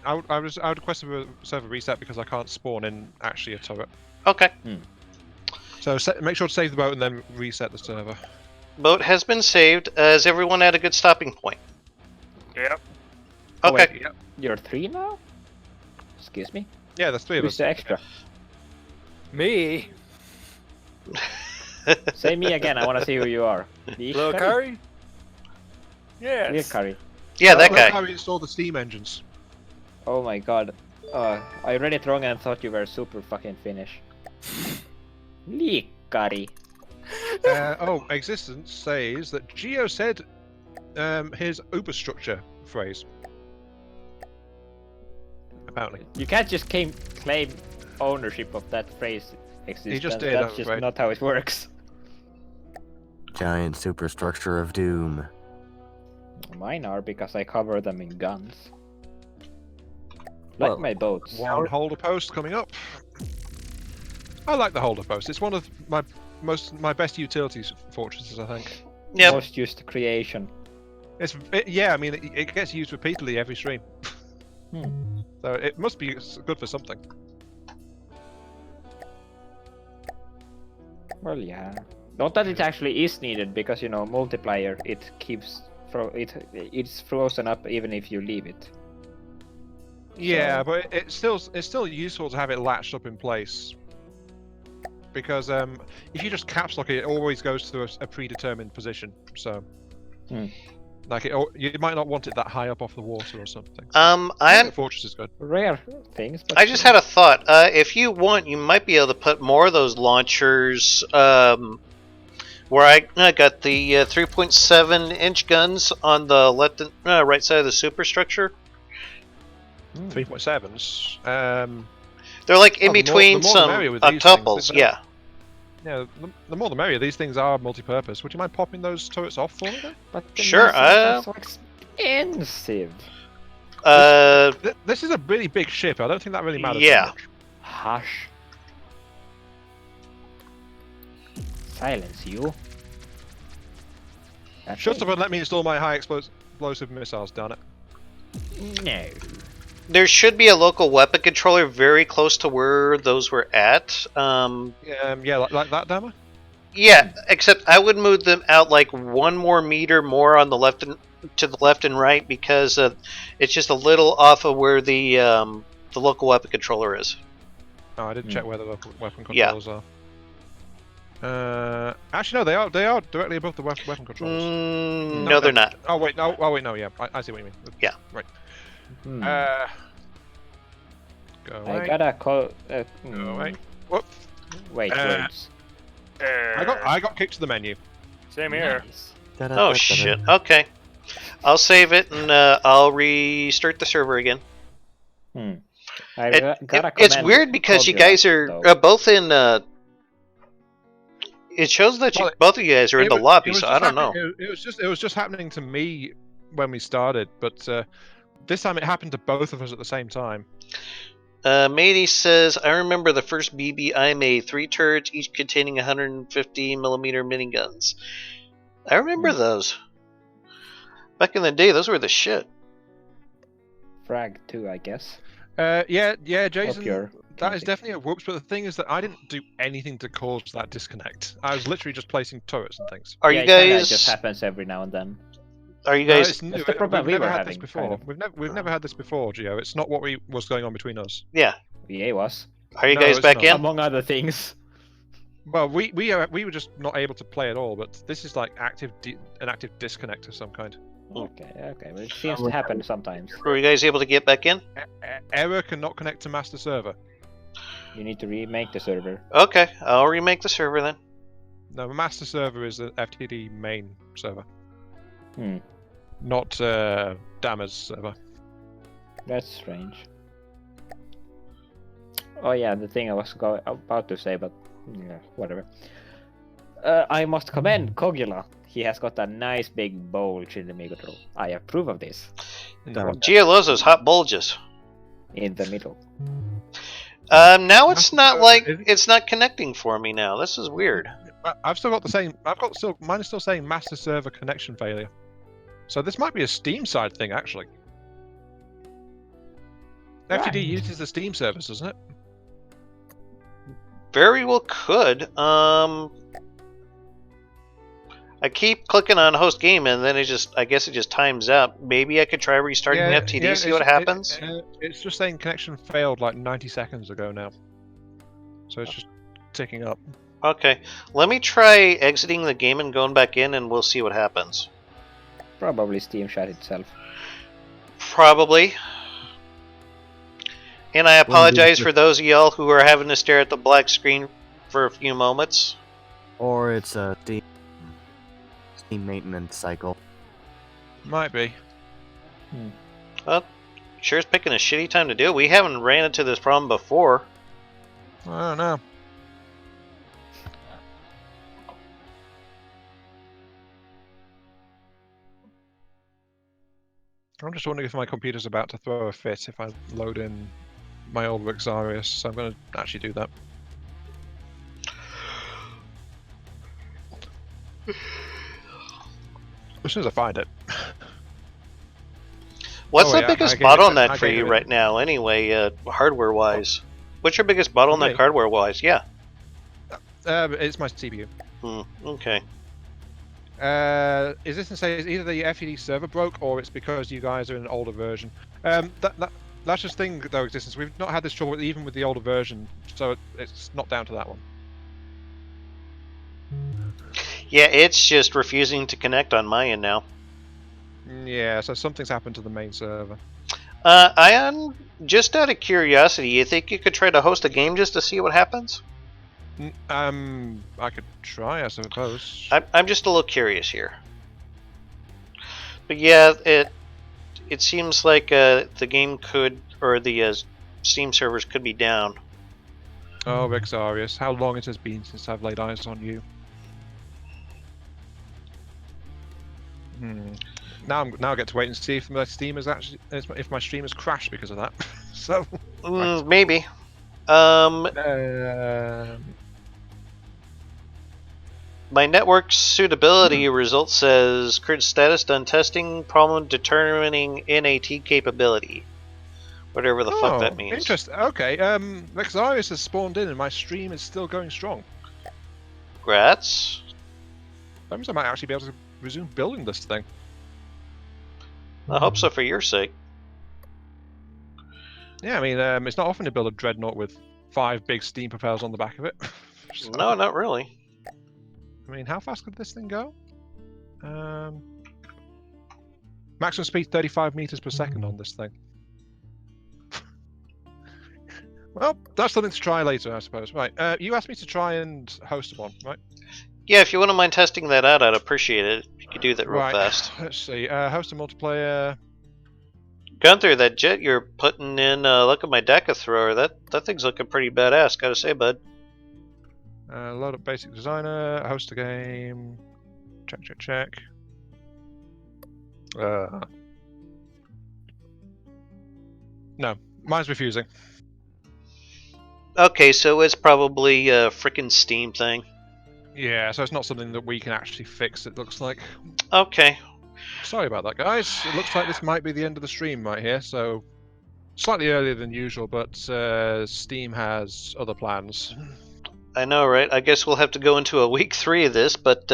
I would request a server reset because I can't spawn in actually a turret. Okay. So make sure to save the boat and then reset the server. Boat has been saved. Is everyone at a good stopping point? Yep. Oh, Okay. wait, you're 3 now? Excuse me? Yeah, there's 3 of Who's us. the extra? Me. Say me again, I want to see who you are. Little curry? Yes. Real curry. Yeah, that That's guy. how we install the steam engines. Oh my god. I read it wrong and thought you were super fucking Finnish. Liikkari. Existence says that Geo said his superstructure phrase. Apparently. You can't just claim ownership of that phrase existence. He just did, That's I'm just afraid. not how it works. Giant superstructure of doom. Mine are because I cover them in guns. Like Well, my boats. One holder post coming up. I like the holder post. It's one of my best utilities fortresses, I think. Yep. Most used creation. Yeah, I mean it gets used repeatedly every stream. Hmm. So it must be good for something. Well, yeah. Not that it actually is needed, because multiplayer. It keeps it's frozen up even if you leave it. Yeah, So- but it's still useful to have it latched up in place. Because if you just caps lock it, it always goes to a predetermined position. So, like you might not want it that high up off the water or something. I Fortress is good. Rare things. But I just had a thought. If you want, you might be able to put more of those launchers where I got the 3.7-inch guns on the left and right side of the superstructure. 3.7s. They're like in Oh, the more- between the more the some merrier with these things, octuples. isn't it? Yeah. Yeah, the more the merrier. These things are multi-purpose. Would you mind popping those turrets off for me then? But the Sure, missiles are so expensive. This is a really big ship. I don't think that really matters Yeah. that much. Hush. Silence you. That's Shut it. up and let me install my high explosive missiles, damn it. No. There should be a local weapon controller very close to where those were at. Yeah, like that, Dammer? Yeah, except I would move them out like 1 more meter more on the left and to the left and right because it's just a little off of where the local weapon controller is. Oh, I didn't check where the local weapon Yeah. controllers are. Actually, no, they are directly above the weapon controllers. No, they're not. Oh wait, no, yeah, I see what you mean. Yeah. Right. Hmm. Go I away. gotta call. Go away. Whoop. Wait, Uh, wait. I got kicked to the menu. Same here. Nice. Oh shit. Okay. I'll save it and I'll restart the server again. Hmm. It's weird because you guys are both in. It shows that Well, both of you guys are in the lobby, so I don't know. It was just happening to me when we started, but this time it happened to both of us at the same time. Matey says, I remember the first BB I made, 3 turrets, each containing 150mm miniguns. I remember those. Back in the day, those were the shit. Frag 2, I guess. Yeah, Jason. your That is kinetic. definitely a whoops, but the thing is that I didn't do anything to cause that disconnect. I was literally just placing turrets and things. Are Yeah, you it kinda guys? just happens every now and then. Are you No, guys? it's new. That's the problem We've we never were had having, this before. kind of. We've never had this before, Gio. It's not what was going on between us. Yeah. EA was. Are you No, guys it's back not. in? Among other things. Well, we were just not able to play at all. But this is like an active disconnect of some kind. Okay. Well, it seems to happen sometimes. Were you guys able to get back in? Error cannot connect to master server. You need to remake the server. Okay, I'll remake the server then. No, the master server is the FTD main server, Hmm. not Dammer's server. That's strange. Oh yeah, the thing I was about to say, but yeah, whatever. I must commend LeCogular. He has got a nice big bulge in the middle. I approve of this. Gio loves those hot bulges. In the middle. Now it's not like it's not connecting for me now. This is weird. I've still got the same. Mine is still saying master server connection failure. So this might be a Steam side thing, actually. FTD uses the Steam service, doesn't it? Very well could. I keep clicking on host game and then I guess it just times out. Maybe I could try restarting FTD, see what happens. It's just saying connection failed like 90 seconds ago now. So it's just ticking up. Okay, let me try exiting the game and going back in, and we'll see what happens. Probably Steam shut itself. Probably. And I apologize for those of y'all who are having to stare at the black screen for a few moments. Or it's a Steam maintenance cycle. Might be. Well, sure is picking a shitty time to do it. We haven't ran into this problem before. I don't know. I'm just wondering if my computer's about to throw a fit if I load in my old Vexarius, so I'm going to actually do that. As soon as I find it. What's Oh, the yeah, biggest I gave it- bottleneck I for gave you it- right now, anyway, hardware-wise? What's your biggest bottleneck me? hardware-wise? Yeah. It's my CPU. Okay. Is this to say is either the FTD server broke or it's because you guys are in an older version? That's just thing though existence. We've not had this trouble even with the older version, so it's not down to that one. Yeah, it's just refusing to connect on my end now. Yeah, so something's happened to the main server. Ion, just out of curiosity, you think you could try to host a game just to see what happens? I could try, I suppose. I'm just a little curious here. But yeah, it seems like the game could, or the Steam servers could be down. Oh, Vexarius, how long it has been since I've laid eyes on you. Now I get to wait and see if my stream has crashed because of that. So Maybe. My network suitability result says current status done testing, problem determining NAT capability. Whatever the fuck that means. Interesting. Okay, Vexarius has spawned in and my stream is still going strong. Grats. That means I might actually be able to resume building this thing. I hope so for your sake. Yeah, I mean, it's not often to build a dreadnought with 5 big steam propellers on the back of it. So, No, not really. I mean, how fast could this thing go? Maximum speed 35 meters per second on this thing. Well, that's something to try later, I suppose. Right, you asked me to try and host one, right? Yeah, if you wouldn't mind testing that out, I'd appreciate it. If you could do that real fast. Let's see. Host a multiplayer. Gunther, that jet you're putting in, look at my Deca thrower. That thing's looking pretty badass, gotta say, bud. Load up basic designer. Host a game. Check. No, mine's refusing. Okay, so it's probably a frickin' Steam thing. Yeah, so it's not something that we can actually fix, it looks like. Okay. Sorry about that, guys. It looks like this might be the end of the stream right here, so slightly earlier than usual, but Steam has other plans. I know, right? I guess we'll have to go into a week 3 of this, but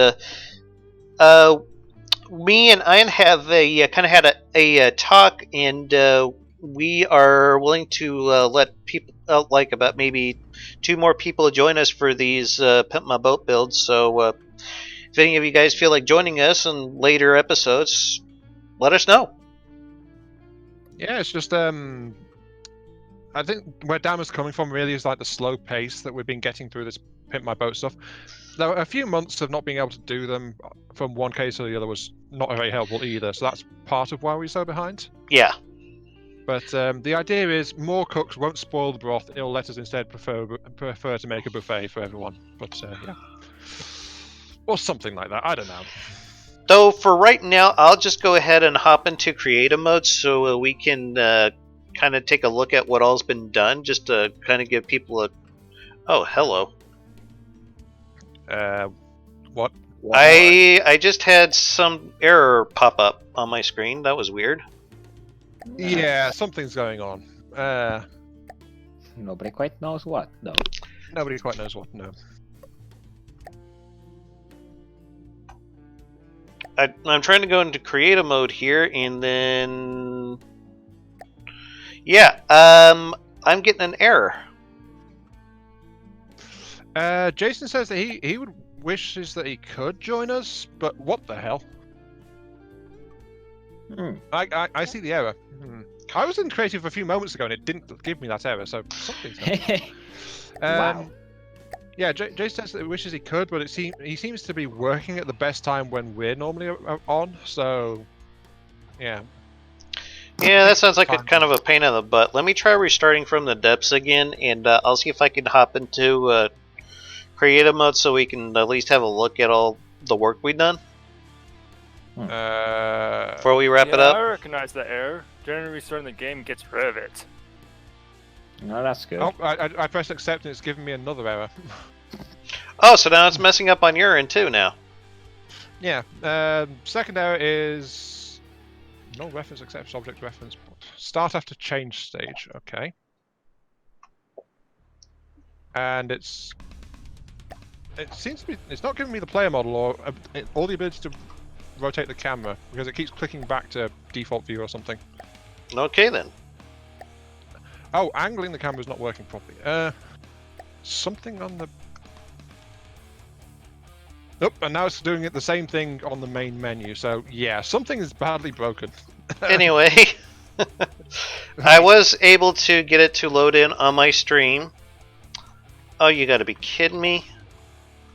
me and Ian have kind of had a talk, and we are willing to let people like about maybe 2 more people join us for these Pimp Mah Bote builds. So if any of you guys feel like joining us in later episodes, let us know. Yeah, it's just I think where Dama's coming from really is like the slow pace that we've been getting through this Pimp Mah Bote stuff. Now, a few months of not being able to do them from one case or the other was not very helpful either, so that's part of why we're so behind. Yeah. But the idea is more cooks won't spoil the broth. It'll let us instead prefer to make a buffet for everyone. But yeah, or something like that. I don't know. Though for right now, I'll just go ahead and hop into creative mode so we can kind of take a look at what all's been done, just to kind of give people a. Oh, hello. What? I just had some error pop up on my screen. That was weird. Yeah, something's going on. Nobody quite knows what, though. Nobody quite knows what. No. I'm trying to go into creative mode here, and then yeah, I'm getting an error. Jason says that he would wishes that he could join us, but what the hell? I see the error. I was in creative a few moments ago and it didn't give me that error, so something's happened. Wow. Yeah, Jason says that he wishes he could, but he seems to be working at the best time when we're normally on. So, yeah. Yeah, that sounds like a kind of a pain in the butt. Let me try restarting from the depths again, and I'll see if I can hop into creative mode so we can at least have a look at all the work we've done. Before we wrap it up. I recognize the error. Generally restarting the game gets rid of it. No, that's good. Oh, I pressed accept and it's giving me another error. Oh, so now it's messing up on your end too now. Yeah. Second error is no reference accepts object reference. Start after change stage. Okay. And it seems to be it's not giving me the player model or the ability to rotate the camera because it keeps clicking back to default view or something. Okay then. Oh, angling the camera is not working properly. Something on the. Nope, and now it's doing it the same thing on the main menu. So yeah, something is badly broken. Anyway, I was able to get it to load in on my stream. Oh, you gotta be kidding me!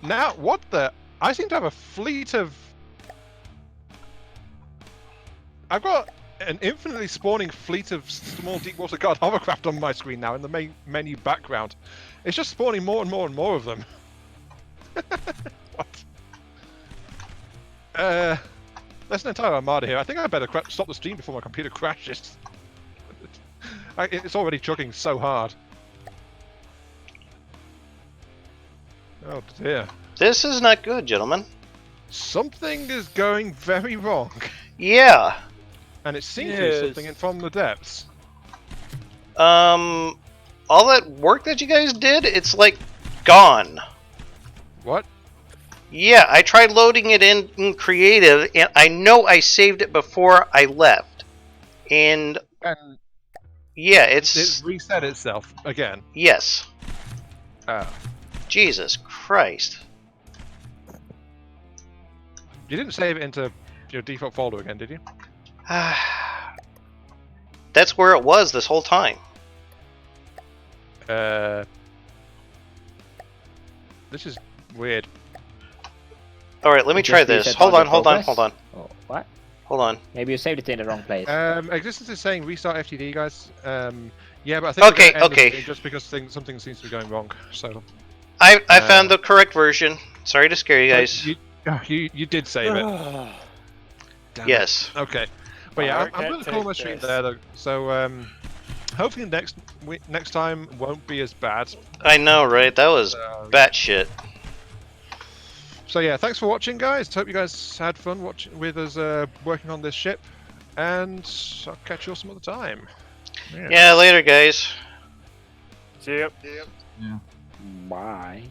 Now, what the? I seem to have a fleet of. I've got an infinitely spawning fleet of small deep water guard hovercraft on my screen now in the main menu background. It's just spawning more and more and more of them. What? There's an entire armada here. I think I better stop the stream before my computer crashes. It's already chugging so hard. Oh dear. This is not good, gentlemen. Something is going very wrong. Yeah. And it seems to be something from the depths. All that work that you guys did, it's like gone. What? Yeah, I tried loading it in creative, and I know I saved it before I left. And yeah, It reset itself again. Yes. Oh. Jesus Christ. You didn't save it into your default folder again, did you? That's where it was this whole time. This is weird. Alright, let me try this. Hold on. Oh, what? Hold on. Maybe you saved it in the wrong place. Existence is saying restart FTD, guys. Yeah, but I think Okay. just because something seems to be going wrong. So I found the correct version. Sorry to scare you guys. You did save it. Damn Yes. it. Okay. But yeah, I I'm going to call my stream there though. So hopefully next time won't be as bad. I know, right? That was batshit. So yeah, thanks for watching, guys. Hope you guys had fun watching with us working on this ship, and I'll catch you all some other time. Yeah, later, guys. See ya. Yeah. Bye.